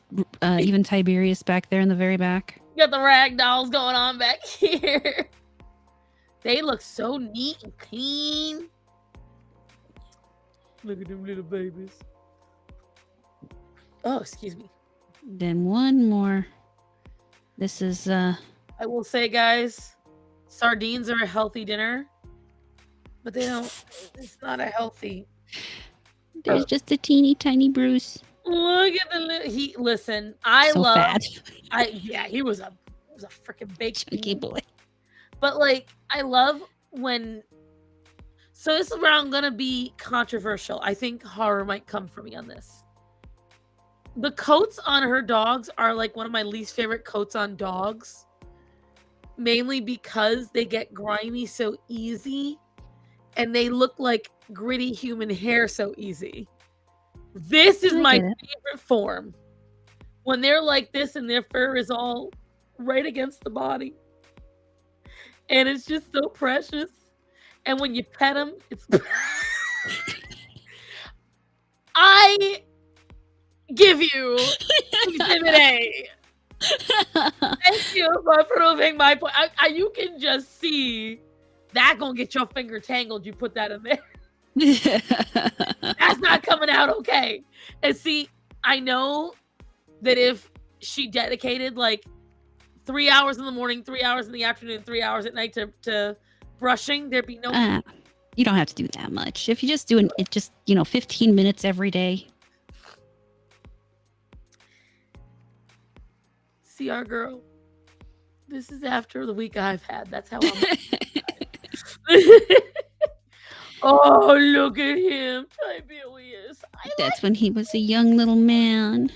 even Tiberius back there in the very back. you got the rag dolls going on back here. They look so neat and clean. Look at them little babies. Oh, excuse me. Then one more. This is I will say, guys, sardines are a healthy dinner, but they don't. It's not a healthy. there's just a teeny tiny Bruce. Look at the listen. I So love. fat. He was a freaking baked Chunky bean. boy. But like, I love when. So this is where I'm gonna be controversial. I think horror might come for me on this. The coats on her dogs are like one of my least favorite coats on dogs, mainly because they get grimy so easy, and they look like gritty human hair so easy. This is I my get it. favorite form. When they're like this and their fur is all right against the body. And it's just so precious. And when you pet them, it's. I give you Exhibit A. Thank you for proving my point. You can just see that gonna get your finger tangled. You put that in there. That's not coming out okay. And see, I know that if she dedicated like 3 hours in the morning, 3 hours in the afternoon, 3 hours at night to brushing, there'd be no. You don't have to do that much. If you're just doing it, just 15 minutes every day. See our girl. This is after the week I've had. That's how I'm. Oh, look at him, Tiberius. That's when he was a young little man.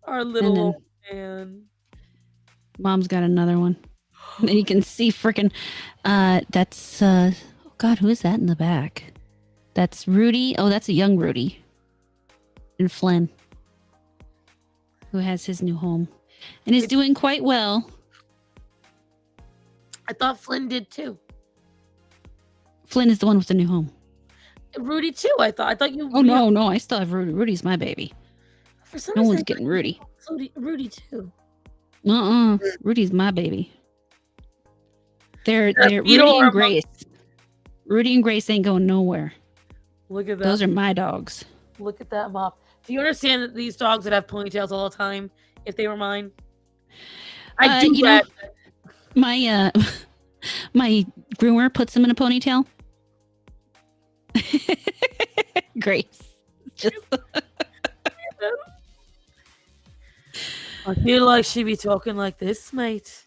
Our little then- old man. Mom's got another one. And you can see freaking that's oh god, who is that in the back? That's Rudy. Oh, that's a young Rudy. And Flynn, who has his new home and is doing quite well. I thought Flynn did too. Flynn is the one with the new home. Rudy too. I thought you. Oh no, I still have Rudy. Rudy's my baby. For some No reason, one's getting Rudy. Rudy too. Rudy's my baby. They're Beetle Rudy or and a Grace. Rudy and Grace ain't going nowhere. Look at that. Those are my dogs. Look at that mop. Do you understand that these dogs would have ponytails all the time if they were mine? I do. You know, my my groomer puts them in a ponytail. Grace. Just I feel like she'd be talking like this, mate.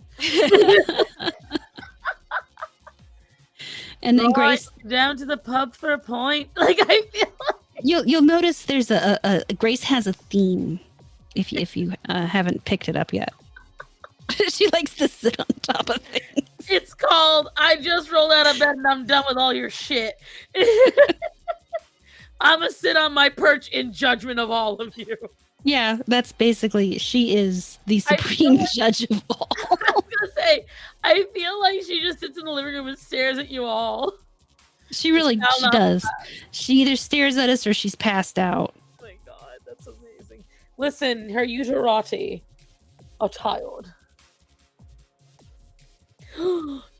And then Grace down to the pub for a point. Like I feel like you'll notice there's a Grace has a theme if you haven't picked it up yet. She likes to sit on top of things. It's called I just rolled out of bed and I'm done with all your shit. I'm gonna sit on my perch in judgment of all of you. Yeah, that's basically, she is the supreme judge of all. I was gonna say, I feel like she just sits in the living room and stares at you all. She does. She either stares at us or she's passed out. Oh my god, that's amazing. Listen, her uterati are tired.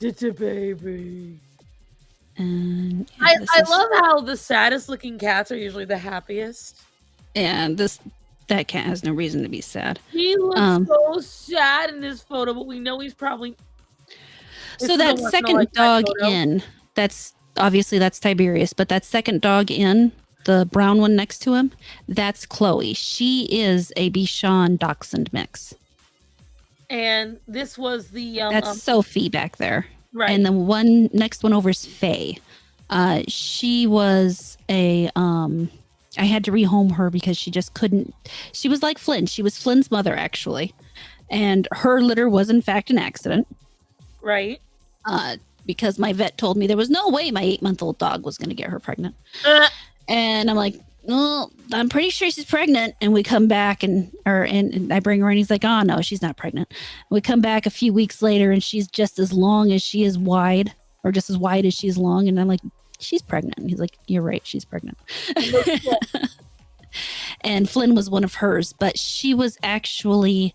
It's a baby. And I love how the saddest looking cats are usually the happiest. And that cat has no reason to be sad. He looks so sad in this photo, but we know he's probably. So that second dog in, that's Tiberius, but that second dog in, the brown one next to him, that's Chloe. She is a Bichon Dachshund mix. And this was the that's Sophie back there, right? And the next one over is Faye. She was a I had to rehome her because she just couldn't. She was like Flynn. She was Flynn's mother actually, and her litter was in fact an accident, right? Because my vet told me there was no way my 8-month-old dog was going to get her pregnant, and I'm like, well, I'm pretty sure she's pregnant. And we come back and I bring her and he's like, oh no, she's not pregnant. And we come back a few weeks later and she's just as long as she is wide, or just as wide as she is long. And I'm like, she's pregnant. And he's like, you're right, she's pregnant. And Flynn was one of hers, but she was actually,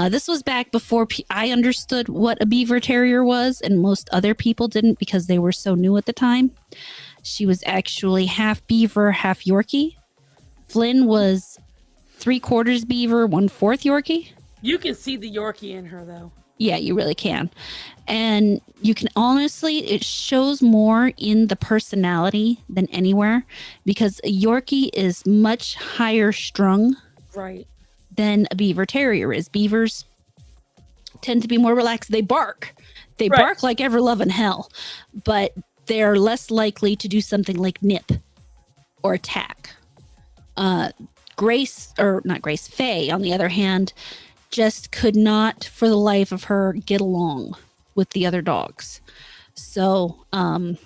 this was back before I understood what a beaver terrier was, and most other people didn't because they were so new at the time. She was actually half beaver, half Yorkie. Flynn was 3/4 beaver, 1/4 Yorkie. You can see the Yorkie in her, though. Yeah, you really can. And you can honestly, it shows more in the personality than anywhere, because a Yorkie is much higher strung, right, than a beaver terrier is. Beavers tend to be more relaxed. They bark. They bark like ever loving hell, but they're less likely to do something like nip or attack. Faye, on the other hand, just could not for the life of her get along with the other dogs. So I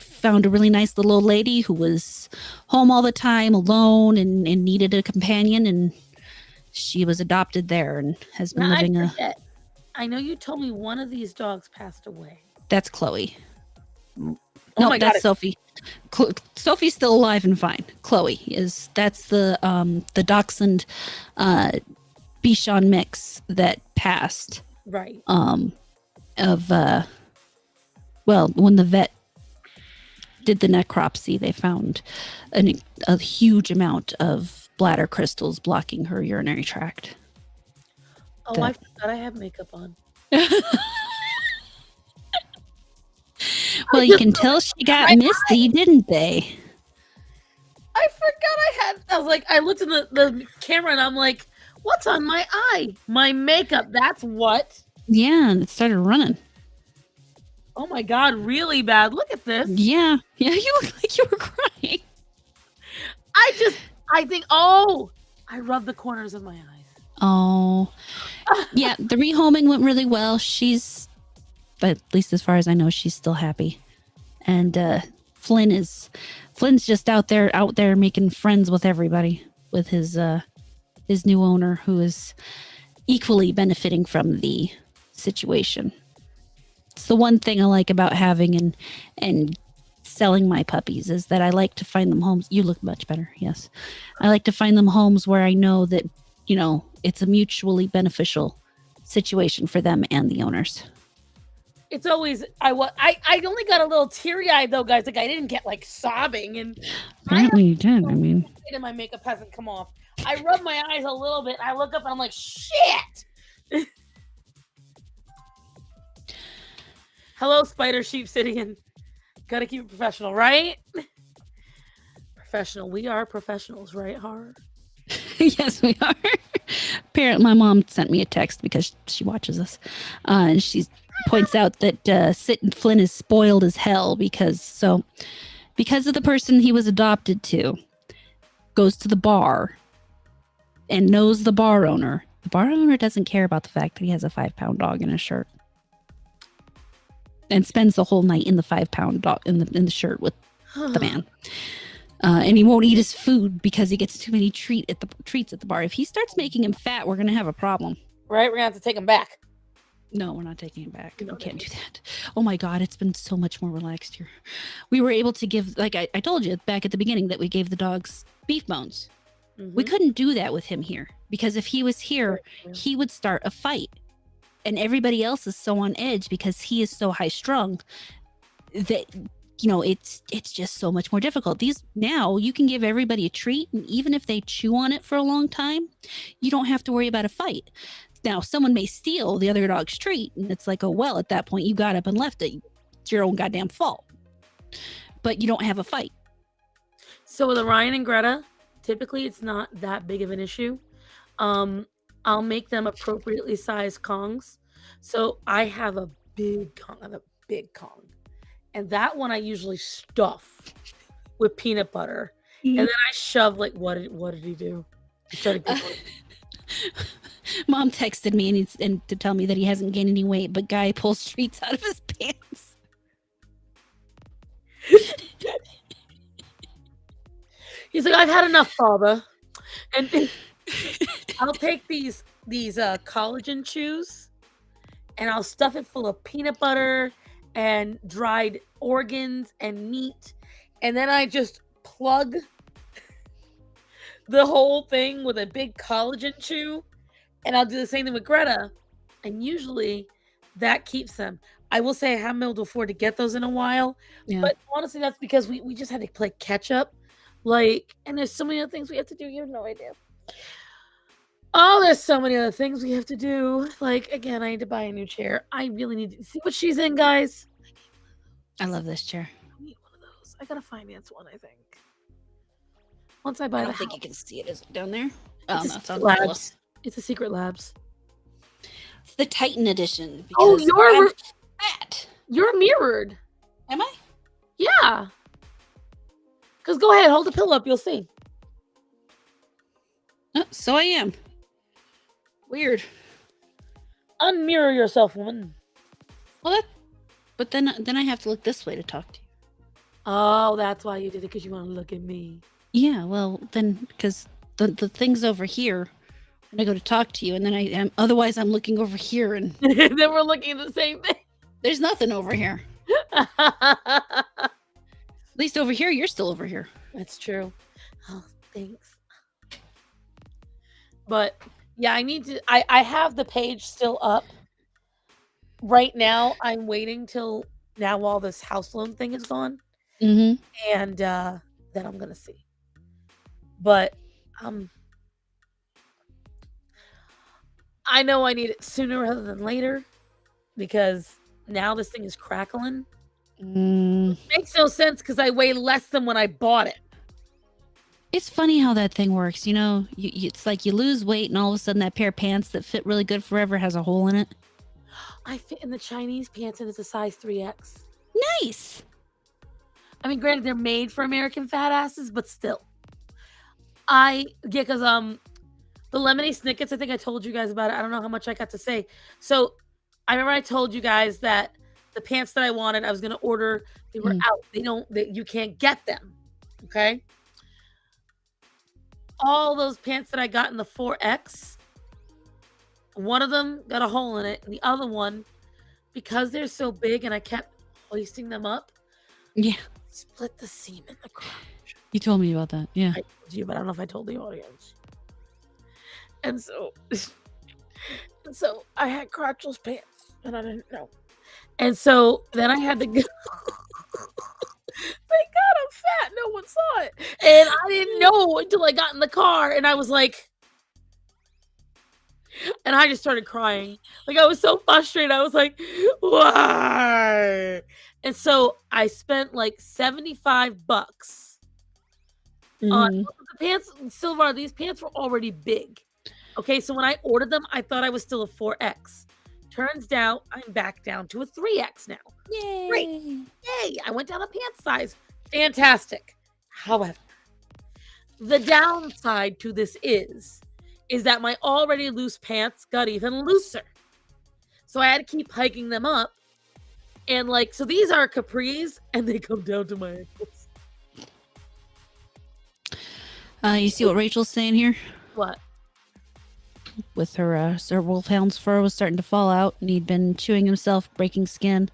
found a really nice little old lady who was home all the time alone and needed a companion, and she was adopted there and has been living I know you told me one of these dogs passed away. That's Chloe. Oh no, my that's God. Sophie. Sophie's still alive and fine. Chloe that's the Dachshund Bichon mix that passed. Right. When the vet did the necropsy, they found a huge amount of bladder crystals blocking her urinary tract. Oh, I forgot I have makeup on. Well, you can tell she got misty, didn't they? I forgot I was like, I looked in the camera and I'm like, what's on my eye? My makeup. That's what? Yeah, and it started running. Oh my God, really bad. Look at this. Yeah, you look like you were crying. I think, I rubbed the corners of my eyes. Oh, yeah, the rehoming went really well. But at least as far as I know, she's still happy. And Flynn's just out there making friends with everybody, with his new owner, who is equally benefiting from the situation. It's the one thing I like about having and selling my puppies is that I like to find them homes. You look much better. Yes. I like to find them homes where I know that, it's a mutually beneficial situation for them and the owners. It's always I only got a little teary-eyed though, guys. Like I didn't get like sobbing, and Apparently you did. I mean, and my makeup hasn't come off. I rub my eyes a little bit, and I look up, and I'm like, shit. Hello, Spider Sheep City, gotta keep it professional, right? Professional. We are professionals, right, Horror? yes, we are. Apparently, my mom sent me a text because she watches us, and she points out that Flynn is spoiled as hell because of the person he was adopted to, goes to the bar and knows the bar owner. The bar owner doesn't care about the fact that he has a 5-pound dog in his shirt, and spends the whole night in the 5-pound dog in the shirt with the man. And he won't eat his food because he gets too many treats at the bar. If he starts making him fat, we're gonna have a problem. Right? We're gonna have to take him back. No, we're not taking him back. We can't do that. Oh my God, it's been so much more relaxed here. We were able to give, like I told you back at the beginning, that we gave the dogs beef bones. Mm-hmm. We couldn't do that with him here because if he was here, he would start a fight. And everybody else is so on edge because he is so high strung that, it's just so much more difficult. Now you can give everybody a treat, and even if they chew on it for a long time, you don't have to worry about a fight. Now, someone may steal the other dog's treat, and it's like, oh, well, at that point, you got up and left it. It's your own goddamn fault. But you don't have a fight. So with Orion and Greta, typically it's not that big of an issue. I'll make them appropriately sized Kongs. So I have a big Kong. And that one I usually stuff with peanut butter. Mm-hmm. And then I shove, like, what did he do? He started giggling. Mom texted me and to tell me that he hasn't gained any weight, but Guy pulls treats out of his pants. He's like, I've had enough, Father. And I'll take these collagen chews, and I'll stuff it full of peanut butter and dried organs and meat, and then I just plug the whole thing with a big collagen chew, and I'll do the same thing with Greta, and usually that keeps them. I will say I haven't been able to afford to get those in a while, but honestly, that's because we just had to play catch up, and there's so many other things we have to do. You have no idea. Oh, there's so many other things we have to do. Like, again, I need to buy a new chair. I really need to see what she's in, guys. I love this chair. I need one of those. I gotta finance one, I think. Once I buy I the don't think house. you can see it. Is it down there? Oh, It's no, a it's on Secret the Labs. It's a Secret Labs. It's the Titan edition. Oh, I'm fat. You're mirrored. Am I? Yeah. Because go ahead, hold the pillow up. You'll see. Oh, so I am. Weird. Unmirror yourself, woman. Well, but then I have to look this way to talk to you. Oh, that's why you did it, because you want to look at me. Yeah, well, then, because the thing's over here, and I go to talk to you, and then otherwise I'm looking over here, and then we're looking at the same thing. There's nothing over here. At least over here, you're still over here. That's true. Oh, thanks. But yeah, I need to. I have the page still up. Right now, I'm waiting till now all this house loan thing is gone, Mm-hmm. and then I'm gonna see. But I know I need it sooner rather than later because now this thing is crackling. Makes no sense because I weigh less than when I bought it. It's funny how that thing works. It's like you lose weight, and all of a sudden that pair of pants that fit really good forever has a hole in it. I fit in the Chinese pants and it's a size 3X. Nice. I mean, granted, they're made for American fat asses, but still. Because the lemony snickets, I think I told you guys about it. I don't know how much I got to say. So I remember I told you guys that the pants that I wanted, I was going to order. They were out. You can't get them. Okay. All those pants that I got in the 4X, one of them got a hole in it, and the other one, because they're so big and I kept hoisting them up, yeah, split the seam in the crotch. You told me about that. Yeah. I told you, but I don't know if I told the audience. And so, I had crotchless pants, and I didn't know. And so then I had to go. Thank God I'm fat. No one saw it. And I didn't know until I got in the car, and I was like, and I just started crying. Like, I was so frustrated. I was like, why? And so I spent like $75 on Mhm. the pants. Silver, these pants were already big. Okay, so when I ordered them, I thought I was still a 4X. Turns out I'm back down to a 3X now. Yay. Great. Yay! I went down a pant size. Fantastic. However, the downside to this is that my already loose pants got even looser. So I had to keep hiking them up. And like, so these are capris and they come down to my ankles. You see what Rachel's saying here? What? With her wolfhound's fur was starting to fall out, and he'd been chewing himself, breaking skin.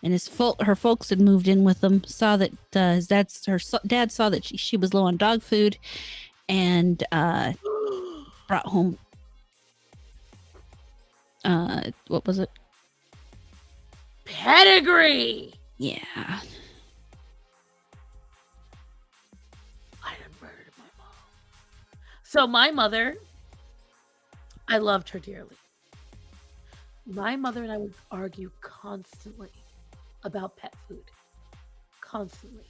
And her folks had moved in with him. Saw that his dad saw that she was low on dog food, and brought home. What was it? Pedigree. Yeah. I had murdered my mom. So my mother, I loved her dearly. My mother and I would argue constantly about pet food. Constantly.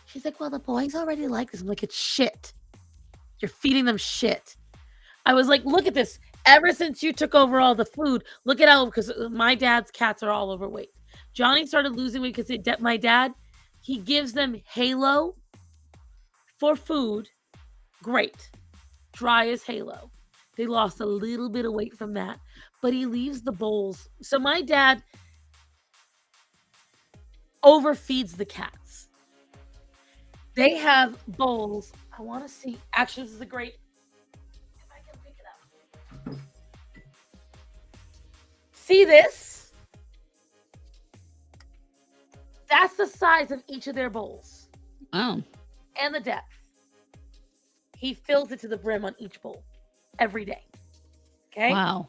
She's like, well, the boys already like this. I'm like, it's shit. You're feeding them shit. I was like, look at this. Ever since you took over all the food, look at how, because my dad's cats are all overweight. Johnny started losing weight because my dad, he gives them Halo for food. Great. Dry as Halo. They lost a little bit of weight from that, but he leaves the bowls. So my dad overfeeds the cats. They have bowls. I want to see. Actually, this is a great. If I can pick it up. See this? That's the size of each of their bowls. Oh. And the depth. He fills it to the brim on each bowl every day. Okay? Wow.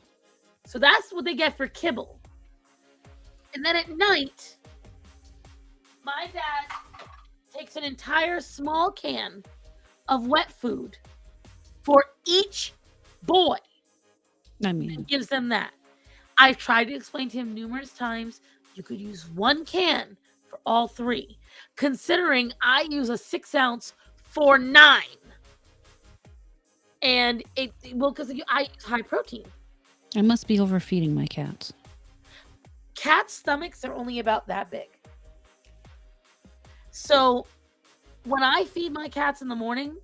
So that's what they get for kibble. And then at night, my dad takes an entire small can of wet food for each boy. I mean, And gives them that. I've tried to explain to him numerous times you could use one can for all three, considering I use a 6-ounce for 9. And because I use high protein. I must be overfeeding my cats. Cats' stomachs are only about that big. So when I feed my cats in the morning,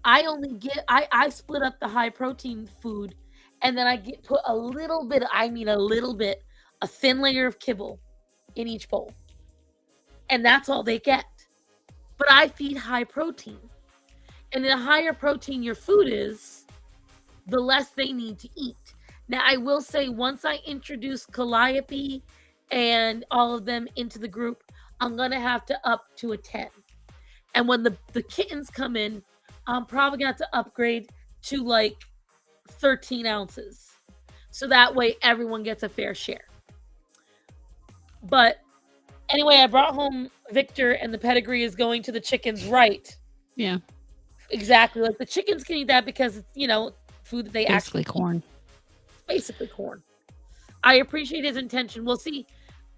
I split up the high protein food, and then I put a little bit, a thin layer of kibble in each bowl. And that's all they get. But I feed high protein. And the higher protein your food is, the less they need to eat. Now, I will say, once I introduce Calliope and all of them into the group, I'm going to have to up to a 10. And when the kittens come in, I'm probably going to have to upgrade to like 13 ounces. So that way everyone gets a fair share. But anyway, I brought home Victor, and the pedigree is going to the chickens, right? Yeah. Exactly. Like, the chickens can eat that because it's, food that they Basically actually corn. Basically corn. I appreciate his intention. Well, see,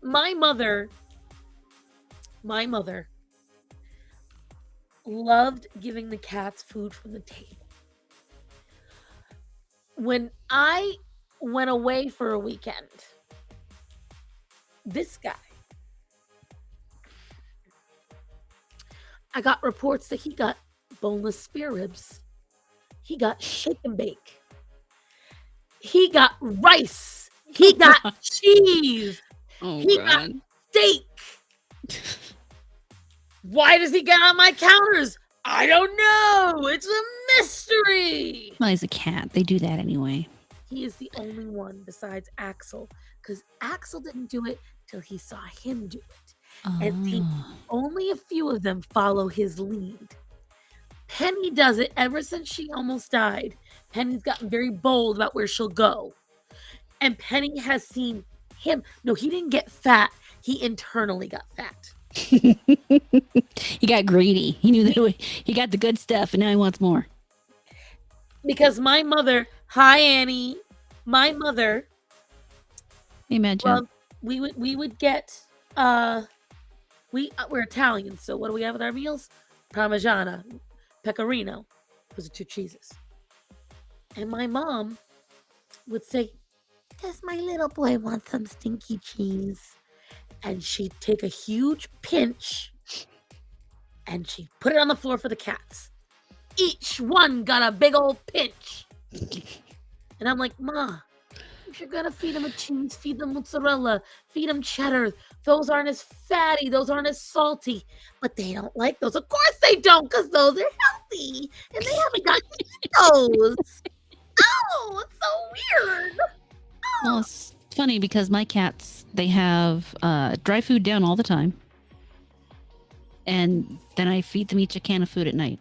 my mother loved giving the cats food from the table. When I went away for a weekend, this guy, I got reports that he got boneless spare ribs. He got shake and bake. He got rice. He got cheese. Oh, he got steak. Why does he get on my counters? I don't know. It's a mystery. Well, he's a cat. They do that anyway. He is the only one besides Axel, because Axel didn't do it till he saw him do it. And see, Oh. only a few of them follow his lead. Penny does it ever since she almost died. Penny's gotten very bold about where she'll go. And Penny has seen him. No, he didn't get fat. He internally got fat. He got greedy. He knew that he got the good stuff and now he wants more. Because my mother, hi Annie, my mother, Hey, Mad Jump. well, we would get we're Italian, so what do we have with our meals? Parmigiana, pecorino. Those are 2 cheeses. And my mom would say, "Does my little boy want some stinky cheese?" And she'd take a huge pinch and she'd put it on the floor for the cats. Each one got a big old pinch. And I'm like, "Ma, if you're gonna feed them a cheese, feed them mozzarella, feed them cheddar. Those aren't as fatty, those aren't as salty." But they don't like those. Of course they don't, because those are healthy. And they haven't got those. Oh, it's so weird. Well, it's funny because my cats, they have dry food down all the time. And then I feed them each a can of food at night.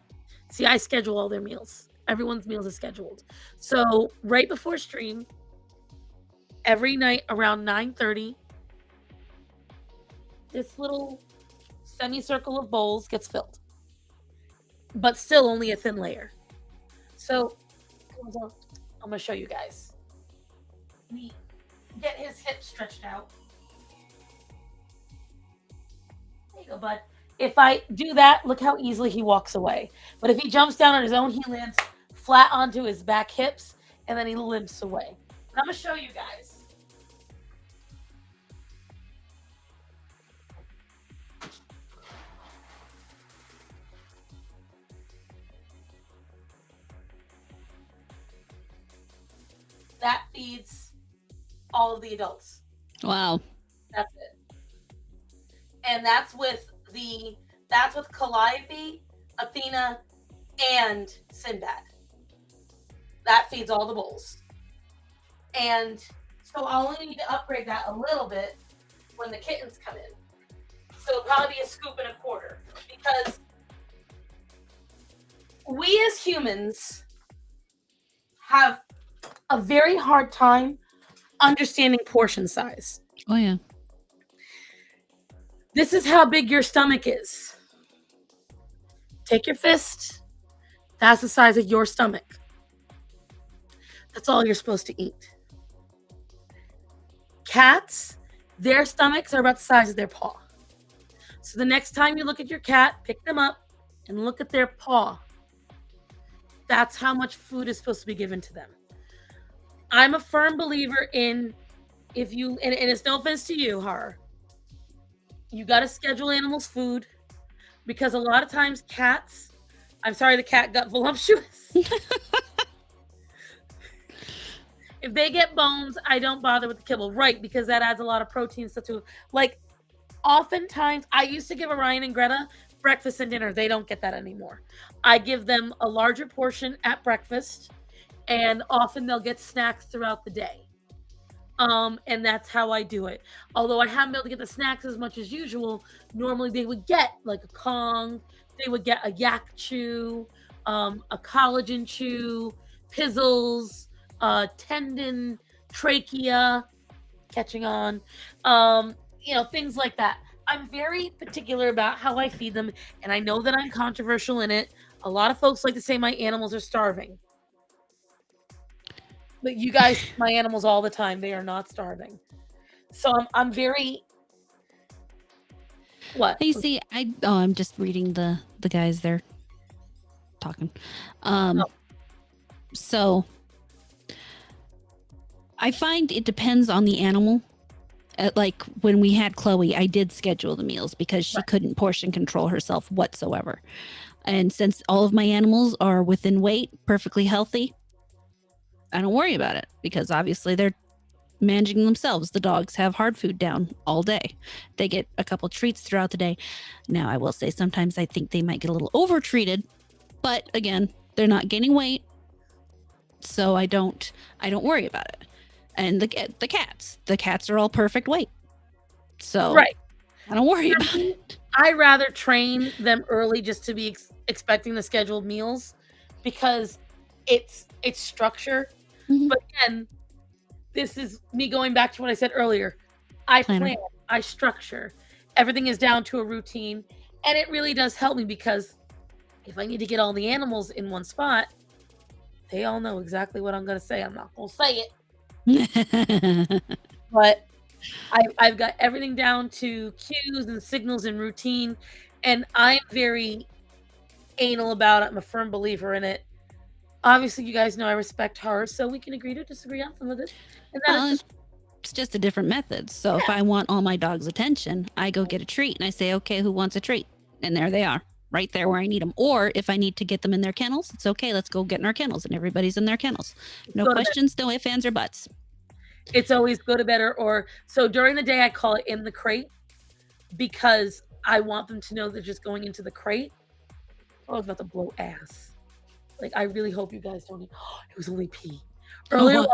See, I schedule all their meals. Everyone's meals is scheduled. So right before stream, every night around 9:30, this little semicircle of bowls gets filled. But still only a thin layer. So I'm gonna show you guys. We get his hips stretched out. There you go, bud. If I do that, look how easily he walks away. But if he jumps down on his own, he lands flat onto his back hips, and then he limps away. And I'm gonna show you guys. That feeds all of the adults. Wow. That's it. And that's with Calliope, Athena, and Sinbad. That feeds all the bowls. And so I'll only need to upgrade that a little bit when the kittens come in. So it'll probably be a scoop and a quarter. Because we as humans have a very hard time understanding portion size. Oh, yeah. This is how big your stomach is. Take your fist. That's the size of your stomach. That's all you're supposed to eat. Cats, their stomachs are about the size of their paw. So the next time you look at your cat, pick them up and look at their paw. That's how much food is supposed to be given to them. I'm a firm believer in if you, and it's no offense to you, Har, you got to schedule animals' food because a lot of times cats, I'm sorry the cat got voluptuous. If they get bones, I don't bother with the kibble. Right, because that adds a lot of protein stuff to it. Like, oftentimes, I used to give Orion and Greta breakfast and dinner. They don't get that anymore. I give them a larger portion at breakfast, and often they'll get snacks throughout the day. And that's how I do it. Although I haven't been able to get the snacks as much as usual, normally they would get like a Kong, they would get a yak chew, a collagen chew, pizzles, tendon, trachea, catching on, things like that. I'm very particular about how I feed them, and I know that I'm controversial in it. A lot of folks like to say my animals are starving. But you guys, my animals all the time, they are not starving. So I'm very. What? Hey, see, I'm just reading the guys there talking. So I find it depends on the animal. Like when we had Chloe, I did schedule the meals because she couldn't portion control herself whatsoever. And since all of my animals are within weight, perfectly healthy, I don't worry about it because obviously they're managing themselves. The dogs have hard food down all day. They get a couple treats throughout the day. Now, I will say sometimes I think they might get a little over treated, but again, they're not gaining weight. So I don't worry about it. And the cats are all perfect weight. So Right. don't worry about it. I rather train them early just to be expecting the scheduled meals because it's structure. Mhm. But again, this is me going back to what I said earlier. I Planner. plan, I structure. Everything is down to a routine, and it really does help me because if I need to get all the animals in one spot, they all know exactly what I'm going to say. I'm not going to say it, but I've got everything down to cues and signals and routine, and I'm very anal about it. I'm a firm believer in it. Obviously, you guys know I respect her, so we can agree to disagree on some of this. And that is Well, just it's just a different method. So if I want all my dog's attention, I go get a treat and I say, okay, who wants a treat? And there they are, right there where I need them. Or if I need to get them in their kennels, it's okay. Let's go get in our kennels, and everybody's in their kennels. No go to bed. questions, no ifs, ands, or buts. It's always go to bed or so during the day I call it in the crate because I want them to know they're just going into the crate. Oh, I was about to blow ass. Like I really hope you guys don't. It was only pee. Earlier,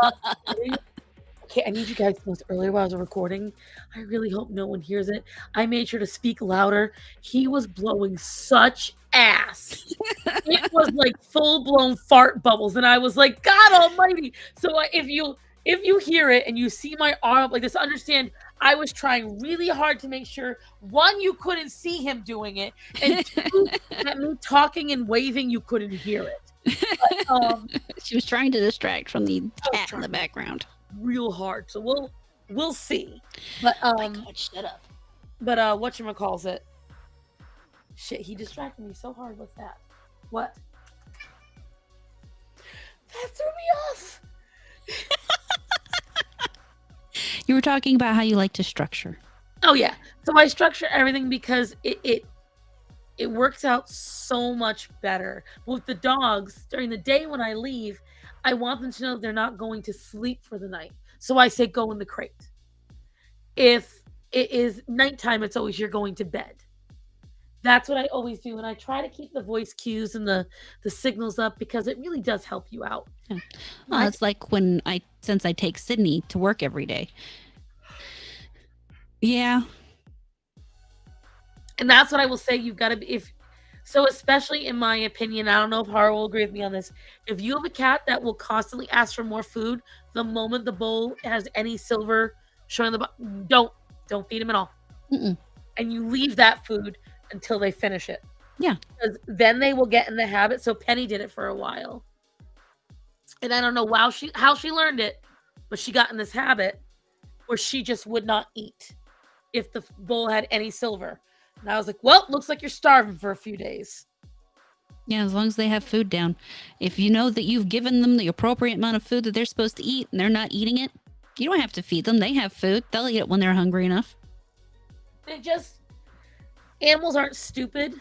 okay, I need you guys to know this. Earlier while I was recording, I really hope no one hears it. I made sure to speak louder. He was blowing such ass. It was like full blown fart bubbles, and I was like, God Almighty! So if you hear it and you see my arm up like this, understand I was trying really hard to make sure one, you couldn't see him doing it, and two, that me talking and waving, you couldn't hear it. But, she was trying to distract from the cat in the background. Real hard. So we'll see. But my God, shut up. But whatchamacalls it? Shit, he distracted me so hard. What's that? What? That threw me off. You were talking about how you like to structure. Oh yeah. So I structure everything because it works out so much better. With the dogs, during the day when I leave, I want them to know they're not going to sleep for the night. So I say go in the crate. If it is nighttime, it's always you're going to bed. That's what I always do. And I try to keep the voice cues and the signals up because it really does help you out. Yeah. Well, it's like since I take Sydney to work every day. Yeah. And that's what I will say. You've got to be, so especially in my opinion, I don't know if Hara will agree with me on this. If you have a cat that will constantly ask for more food, the moment the bowl has any silver showing the bottom, don't feed him at all. Mm-mm. And you leave that food until they finish it. Yeah. Because then they will get in the habit. So Penny did it for a while. And I don't know how she learned it, but she got in this habit where she just would not eat if the bowl had any silver. And I was like, well, looks like you're starving for a few days. Yeah, as long as they have food down. If you know that you've given them the appropriate amount of food that they're supposed to eat and they're not eating it, you don't have to feed them. They have food. They'll eat it when they're hungry enough. Animals aren't stupid.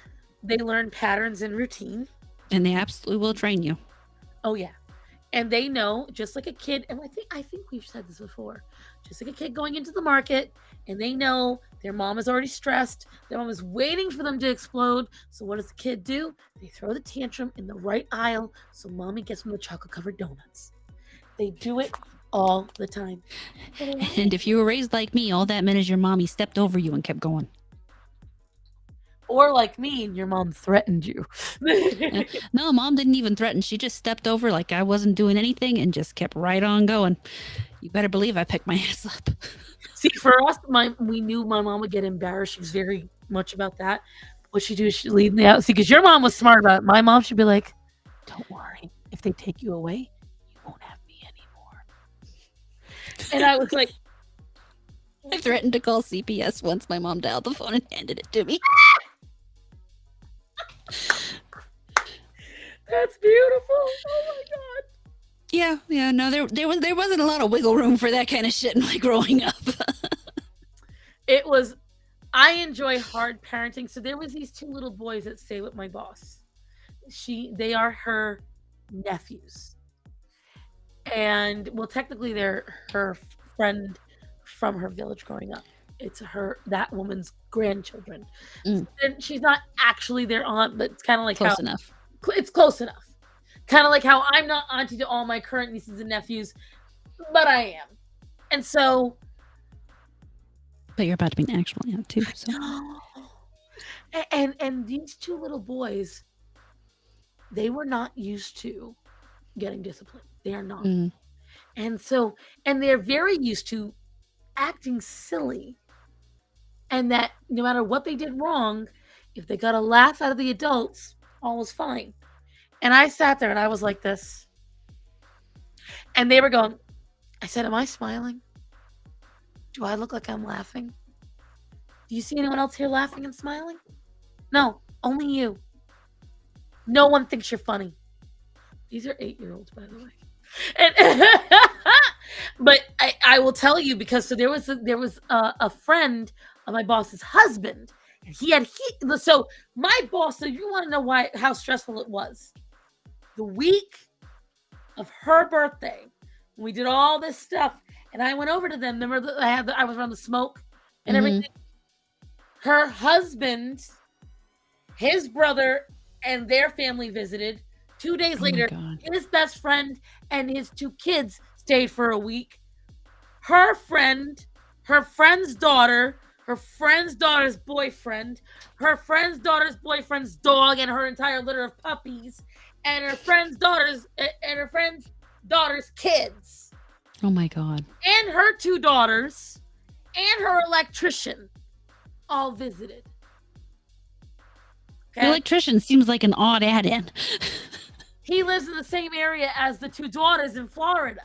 They learn patterns and routine. And they absolutely will train you. Oh, yeah. And they know, just like a kid, and I think we've said this before, just like a kid going into the market, and they know their mom is already stressed. Their mom is waiting for them to explode. So what does the kid do? They throw the tantrum in the right aisle so mommy gets them the chocolate-covered donuts. They do it all the time. And if you were raised like me, all that meant is your mommy stepped over you and kept going. Or like me, and your mom threatened you. No, mom didn't even threaten. She just stepped over like I wasn't doing anything and just kept right on going. You better believe I picked my ass up. See, for us, we knew my mom would get embarrassed. She was very much about that. What she'd do is she'd lead me out. See, because your mom was smart about it. My mom should be like, don't worry. If they take you away, you won't have me anymore. And I was like, I threatened to call CPS once my mom dialed the phone and handed it to me. That's beautiful. Oh my God. Yeah. No, there wasn't a lot of wiggle room for that kind of shit in my growing up. I enjoy hard parenting. So there was these two little boys that stay with my boss. They are her nephews. And well, technically they're her friend from her village growing up. It's that woman's grandchildren. And she's not actually their aunt, but it's kind of like close enough. It's close enough. Kind of like how I'm not auntie to all my current nieces and nephews, but I am. And so But you're about to be an actual aunt too. So And these two little boys, they were not used to getting disciplined. They are not. Mm. And they're very used to acting silly. And that no matter what they did wrong, if they got a laugh out of the adults, all was fine. And I sat there and I was like this. And they were going, I said, am I smiling? Do I look like I'm laughing? Do you see anyone else here laughing and smiling? No, only you. No one thinks you're funny. These are 8-year-olds, by the way. And but I will tell you, because so there was a friend of my boss's husband, and so my boss. So you want to know how stressful it was? The week of her birthday, we did all this stuff, and I went over to them. Remember, I was around the smoke and everything. Her husband, his brother, and their family visited. 2 days later, his best friend and his 2 kids stayed for a week. Her friend, her friend's daughter, her friend's daughter's boyfriend, her friend's daughter's boyfriend's dog, and her entire litter of puppies, and her friend's daughter's kids. Oh my God. And her 2 daughters and her electrician all visited. Okay? The electrician seems like an odd add-in. He lives in the same area as the 2 daughters in Florida.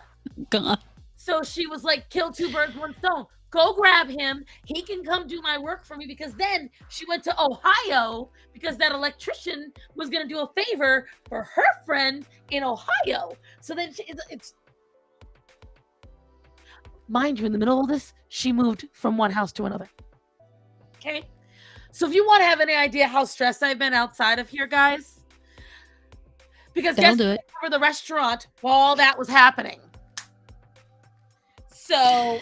God. So she was like, kill 2 birds, 1 stone. Go grab him. He can come do my work for me. Because then she went to Ohio because that electrician was going to do a favor for her friend in Ohio. So then it's mind you, in the middle of this, she moved from one house to another. Okay. So if you want to have any idea how stressed I've been outside of here, guys, because guess for the restaurant while all that was happening. So,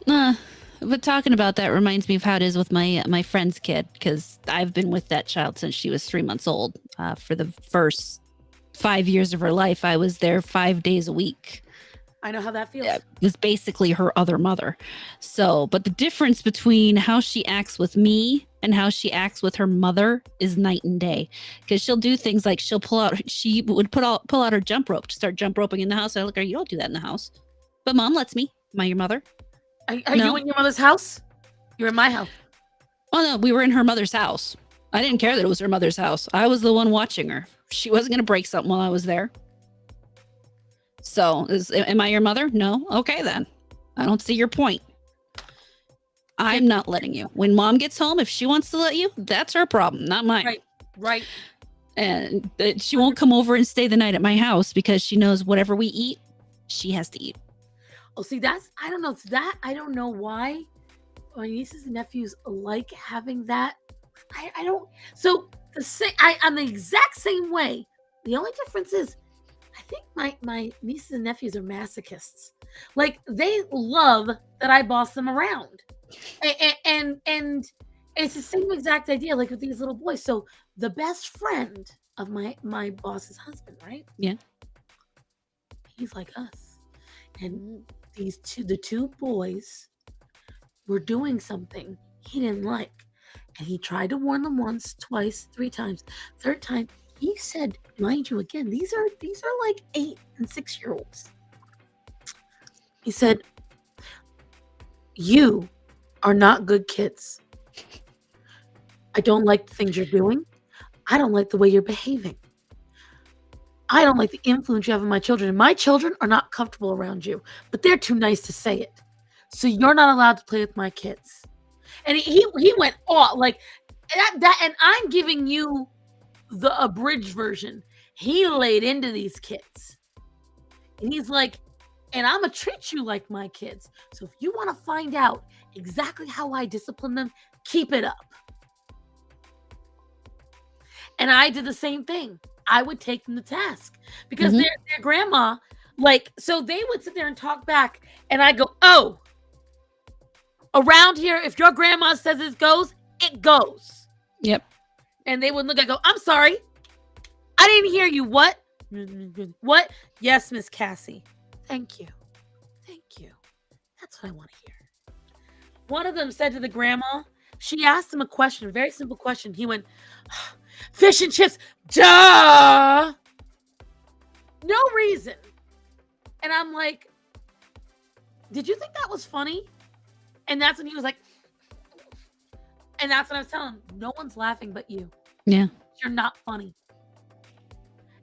but talking about that reminds me of how it is with my friend's kid, because I've been with that child since she was 3 months old. For the first 5 years of her life, I was there 5 days a week. I know how that feels. It was basically her other mother. So, but the difference between how she acts with me and how she acts with her mother is night and day. Because she'll do things like she would pull out her jump rope to start jump roping in the house. I look at her, you don't do that in the house. But mom lets me. Am I your mother? Are you in your mother's house? You're in my house. Oh no, we were in her mother's house. I didn't care that it was her mother's house. I was the one watching her. She wasn't going to break something while I was there. So, am I your mother? No? Okay, then. I don't see your point. I'm not letting you. When mom gets home, if she wants to let you, that's her problem, not mine. Right. And she won't come over and stay the night at my house because she knows whatever we eat, she has to eat. Oh, see, I don't know why my nieces and nephews like having that. I don't. So, I'm the exact same way. The only difference is, I think my nieces and nephews are masochists. Like, they love that I boss them around. And it's the same exact idea, like with these little boys. So the best friend of my boss's husband, right? Yeah. He's like us. And the 2 boys were doing something he didn't like. And he tried to warn them once, twice, 3 times. 3rd time, he said, mind you, again, these are like 8 and 6-year-olds. He said, you are not good kids. I don't like the things you're doing. I don't like the way you're behaving. I don't like the influence you have on my children. My children are not comfortable around you, but they're too nice to say it. So you're not allowed to play with my kids. And he went off like that. And I'm giving you the abridged version. He laid into these kids. And he's like, and I'm going to treat you like my kids. So if you want to find out exactly how I discipline them, keep it up. And I did the same thing. I would take them to task because their grandma, like, so they would sit there and talk back. And I go, oh, around here, if your grandma says it goes, it goes. Yep. And they would look, I go, I'm sorry. I didn't hear you. What? What? Yes, Miss Cassie. Thank you. Thank you. That's what I want to hear. One of them said to the grandma, she asked him a question, a very simple question. He went, fish and chips, duh! No reason. And I'm like, did you think that was funny? And that's when he was like, and that's when I was telling him, no one's laughing but you. Yeah. You're not funny.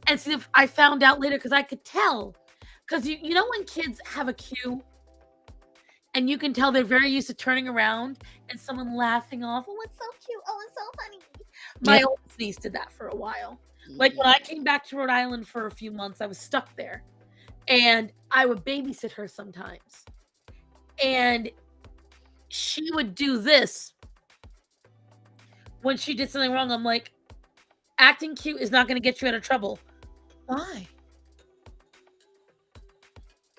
And see, if I found out later, because I could tell. Because you know when kids have a cue, and you can tell they're very used to turning around and someone laughing off, oh, it's so cute, oh, it's so funny. My oldest niece did that for a while. Like when I came back to Rhode Island for a few months, I was stuck there. And I would babysit her sometimes. And she would do this when she did something wrong. I'm like, acting cute is not going to get you out of trouble. Why?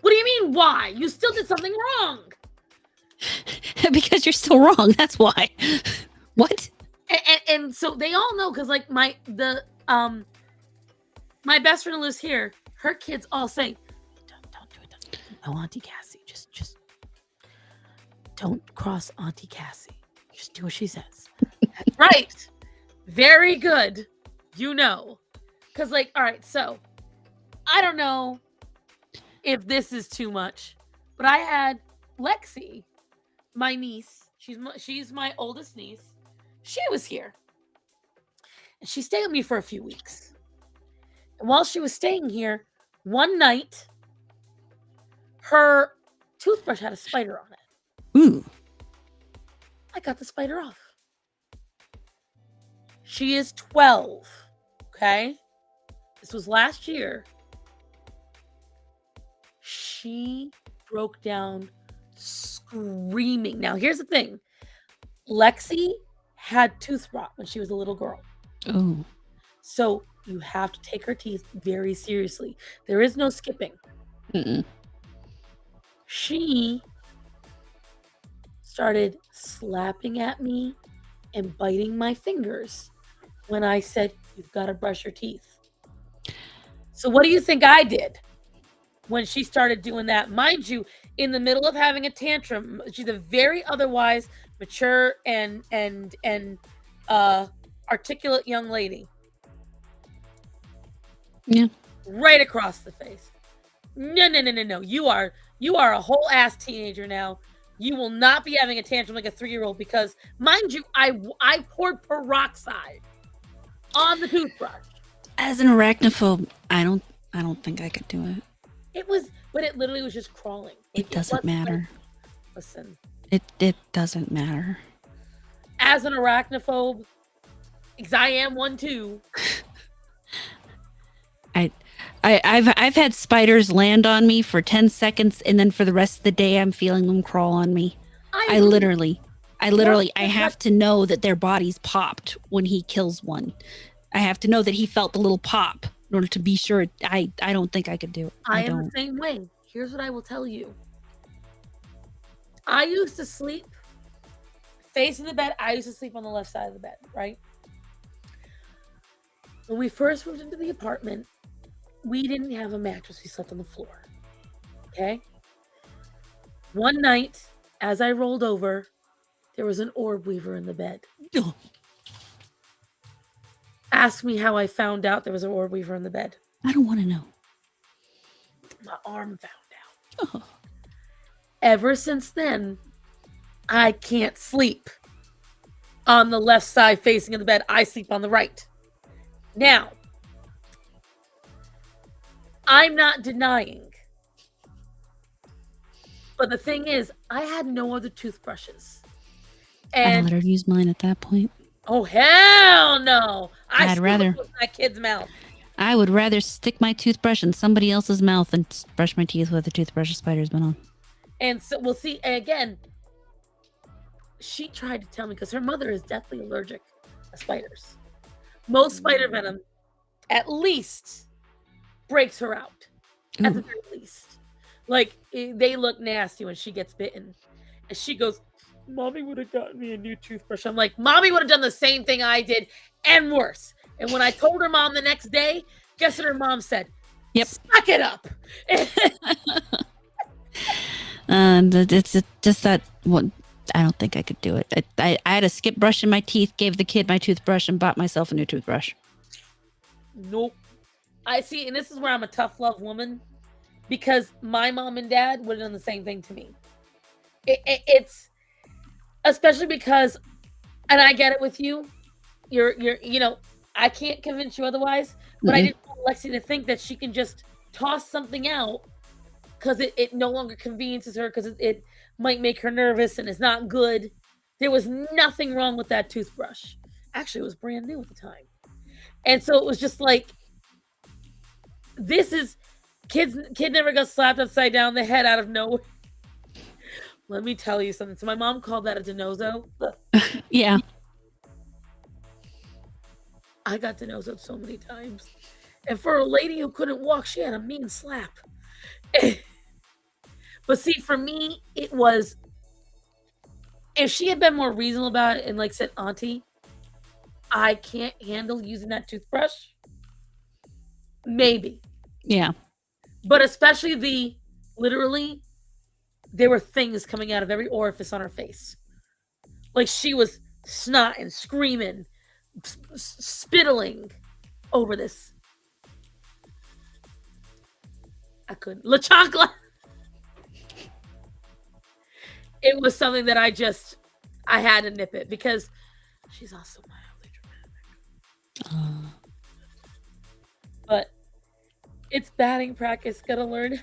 What do you mean, why? You still did something wrong. Because you're still wrong. That's why. What? And so they all know, because like my best friend who lives here, her kids all say, don't do it. No, Auntie Cassie, just don't cross Auntie Cassie. Just do what she says. That's right. Very good. You know. Because like, all right, so I don't know if this is too much, but I had Lexi, my niece. She's my oldest niece. She was here. And she stayed with me for a few weeks. And while she was staying here, one night, her toothbrush had a spider on it. Ooh. I got the spider off. She is 12. Okay? This was last year. She broke down screaming. Now, here's the thing. Lexi had tooth rot when she was a little girl. Oh. So you have to take her teeth very seriously. There is no skipping. Mm-mm. She started slapping at me and biting my fingers when I said, you've got to brush your teeth. So what do you think I did when she started doing that? Mind you, in the middle of having a tantrum, she's a very otherwise mature and articulate young lady. Yeah. Right across the face. No. You are a whole ass teenager now. You will not be having a tantrum like a 3-year-old, because, mind you, I poured peroxide on the toothbrush. As an arachnophobe, I don't think I could do it. But it literally was just crawling. It doesn't matter. Listen. It doesn't matter. As an arachnophobe, because I am one too. I've had spiders land on me for 10 seconds, and then for the rest of the day I'm feeling them crawl on me. I literally have to know that their bodies popped when he kills one. I have to know that he felt the little pop in order to be sure. I don't think I could do it. I am the same way. Here's what I will tell you. I used to sleep facing the bed. I used to sleep on the left side of the bed, right? When we first moved into the apartment, we didn't have a mattress. We slept on the floor. Okay? One night, as I rolled over, there was an orb weaver in the bed. Ask me how I found out there was an orb weaver in the bed. I don't want to know. My arm found out. Oh. Ever since then, I can't sleep on the left side facing in the bed. I sleep on the right. Now, I'm not denying. But the thing is, I had no other toothbrushes. And I'd let her use mine at that point. Oh, hell no. I'd rather put my kid's mouth. I would rather stick my toothbrush in somebody else's mouth than brush my teeth with a toothbrush a spider's been on. And so we'll see. Again, she tried to tell me, because her mother is deathly allergic to spiders. Most spider venom, at least, breaks her out. At the very least. Like, they look nasty when she gets bitten. And she goes, Mommy would have gotten me a new toothbrush. I'm like, Mommy would have done the same thing I did and worse. And when I told her mom the next day, guess what her mom said? Yep. Suck it up. And it's just that I don't think I could do it. I had to skip brushing my teeth, gave the kid my toothbrush, and bought myself a new toothbrush. Nope. I see, and this is where I'm a tough love woman, because my mom and dad would have done the same thing to me. It's especially because, and I get it with you. You're I can't convince you otherwise, but I didn't want Lexi to think that she can just toss something out because it no longer conveniences her, because it might make her nervous and it's not good. There was nothing wrong with that toothbrush. Actually, it was brand new at the time. And so it was just like, this is, kid never got slapped upside down the head out of nowhere. Let me tell you something. So my mom called that a denozo. Yeah. I got denozoed so many times. And for a lady who couldn't walk, she had a mean slap. But see, for me, it was, if she had been more reasonable about it and like said, Auntie, I can't handle using that toothbrush, maybe. Yeah. But especially literally, there were things coming out of every orifice on her face. Like she was snotting, screaming, spittling over this. I couldn't. La Chocolate. It was something that I had to nip it, because she's also mildly dramatic. But it's batting practice. Gotta learn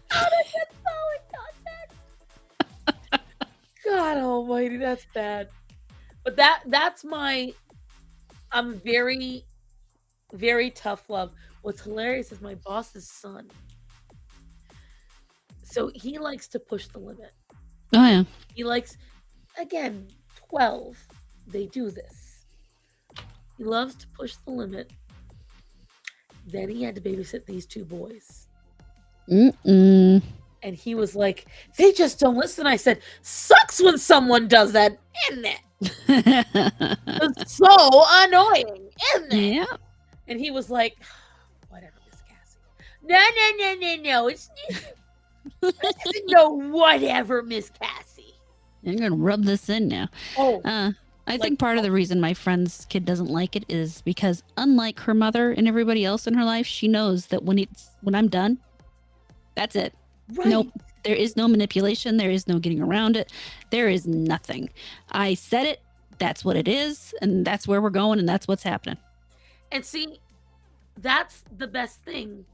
how to get solid contact. God almighty, that's bad. But that's I'm very, very tough love. What's hilarious is my boss's son. So he likes to push the limit. Oh, yeah. He likes, again, 12. They do this. He loves to push the limit. Then he had to babysit these two boys. And he was like, they just don't listen. I said, sucks when someone does that, isn't it? It's so annoying, isn't it? Yeah. And he was like, whatever, Miss Cassie. No. It's no, whatever, Miss Cassie. I'm gonna rub this in now. I think part of the reason my friend's kid doesn't like it is because, unlike her mother and everybody else in her life, she knows that when I'm done, that's it. Right. Nope. There is no manipulation. There is no getting around it. There is nothing. I said it. That's what it is. And that's where we're going. And that's what's happening. And see, that's the best thing.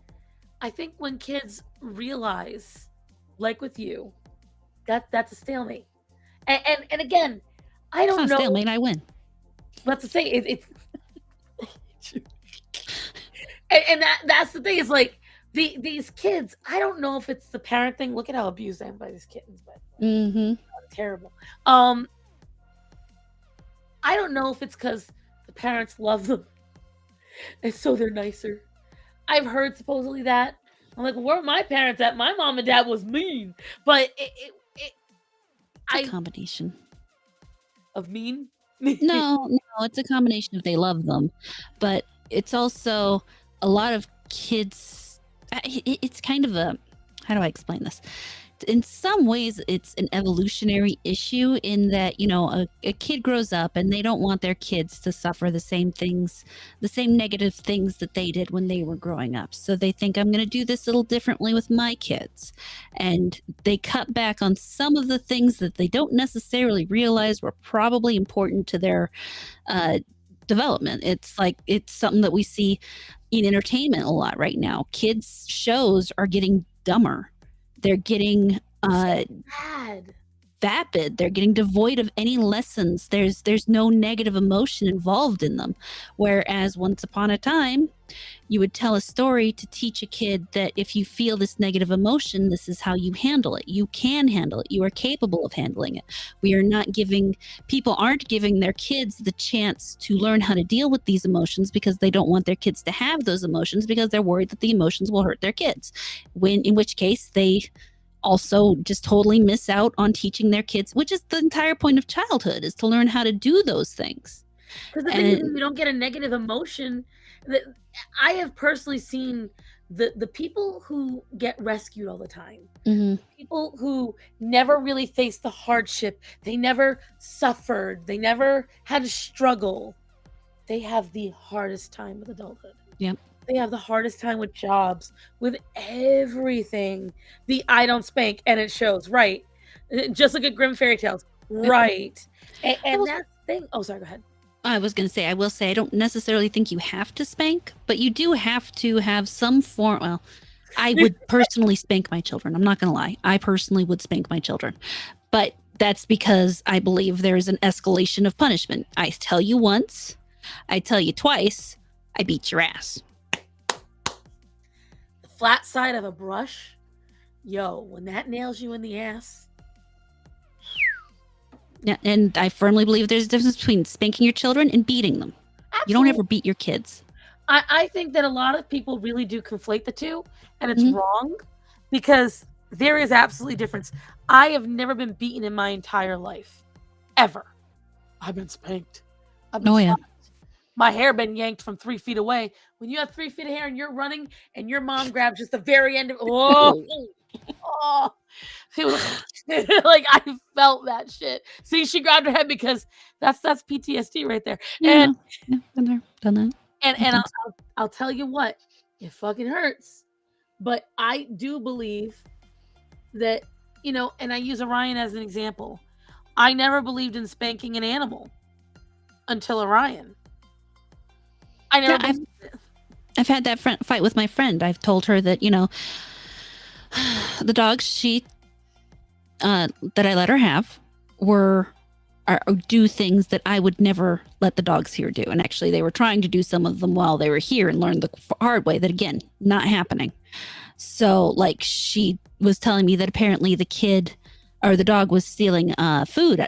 I think when kids realize, like with you, that's a stalemate. And again, I don't know. Stalemate, I win. But to say it's and that's the thing, is like these kids, I don't know if it's the parent thing. Look at how abused I am by these kittens, but terrible. I don't know if it's because the parents love them and so they're nicer. I've heard supposedly that. I'm like, where are my parents at? My mom and dad was mean, but It's a combination of mean. No, it's a combination of they love them, but it's also a lot of kids. It's kind of a, how do I explain this? In some ways, it's an evolutionary issue in that, a kid grows up and they don't want their kids to suffer the same things, the same negative things that they did when they were growing up. So they think, I'm going to do this a little differently with my kids. And they cut back on some of the things that they don't necessarily realize were probably important to their development. It's something that we see in entertainment a lot right now. Kids' shows are getting dumber. They're getting vapid. They're getting devoid of any lessons. There's no negative emotion involved in them. Whereas once upon a time, you would tell a story to teach a kid that if you feel this negative emotion, this is how you handle it. You can handle it. You are capable of handling it. People aren't giving their kids the chance to learn how to deal with these emotions because they don't want their kids to have those emotions because they're worried that the emotions will hurt their kids. In which case they also just totally miss out on teaching their kids, which is the entire point of childhood, is to learn how to do those things. Because the thing is, you don't get a negative emotion. I have personally seen the people who get rescued all the time, Hmm. people who never really faced the hardship, they never suffered, they never had to struggle, they have the hardest time with adulthood. Yep. They have the hardest time with jobs, with everything. The I don't spank and it shows, right? Just look at Grim Fairy Tales, right? And that's the thing. Oh, sorry, go ahead. I was going to say, I will say, I don't necessarily think you have to spank, but you do have to have some form. Well, I would personally spank my children. I'm not going to lie. I personally would spank my children. But that's because I believe there is an escalation of punishment. I tell you once, I tell you twice, I beat your ass. The flat side of a brush, yo, when that nails you in the ass. Yeah, and I firmly believe there's a difference between spanking your children and beating them. You don't ever beat your kids. I think that a lot of people really do conflate the two, and it's Mhm. wrong because there is absolutely difference. I have never been beaten in my entire life, ever. I've been spanked. I've been Oh, yeah. slapped. My hair been yanked from 3 feet away. When you have 3 feet of hair and you're running, and your mom grabs just the very end of oh, it was like I felt that shit. See, she grabbed her head because that's PTSD right there. And Yeah, been there, done that. and Happens. I'll tell you what, it fucking hurts. But I do believe that, and I use Orion as an example. I never believed in spanking an animal until Orion. I never Yeah, believed it. I've had that fight with my friend. I've told her that, the dogs that I let her have do things that I would never let the dogs here do. And actually, they were trying to do some of them while they were here and learned the hard way that, again, not happening. So, like, she was telling me that apparently the kid or the dog was stealing food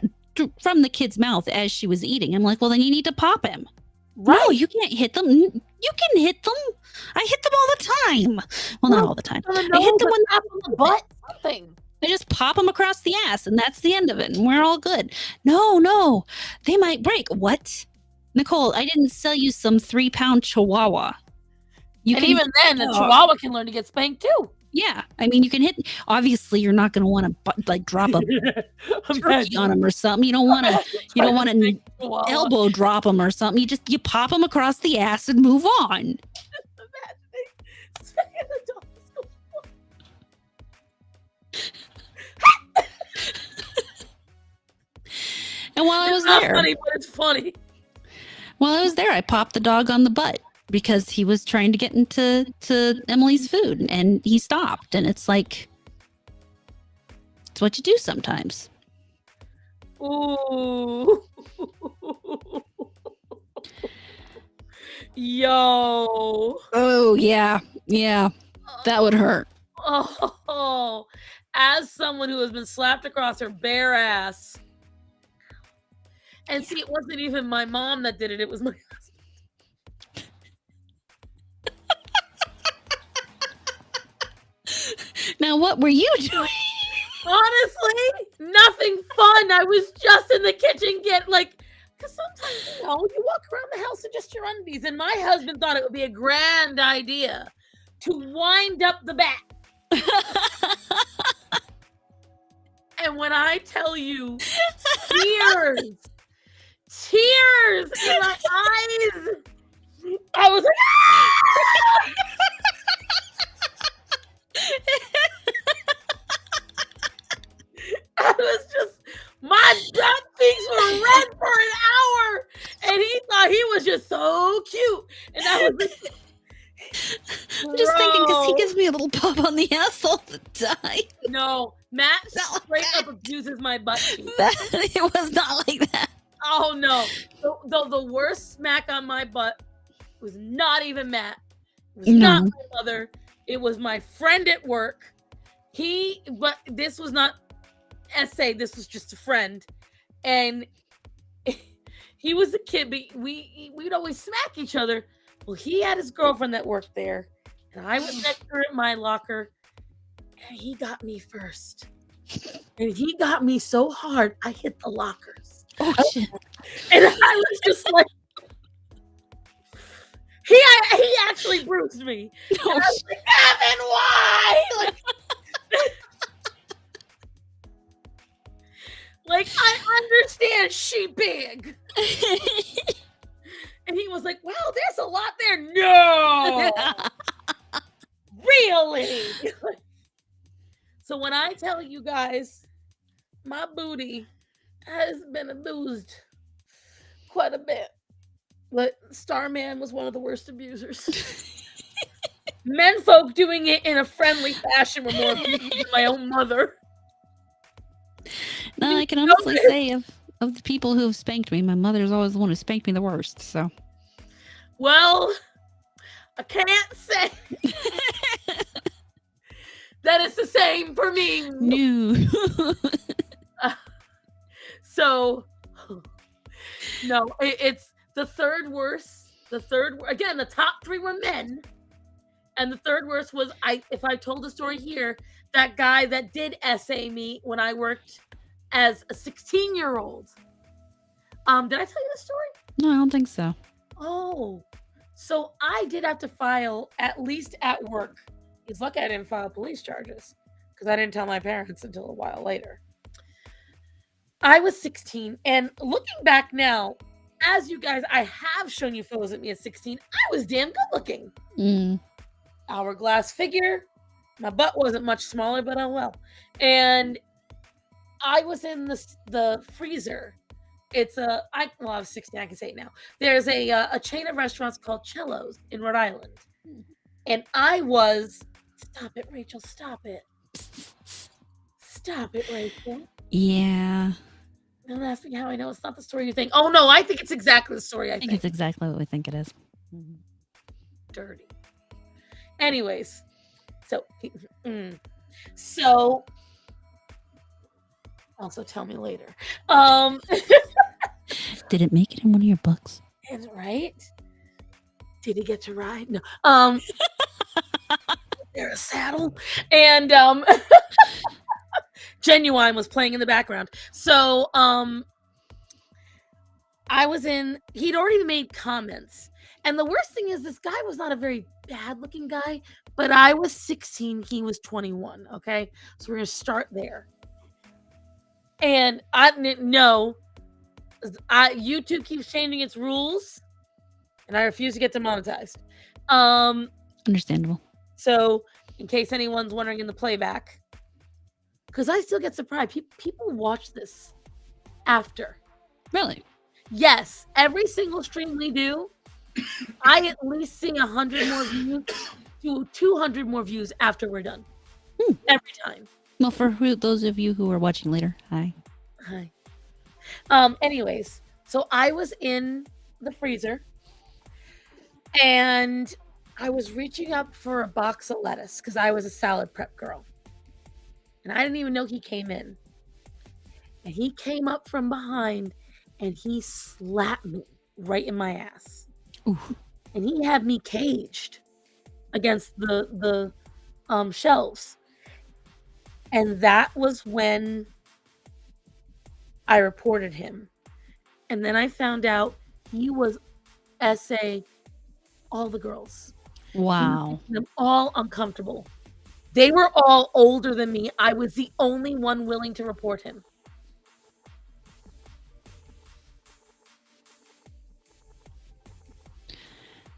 from the kid's mouth as she was eating. I'm like, well, then you need to pop him. Right. No, you can't hit them. You can hit them. I hit them all the time. Well, not all the time. I hit them when on the butt, something. I just pop them across the ass, and that's the end of it, and we're all good. No, they might break. What? Nicole, I didn't sell you some 3-pound chihuahua. Even then, the chihuahua can learn to get spanked too. Yeah, I mean, you can hit. Obviously, you're not going to want to drop a turkey on them or something. You don't want to. You don't want to elbow drop them or something. You pop them across the ass and move on. And while I was there, funny, but it's funny. While I was there, I popped the dog on the butt because he was trying to get into Emily's food, and he stopped. And it's like, it's what you do sometimes. Ooh. Yo. Oh yeah, that would hurt. Oh, as someone who has been slapped across her bare ass. And see, it wasn't even my mom that did it. It was my husband. Now, what were you doing? Honestly, nothing fun. I was just in the kitchen because sometimes, you walk around the house in just your undies. And my husband thought it would be a grand idea to wind up the bat. And when I tell you, tears in my eyes. I was like, ah! I was just, my butt cheeks were red for an hour, and he thought he was just so cute. And I was I'm just thinking because he gives me a little pop on the ass all the time. No, Matt straight up abuses my butt cheeks. It was not like that. Oh no! The worst smack on my butt was not even Matt. It was not my mother. It was my friend at work. But this was not SA. This was just a friend, and he was a kid. But we'd always smack each other. Well, he had his girlfriend that worked there, and I was next to her at my locker, and he got me first. And he got me so hard, I hit the lockers. Oh shit! And I was just like, He actually bruised me. And I was like, Evan, why? Like I understand she big. And he was like, wow, there's a lot there. No. Really? So when I tell you guys, my booty has been abused quite a bit. But Starman was one of the worst abusers. Menfolk doing it in a friendly fashion were more abusive than my own mother. No, I can honestly say of the people who have spanked me, my mother's always the one who spanked me the worst. So, well, I can't say that it's the same for me. No. So, no, it's the third worst. Again, the top 3 were men, and the third worst was if I told the story here, that guy that did essay me when I worked as a 16-year-old. Did I tell you the story? No, I don't think so. Oh, so I did have to file, at least at work. He's lucky I didn't file police charges because I didn't tell my parents until a while later. I was 16, and looking back now, as you guys, I have shown you photos of me at 16. I was damn good looking. Hourglass figure. My butt wasn't much smaller, but oh well. And I was in the freezer. It's I was 16. I can say it now. There's a chain of restaurants called Cello's in Rhode Island, and I was. Stop it, Rachel! Stop it! Stop it, Rachel! Yeah. Don't ask me how I know it's not the story you think. Oh no, I think it's exactly the story I think. It's exactly what we think it is. Dirty. Anyways, so also tell me later. Did it make it in one of your books? Right? Did he get to ride? No. There a saddle, and Genuine was playing in the background. So I was in. He'd already made comments, and the worst thing is this guy was not a very bad-looking guy, but I was 16. He was 21. Okay, so we're gonna start there. And I didn't know. YouTube keeps changing its rules, and I refuse to get demonetized. Understandable. So, in case anyone's wondering in the playback, because I still get surprised, people watch this after. Really? Yes, every single stream we do, I at least see 100 more views to 200 more views after we're done. Every time. Well, for those of you who are watching later, hi. Hi. Anyways, so I was in the freezer and I was reaching up for a box of lettuce because I was a salad prep girl. And I didn't even know he came in. And he came up from behind and he slapped me right in my ass. Oof. And he had me caged against the shelves. And that was when I reported him. And then I found out he was essay all the girls. Wow. Them all uncomfortable. They were all older than me. I was the only one willing to report him.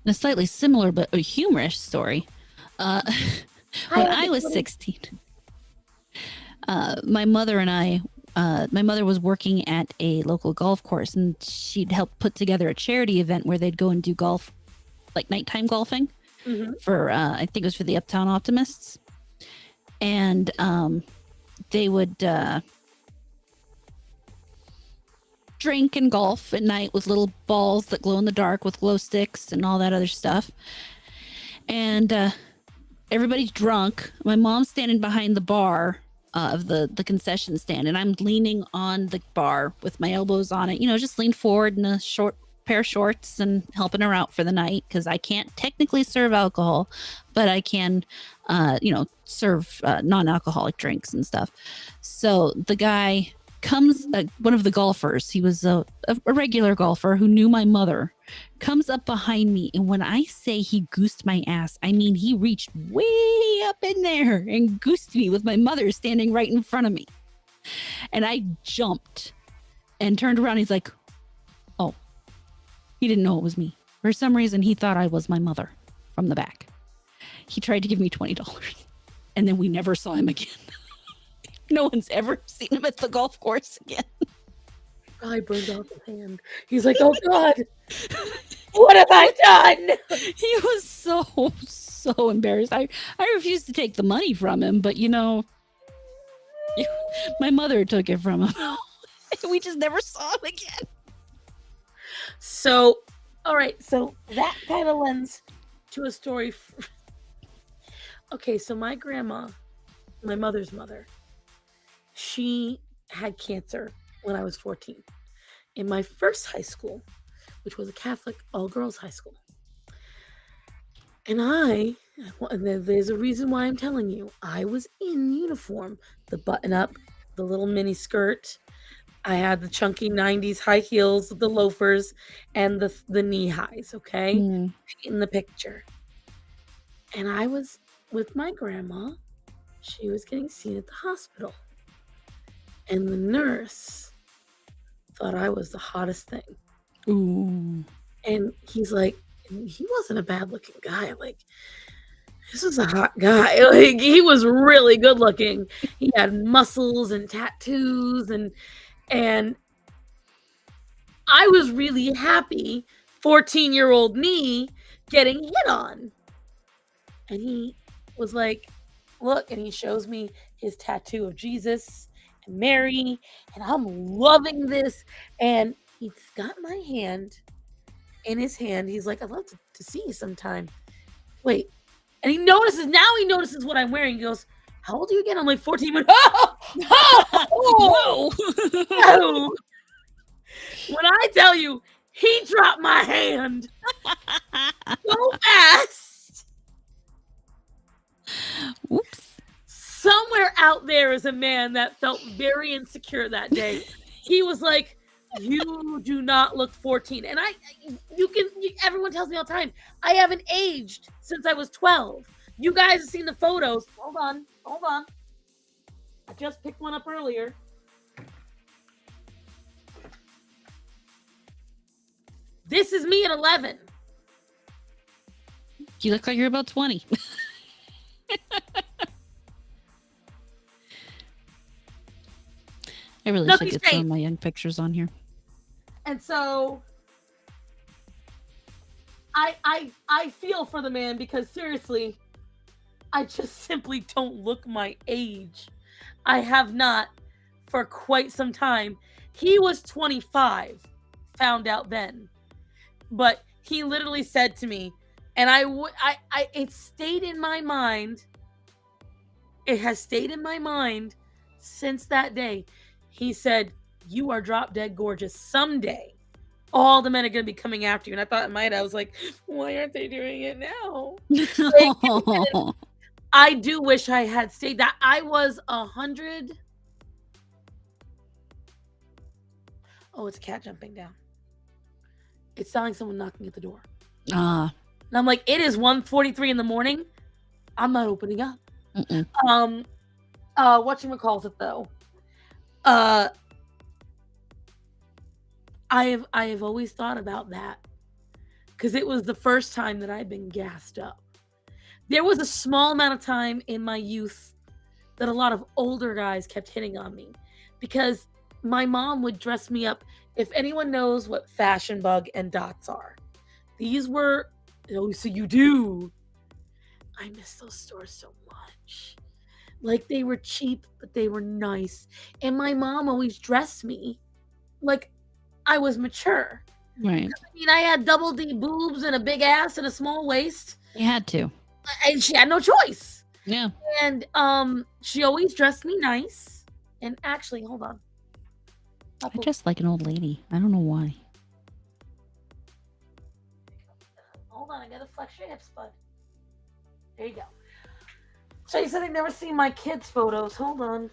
A slightly similar but a humorous story. When I was 16, my mother and I, my mother was working at a local golf course, and she'd help put together a charity event where they'd go and do golf, like nighttime golfing, for I think it was for the Uptown Optimists, and they would drink and golf at night with little balls that glow in the dark with glow sticks and all that other stuff. And everybody's drunk. My mom's standing behind the bar of the concession stand, and I'm leaning on the bar with my elbows on it, just lean forward in a short pair of shorts and helping her out for the night because I can't technically serve alcohol, but I can serve non-alcoholic drinks and stuff. So the guy comes one of the golfers. He was a regular golfer who knew my mother. Comes up behind me, and when I say he goosed my ass, I mean he reached way up in there and goosed me with my mother standing right in front of me. And I jumped and turned around. He's like, "Oh, he didn't know it was me. For some reason, he thought I was my mother from the back." He tried to give me $20, and then we never saw him again. No one's ever seen him at the golf course again. I burned off his hand. He's like, "Oh God, what have I done?" He was so embarrassed. I refused to take the money from him, but my mother took it from him. We just never saw him again. So, all right. So that kind of lends to a story. Okay, so my grandma, my mother's mother, she had cancer when I was 14 in my first high school, which was a Catholic all-girls high school. And there's a reason why I'm telling you, I was in uniform, the button-up, the little mini skirt. I had the chunky 90s high heels, the loafers, and the knee highs, okay? In the picture. And I was with my grandma. She was getting seen at the hospital. And the nurse thought I was the hottest thing. Ooh. And he's like, he wasn't a bad looking guy. Like, this was a hot guy. Like, he was really good looking. He had muscles and tattoos and I was really happy, 14-year-old me getting hit on. And he was like, look, and he shows me his tattoo of Jesus and Mary, and I'm loving this. And he's got my hand in his hand. He's like, I'd love to see you sometime. Wait. And he notices what I'm wearing. He goes, how old are you again? I'm like 14. He went, whoa. When I tell you, he dropped my hand so fast. Oops. Somewhere out there is a man that felt very insecure that day. He was like, you do not look 14. And everyone tells me all the time, I haven't aged since I was 12. You guys have seen the photos. Hold on. I just picked one up earlier. This is me at 11. You look like you're about 20. I really should get some of my young pictures on here. And so I feel for the man because seriously, I just simply don't look my age. I have not for quite some time. He was 25, found out then. But he literally said to me, and it stayed in my mind. It has stayed in my mind since that day. He said, you are drop dead gorgeous. Someday, all the men are going to be coming after you. And I thought in my head, I was like, why aren't they doing it now? I do wish I had stayed. That I was 100. Oh, it's a cat jumping down. It's sounding like someone knocking at the door. And I'm like, it is 1:43 in the morning. I'm not opening up. Whatchamacallit though? I have always thought about that because it was the first time that I've been gassed up. There was a small amount of time in my youth that a lot of older guys kept hitting on me because my mom would dress me up. If anyone knows what Fashion Bug and Dots are, these were, so you do. I miss those stores so much. Like they were cheap, but they were nice. And my mom always dressed me like I was mature. Right. I mean, I had double D boobs and a big ass and a small waist. You had to. And she had no choice. Yeah. And she always dressed me nice. And actually, hold on. I dress like an old lady. I don't know why. Hold on, I gotta flex your hips, bud. There you go. So you said I've never seen my kids' photos. Hold on.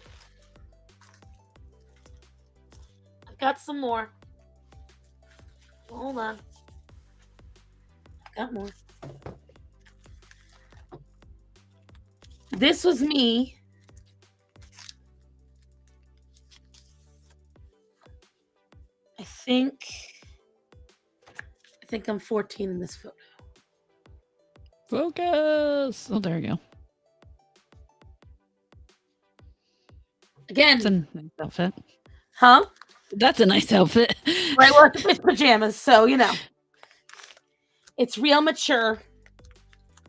got some more. Hold on. Got more. This was me. I think I'm 14 in this photo. Focus. Oh, there you go. Again. That's a nice outfit. Huh? That's a nice outfit. Right, well, it's pajamas, so, you know. It's real mature.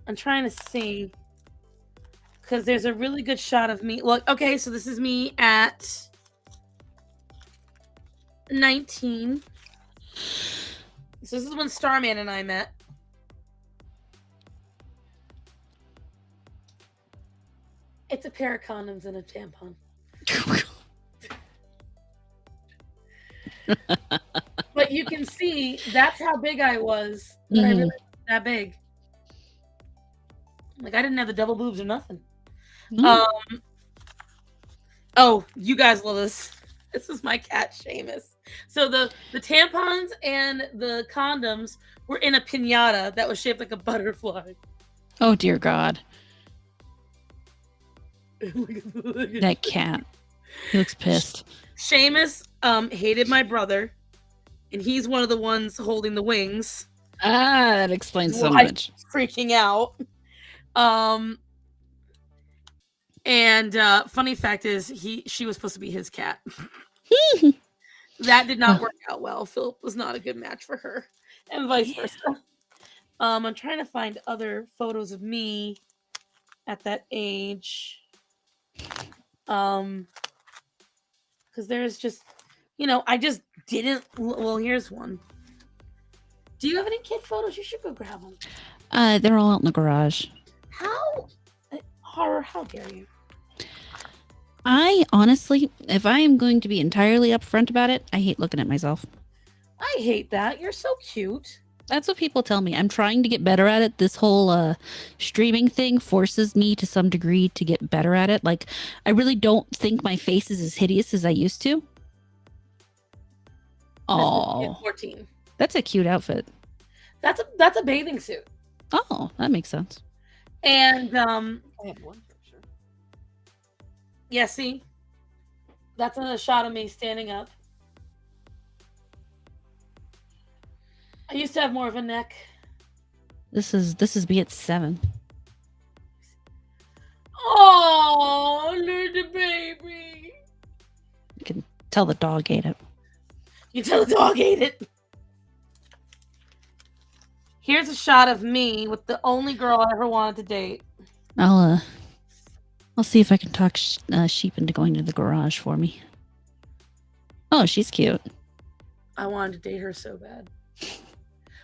I'm trying to see. Because there's a really good shot of me. Look, okay, so this is me at 19. So this is when Starman and I met. It's a pair of condoms and a tampon. But you can see that's how big I was. But I really wasn't that big. Like I didn't have the double boobs or nothing. Oh, you guys love this. This is my cat Seamus. So the tampons and the condoms were in a piñata that was shaped like a butterfly. Oh dear God. That cat. He looks pissed. Seamus hated my brother, and he's one of the ones holding the wings. Ah, that explains so much. Freaking out. And funny fact is she was supposed to be his cat. That did not work out well. Philip was not a good match for her, and vice versa. I'm trying to find other photos of me at that age. Because there's just, I just didn't. Well, here's one. Do you have any kid photos? You should go grab them. They're all out in the garage. How dare you? I honestly, if I am going to be entirely upfront about it, I hate looking at myself. I hate that. You're so cute. That's what people tell me. I'm trying to get better at it. This whole streaming thing forces me to some degree to get better at it. Like, I really don't think my face is as hideous as I used to. Oh, 14. That's a cute outfit. That's a bathing suit. Oh, that makes sense. And I have one picture. yeah, see, that's another shot of me standing up. I used to have more of a neck. This is me at 7. Oh, little baby. You can tell the dog ate it. You tell the dog ate it. Here's a shot of me with the only girl I ever wanted to date. I'll see if I can talk Sheep into going to the garage for me. Oh, she's cute. I wanted to date her so bad.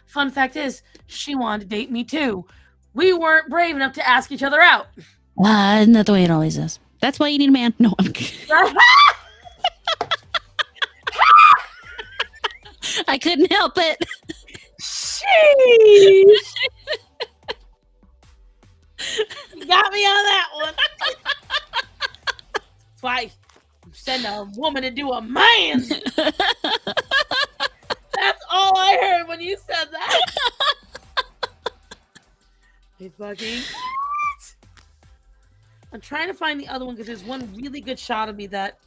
Fun fact is, she wanted to date me too. We weren't brave enough to ask each other out. Isn't that the way it always is? That's why you need a man. No, I'm kidding. I couldn't help it. Sheesh. You got me on that one. That's why you send a woman to do a man. That's all I heard when you said that. Hey, fucking. I'm trying to find the other one because there's one really good shot of me that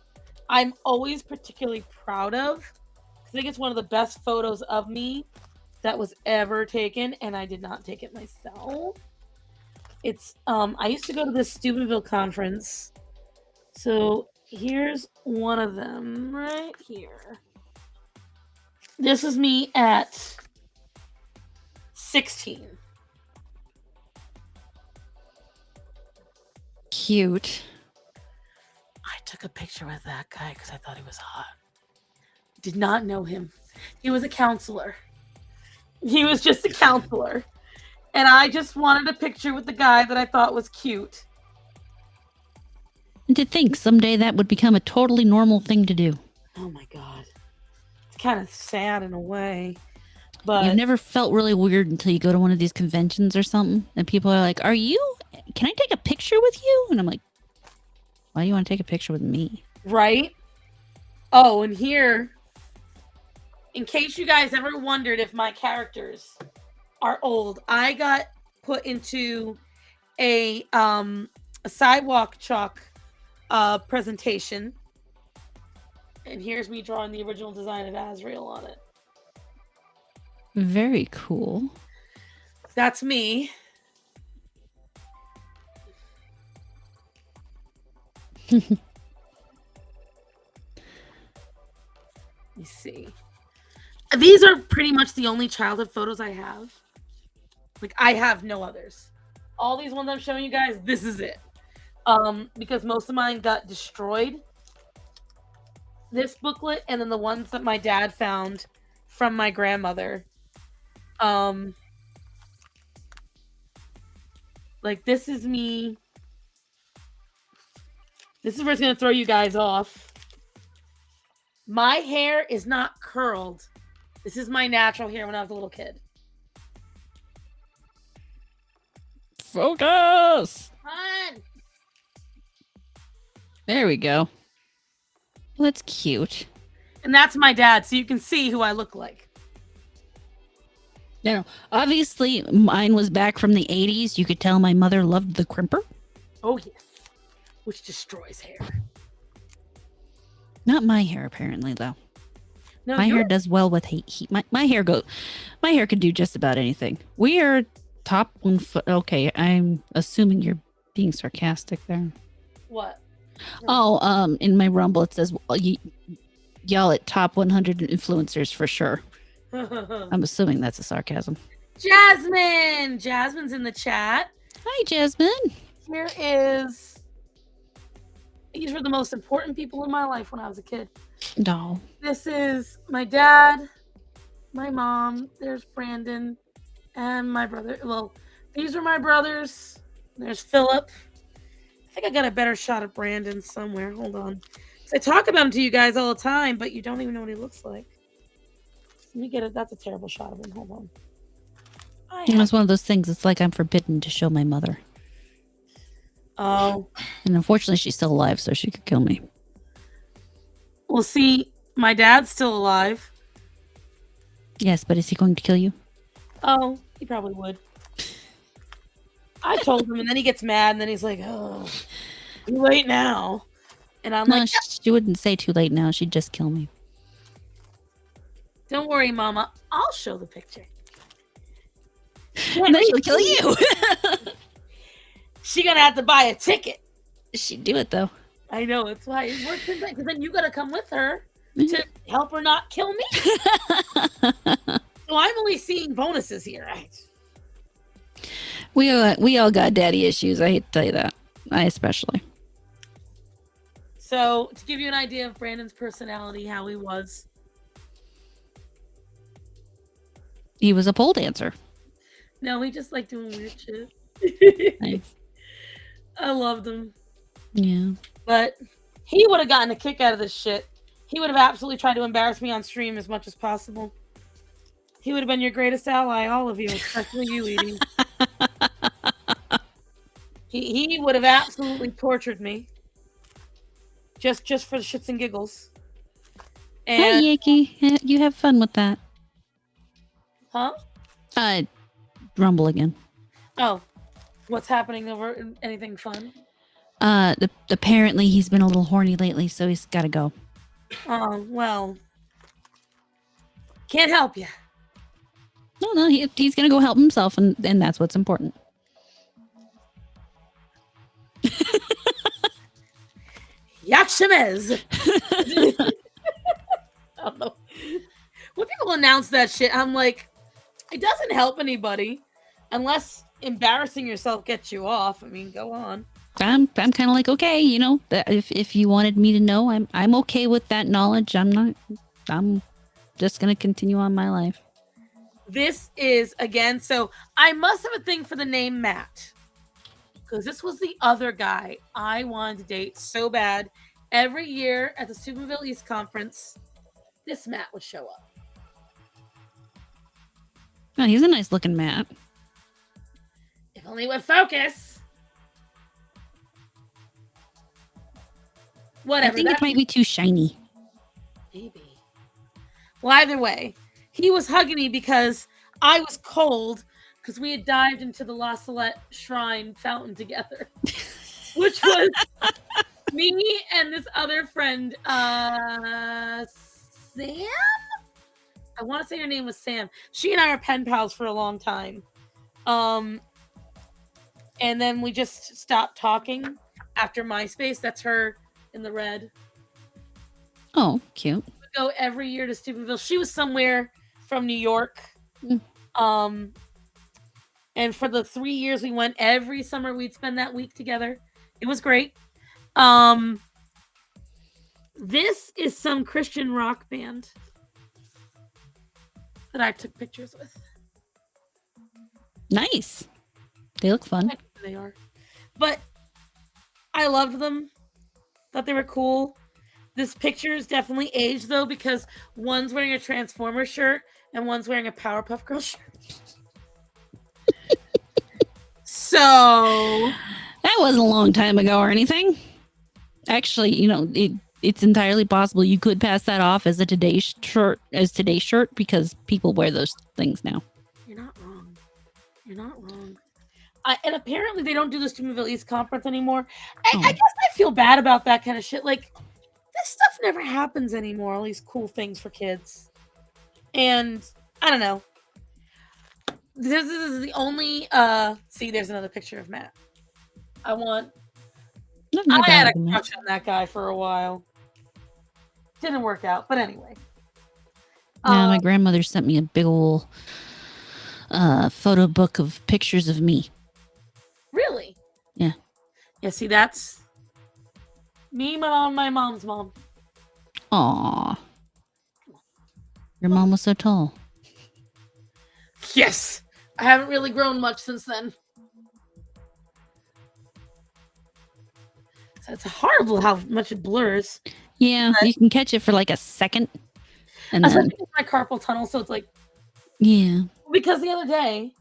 I'm always particularly proud of. I think it's one of the best photos of me that was ever taken, and I did not take it myself. It's I used to go to this Steubenville conference. So here's one of them right here. This is me at 16. Cute. I took a picture with that guy because I thought he was hot. Did not know him. He was a counselor. He was just a counselor. And I just wanted a picture with the guy that I thought was cute. And to think someday that would become a totally normal thing to do. Oh my God. It's kind of sad in a way. But You've never felt really weird until you go to one of these conventions or something, and people are like, can I take a picture with you? And I'm like, why do you want to take a picture with me? Right? Oh, and here, In case you guys ever wondered if my characters are old, I got put into a sidewalk chalk presentation, and here's me drawing the original design of Azrael on it. Very cool. That's me. Let me see. These are pretty much the only childhood photos I have. Like, I have no others. All these ones I'm showing you guys, this is it. Because most of mine got destroyed. This booklet, and then the ones that my dad found from my grandmother. Like, this is me. This is where it's going to throw you guys off. My hair is not curled. This is my natural hair when I was a little kid. Focus! Come on! There we go. Well, that's cute. And that's my dad, so you can see who I look like. No, obviously mine was back from the 80s. You could tell my mother loved the crimper. Oh, yes. Which destroys hair. Not my hair, apparently, though. No, My hair does well with heat. My hair could do just about anything. We are top 1 foot. Okay, I'm assuming you're being sarcastic there. What? Oh, in my Rumble it says y'all at top 100 influencers for sure. I'm assuming that's a sarcasm. Jasmine! Jasmine's in the chat. Hi, Jasmine. Here is... These were the most important people in my life when I was a kid. No. This is my dad, my mom, there's Brandon, and my brother. Well, these are my brothers. There's Philip. I think I got a better shot of Brandon somewhere. Hold on. I talk about him to you guys all the time, but you don't even know what he looks like. Let me get it. That's a terrible shot of him. Hold on. It's one of those things. It's like I'm forbidden to show my mother. Oh. And unfortunately, she's still alive, so she could kill me. Well, see, my dad's still alive. Yes, but is he going to kill you? Oh, he probably would. I told him, and then he gets mad, and then he's like, "Oh, too late now." And I'm No, like, she wouldn't say too late now. She'd just kill me. "Don't worry, Mama. I'll show the picture." And then she'll kill you. She's gonna have to buy a ticket. She'd do it though. I know, it's why it works in because then you gotta come with her to help her not kill me. So I'm only seeing bonuses here, right? We all got daddy issues. I hate to tell you that. I especially. So to give you an idea of Brandon's personality, how he was. He was a pole dancer. No, he just liked doing weird shit. Nice. I loved him. Yeah. But he would have gotten a kick out of this shit. He would have absolutely tried to embarrass me on stream as much as possible. He would have been your greatest ally, all of you, especially you, Edie. He would have absolutely tortured me. Just for the shits and giggles. And, Hi, Yaki. You have fun with that. huh? Rumble again. Oh. What's happening over anything fun? Apparently he's been a little horny lately, so he's got to go. Oh, well. Can't help you. No, he's going to go help himself, and that's what's important. Yakshemez. I don't know. When people announce that shit, I'm like, it doesn't help anybody unless embarrassing yourself gets you off. I mean, go on. I'm kind of like, okay, you know, that if you wanted me to know, I'm okay with that knowledge. I'm just gonna continue on my life. This is again, so I must have a thing for the name Matt. Because this was the other guy I wanted to date so bad. Every year at the Steubenville East Conference, this Matt would show up. Oh, he's a nice looking Matt. If only with focus. Whatever. I think it might be too shiny. Maybe. Well, either way, he was hugging me because I was cold because we had dived into the La Salette Shrine fountain together, which was me and this other friend, Sam? I want to say her name was Sam. She and I are pen pals for a long time. And then we just stopped talking after MySpace. That's her in the red. Oh, cute. We go every year to Steubenville. She was somewhere from New York. And for the 3 years we went, every summer we'd spend that week together. It was great. This is some Christian rock band that I took pictures with. Nice. They look fun. They are. But I loved them. Thought they were cool. This picture is definitely aged though, because one's wearing a Transformer shirt and one's wearing a Powerpuff Girl shirt. So that wasn't a long time ago or anything. Actually, it's entirely possible you could pass that off as a today's shirt because people wear those things now. You're not wrong. You're not wrong. And apparently they don't do the Steubenville East Conference anymore. I guess I feel bad about that kind of shit. Like, this stuff never happens anymore, all these cool things for kids. And I don't know. This is the only see, there's another picture of Matt. I had a crush on that guy for a while. Didn't work out, but anyway. Yeah, my grandmother sent me a big old photo book of pictures of me. Really? Yeah. Yeah, see, that's me, my mom, my mom's mom. Aw. Your mom was so tall. Yes. I haven't really grown much since then. So it's horrible how much it blurs. Yeah, you can catch it for like a second. And especially then, with my carpal tunnel, so it's like... Yeah. Because the other day,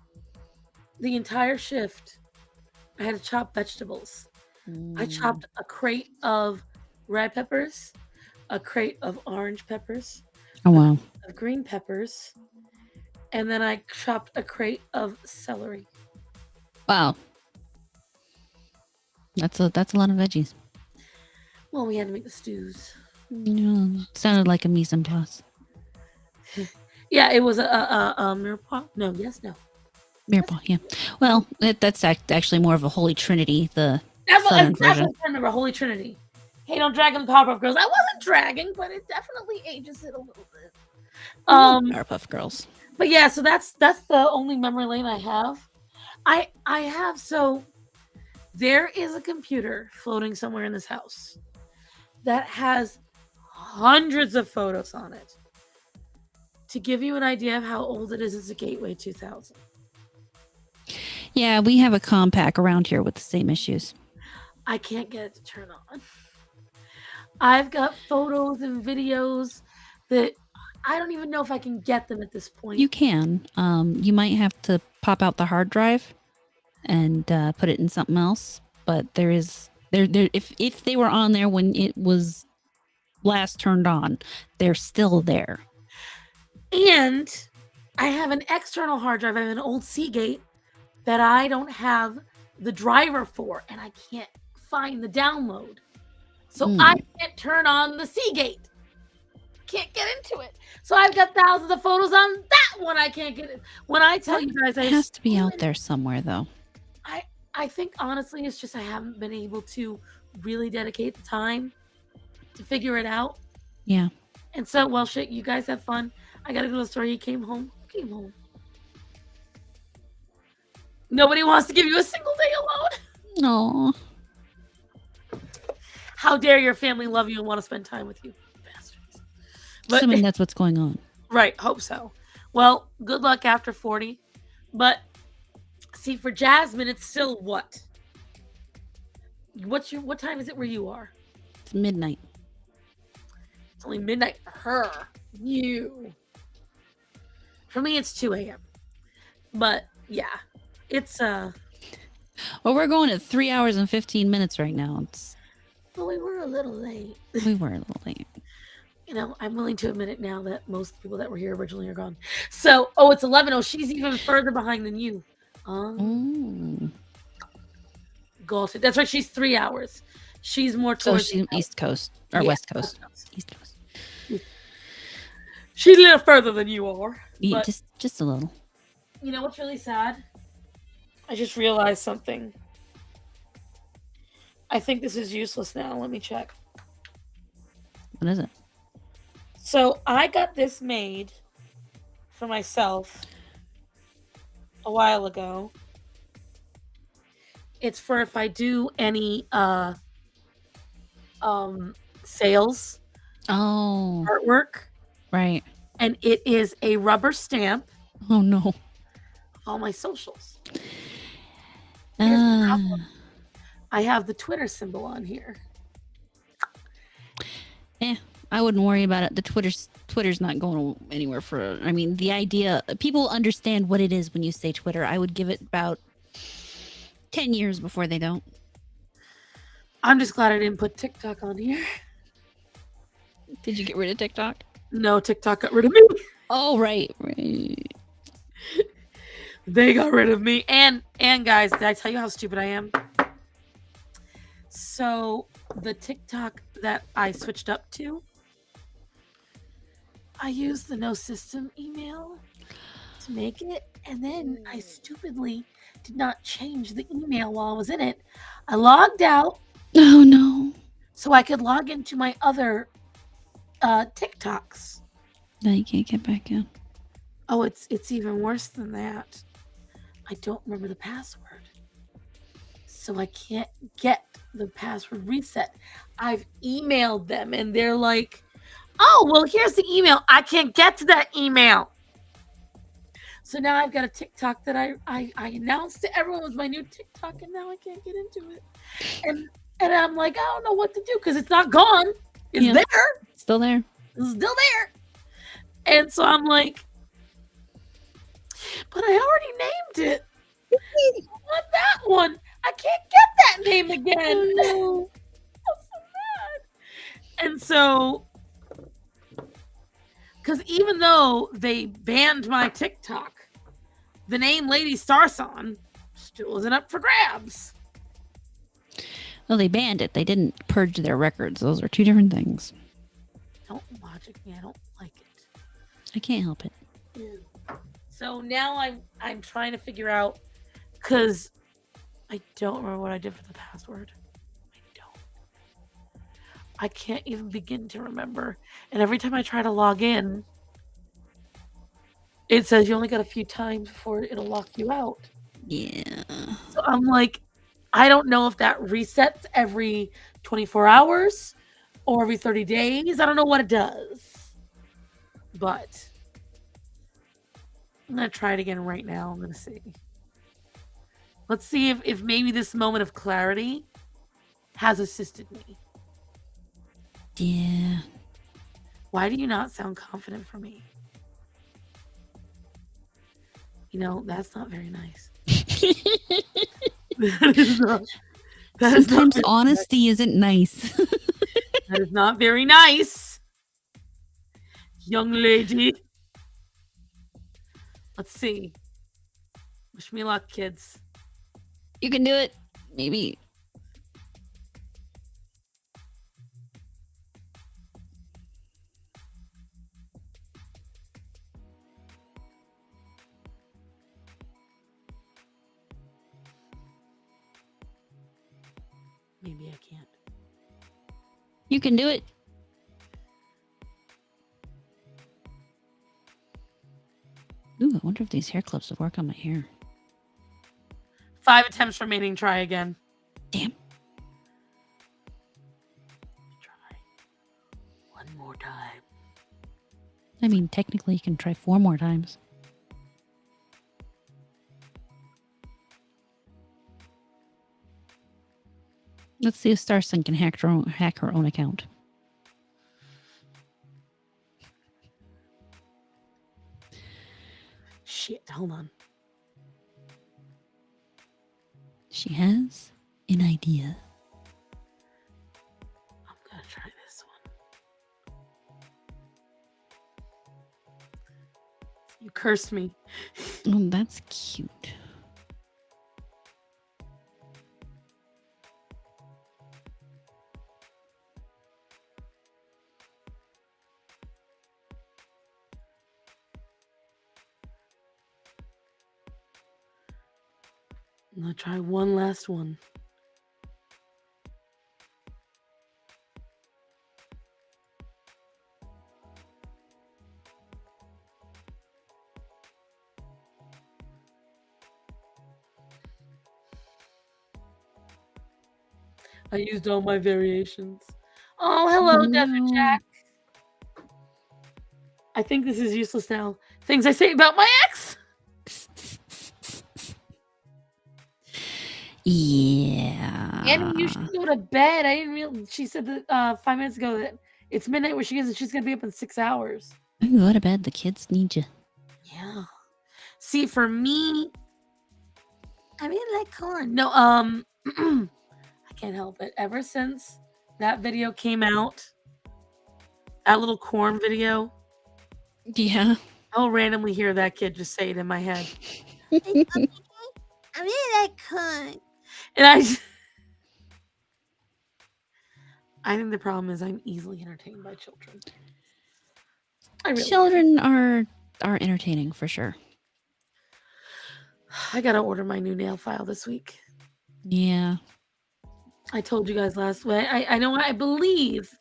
the entire shift, I had to chop vegetables. I chopped a crate of red peppers, a crate of orange peppers, oh wow, of green peppers, and then I chopped a crate of celery. Wow. That's a lot of veggies. Well, we had to make the stews. Sounded like a mise en place. Yeah, it was a mirepoix. No, yes, no. Mirepoix, yeah. Well, that's actually more of a Holy Trinity, the Southern That's version. what I remember, Holy Trinity. Hey, don't drag in the Powerpuff Girls. I wasn't dragging, but it definitely ages it a little bit. Powerpuff Girls. But yeah, so that's the only memory lane I have. I have, so there is a computer floating somewhere in this house that has hundreds of photos on it. To give you an idea of how old it is, it's a Gateway 2000. Yeah, we have a compact around here with the same issues. I can't get it to turn on. I've got photos and videos that I don't even know if I can get them at this point. You can. You might have to pop out the hard drive and put it in something else. But there is if they were on there when it was last turned on, they're still there. And I have an external hard drive. I have an old Seagate that I don't have the driver for, and I can't find the download. So I can't turn on the Seagate. Can't get into it. So I've got thousands of photos on that one. I can't get it. When I tell you guys, It has to be out there somewhere, though. I think honestly, it's just I haven't been able to really dedicate the time to figure it out. Yeah. And so, well, shit, you guys have fun. I gotta go to the store. He came home. Nobody wants to give you a single day alone. No. How dare your family love you and want to spend time with you, bastards. Assuming that's what's going on. Right, hope so. Well, good luck after 40. But see, for Jasmine, it's still what? What time is it where you are? It's midnight. It's only midnight for her. You. For me, it's 2 a.m. But yeah, it's Well, we're going at 3 hours and 15 minutes right now. Well, we were a little late. We were a little late. I'm willing to admit it now that most people that were here originally are gone. So, oh, it's 11. Oh, she's even further behind than you. Got it. That's right. She's 3 hours. She's more So towards she's East Coast or Yeah, West Coast. East Coast. She's a little further than you are. Yeah, But just a little. you know what's really sad? I just realized something. I think this is useless now. Let me check. What is it? So I got this made for myself a while ago. It's for if I do any sales artwork. Right. And it is a rubber stamp. Oh no. Of all my socials. Here's the problem. I have the Twitter symbol on here. I wouldn't worry about it. The Twitter's not going anywhere for. I mean, the idea people understand what it is when you say Twitter. I would give it about 10 years before they don't. I'm just glad I didn't put TikTok on here. Did you get rid of TikTok? No, TikTok got rid of me. Oh, right. They got rid of me. And guys, did I tell you how stupid I am? So the TikTok that I switched up to, I used the no system email to make it, and then I stupidly did not change the email while I was in it. I logged out. Oh no. So I could log into my other TikToks. Now you can't get back in. Oh, it's even worse than that. I don't remember the password. So I can't get the password reset. I've emailed them and they're like, oh, well, here's the email. I can't get to that email. So now I've got a TikTok that I announced to everyone was my new TikTok, and now I can't get into it. And I'm like, I don't know what to do because it's not gone. It's there. Still there. It's still there. And so I'm like, but I already named it. I want that one. I can't get that name again. Oh, no. I'm so mad. And so, because even though they banned my TikTok, the name Lady Starson still isn't up for grabs. Well, they banned it. They didn't purge their records. Those are two different things. Don't logic me. I don't like it. I can't help it. So now I'm trying to figure out, because I don't remember what I did for the password. I can't even begin to remember. And every time I try to log in, it says you only got a few times before it'll lock you out. Yeah. So I'm like, I don't know if that resets every 24 hours or every 30 days. I don't know what it does. But I'm going to try it again right now. I'm going to see. Let's see if maybe this moment of clarity has assisted me. Yeah. Why do you not sound confident for me? That's not very nice. Sometimes honesty isn't nice. That is not very nice. Young lady. Let's see. Wish me luck, kids. You can do it. Maybe. Maybe I can't. You can do it. Ooh, I wonder if these hair clips will work on my hair. 5 attempts remaining. Try again. Damn. Try one more time. I mean, technically, you can try 4 more times. Let's see if Starson can hack her own account. Shit, hold on. She has an idea. I'm gonna try this one. cursed me. Oh, that's cute. I'll try one last one. I used all my variations. Oh, hello, Desert No. Jack. I think this is useless now. Things I say about my ex. Yeah. Annie, you should go to bed. I didn't realize she said that 5 minutes ago that it's midnight where she is and she's gonna be up in 6 hours. I can go to bed. The kids need you. Yeah. See, for me, I really like corn. No, I can't help it. Ever since that video came out, that little corn video, Yeah. I'll randomly hear that kid just say it in my head. I really like corn. And I think the problem is I'm easily entertained by children. I really Children are entertaining for sure. I gotta order my new nail file this week. Yeah. I told you guys last week. I know I believe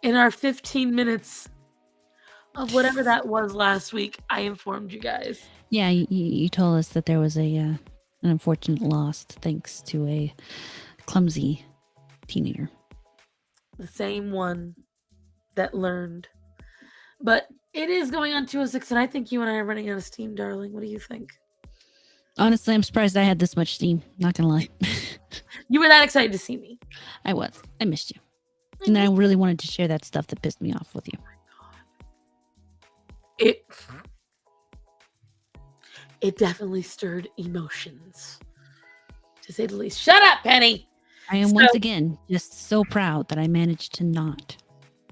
in our 15 minutes of whatever that was last week, I informed you guys. Yeah, you told us that there was an unfortunate loss thanks to a clumsy teenager. The same one that learned. But it is going on 206, and I think you and I are running out of steam, darling. What do you think? Honestly, I'm surprised I had this much steam. Not gonna lie. You were that excited to see me. I was. I missed you. And I really wanted to share that stuff that pissed me off with you. It definitely stirred emotions, to say the least. Shut up, Penny! I am once again just so proud that I managed to not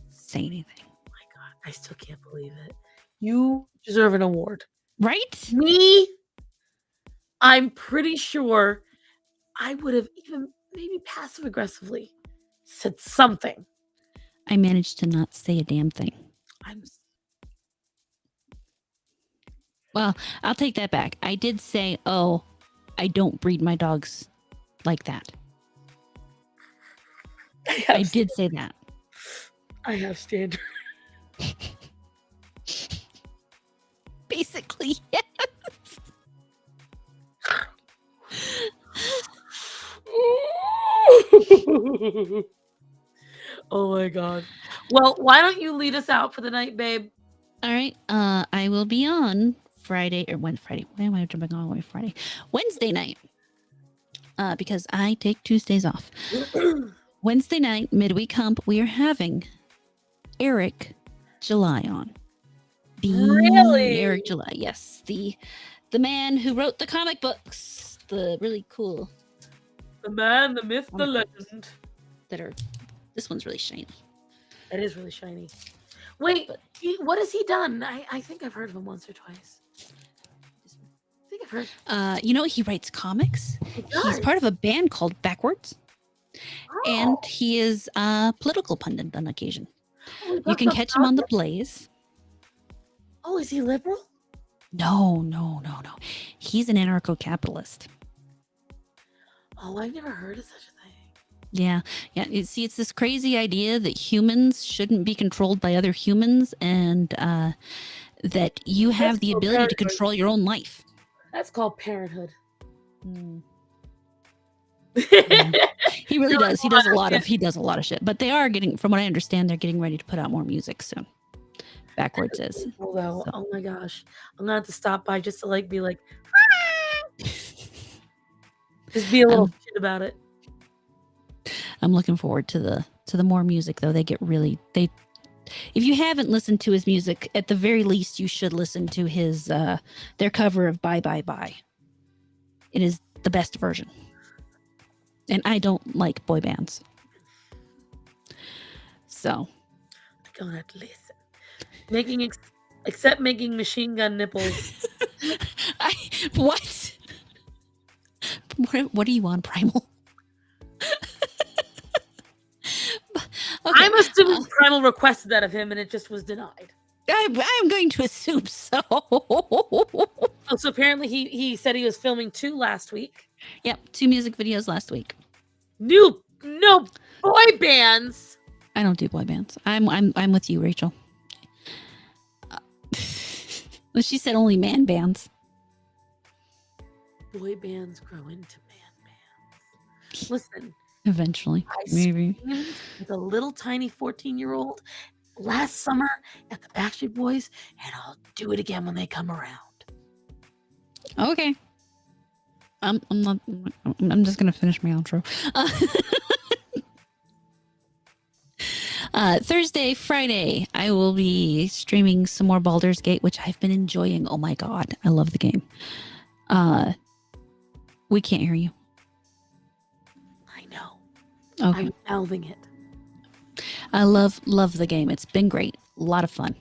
say anything. Oh my God, I still can't believe it. You deserve an award. Right? Me? I'm pretty sure I would have even maybe passive aggressively said something. I managed to not say a damn thing. Well, I'll take that back. I did say, oh, I don't breed my dogs like that. I did say that. I have standards. Basically, yes. Oh my God. Well, why don't you lead us out for the night, babe? All right. I will be on Friday or Friday. Why am I jumping all the way Friday? Wednesday night. Because I take Tuesdays off. Wednesday night, midweek hump, we are having Eric July on. Really? Eric July, yes. The man who wrote the comic books. The really cool. The man, the myth, the legend. This one's really shiny. It is really shiny. Wait, what has he done? I think I've heard of him once or twice. I think I've heard. He writes comics. does? He's part of a band called Backwards. Oh. And he is a political pundit on occasion. You can catch him on The Blaze. Oh, is he liberal? No. He's an anarcho-capitalist. Oh, I've never heard of such a thing. Yeah. It's this crazy idea that humans shouldn't be controlled by other humans, and that you have the ability to control your own life. That's called parenthood. Yeah. He really does. He does a lot of shit. But they are getting, from what I understand, they're getting ready to put out more music soon. Backwards is. Although, oh my gosh, I'm gonna have to stop by just to be like, just be a little shit about it. I'm looking forward to the more music though. They get really if you haven't listened to his music, at the very least you should listen to his their cover of Bye Bye Bye. It is the best version. And I don't like boy bands. So I'm gonna have to listen. Except making machine gun nipples. What? What are you on, Primal? Okay. I'm assuming Primal requested that of him and it just was denied. I'm going to assume so. Oh, so apparently he said he was filming 2 last week. Yep, 2 music videos last week. No boy bands. I don't do boy bands. I'm with you, Rachel. Well, she said only man bands. Boy bands grow into man bands. Listen, Eventually, maybe. screamed with a little tiny 14-year-old last summer at the Backstreet Boys, and I'll do it again when they come around. Okay. I'm just gonna finish my outro. Thursday, Friday, I will be streaming some more Baldur's Gate, which I've been enjoying. Oh my god, I love the game. We can't hear you. I know. Okay. I'm mouthing it. I love the game. It's been great. A lot of fun.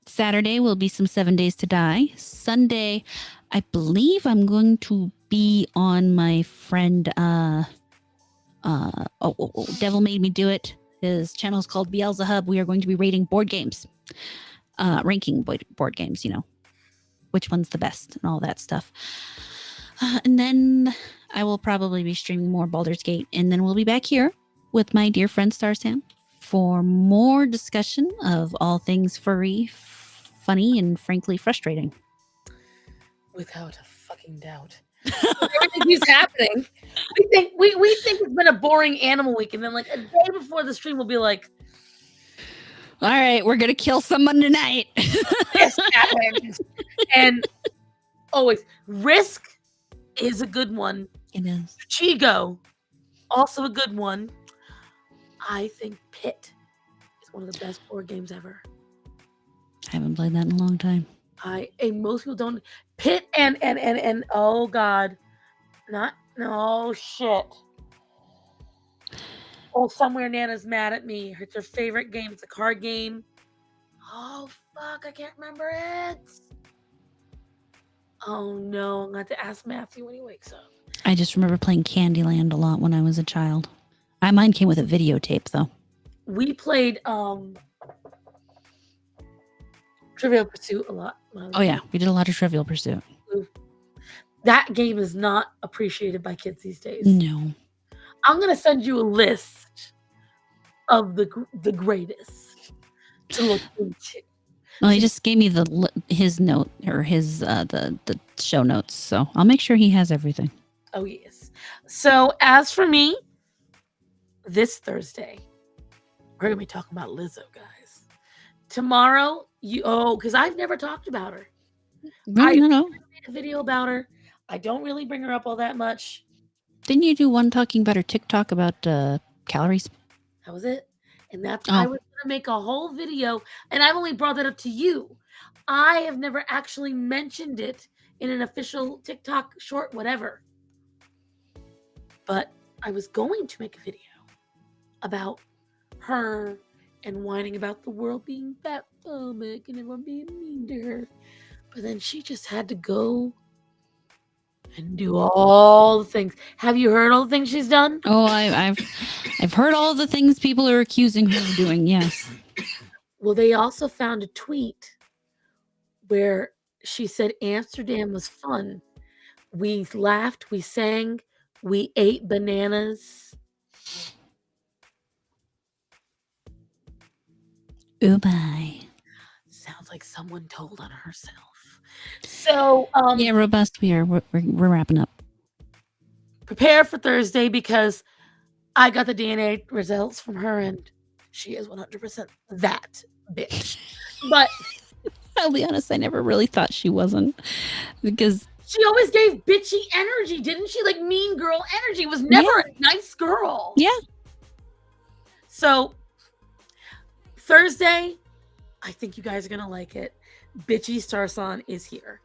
Saturday will be some 7 Days to Die. Sunday, I believe I'm going to be on my friend Devil Made Me Do It. His channel is called Beelzehub. We are going to be rating board games. Ranking board games, which one's the best and all that stuff. And then I will probably be streaming more Baldur's Gate, and then we'll be back here with my dear friend Star Sam for more discussion of all things furry, funny, and frankly frustrating. Without a fucking doubt. Everything keeps happening. We think it's been a boring animal week, and then like a day before the stream we'll be like, all right, we're gonna kill someone tonight. yes, that wins. And always Risk is a good one. It is. Chigo, also a good one. I think Pit is one of the best board games ever. I haven't played that in a long time. Most people don't. Pit and oh god, shit. Oh, somewhere Nana's mad at me. It's her favorite game. It's a card game. Oh fuck, I can't remember it. Oh no, I'm gonna have to ask Matthew when he wakes up. I just remember playing Candyland a lot when I was a child. Mine came with a videotape though. We played Trivial Pursuit a lot. Oh yeah, we did a lot of Trivial Pursuit. That game is not appreciated by kids these days. No. I'm gonna send you a list of the greatest to look into. Well, he just gave me his note or his the show notes, so I'll make sure he has everything. Oh yes. So as for me, this Thursday, we're gonna be talking about Lizzo, guys. Tomorrow, because I've never talked about her. I made a video about her. I don't really bring her up all that much. Didn't you do one talking about her TikTok about calories? That was it. And I was gonna make a whole video, and I've only brought that up to you. I have never actually mentioned it in an official TikTok short, whatever. But I was going to make a video about her and whining about the world being fatphobic and everyone being mean to her. But then she just had to go and do all the things. Have you heard all the things she's done? Oh, I've heard all the things people are accusing her of doing. Yes. Well, they also found a tweet where she said Amsterdam was fun. We laughed, we sang, we ate bananas. Oh, bye. Sounds like someone told on herself. So, yeah, robust. We're wrapping up. Prepare for Thursday because I got the DNA results from her, and she is 100% that bitch. But I'll be honest, I never really thought she wasn't, because she always gave bitchy energy, didn't she? Like mean girl energy. Was never a nice girl. Yeah. So Thursday, I think you guys are gonna like it. Bitchy Starson is here.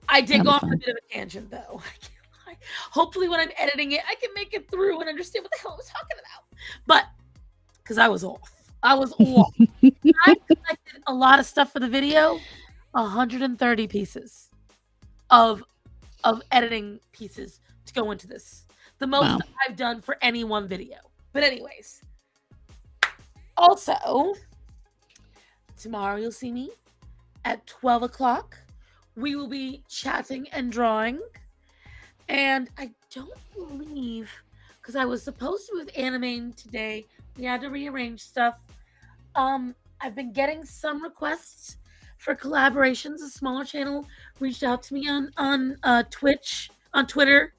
I did go off on a bit of a tangent though. I can't lie. Hopefully when I'm editing it, I can make it through and understand what the hell I was talking about. But because I was off. I was off. I collected a lot of stuff for the video. 130 pieces of editing pieces to go into this. The most Wow. I've done for any one video. But anyways, also tomorrow you'll see me at 12 o'clock. We will be chatting and drawing. And I don't believe, because I was supposed to with animating today, we had to rearrange stuff. I've been getting some requests for collaborations. A smaller channel reached out to me on Twitch, on Twitter,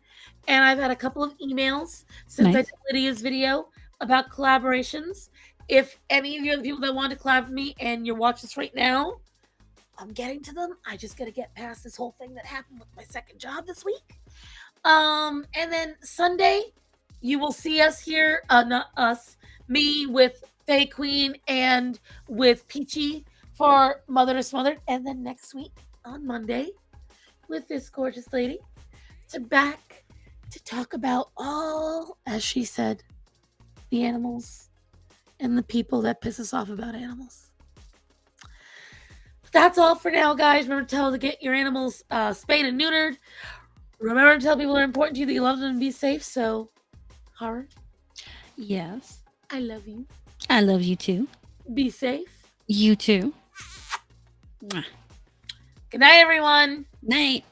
and I've had a couple of emails since I Nice. did Lydia's video about collaborations. If any of you are the people that want to collab with me and you're watching this right now, I'm getting to them. I just gotta get past this whole thing that happened with my second job this week. And then Sunday, you will see us here. Not us, me with Faye Queen and with Peachy for Mother to Smothered. And then next week on Monday with this gorgeous lady to talk about all, as she said, the animals and the people that piss us off about animals. That's all for now, guys. Remember to get your animals spayed and neutered. Remember to tell people they're important to you, that you love them, and be safe. So, Horror, Yes. I love you. I love you too. Be safe. You too. Mwah. Good night, everyone. Night.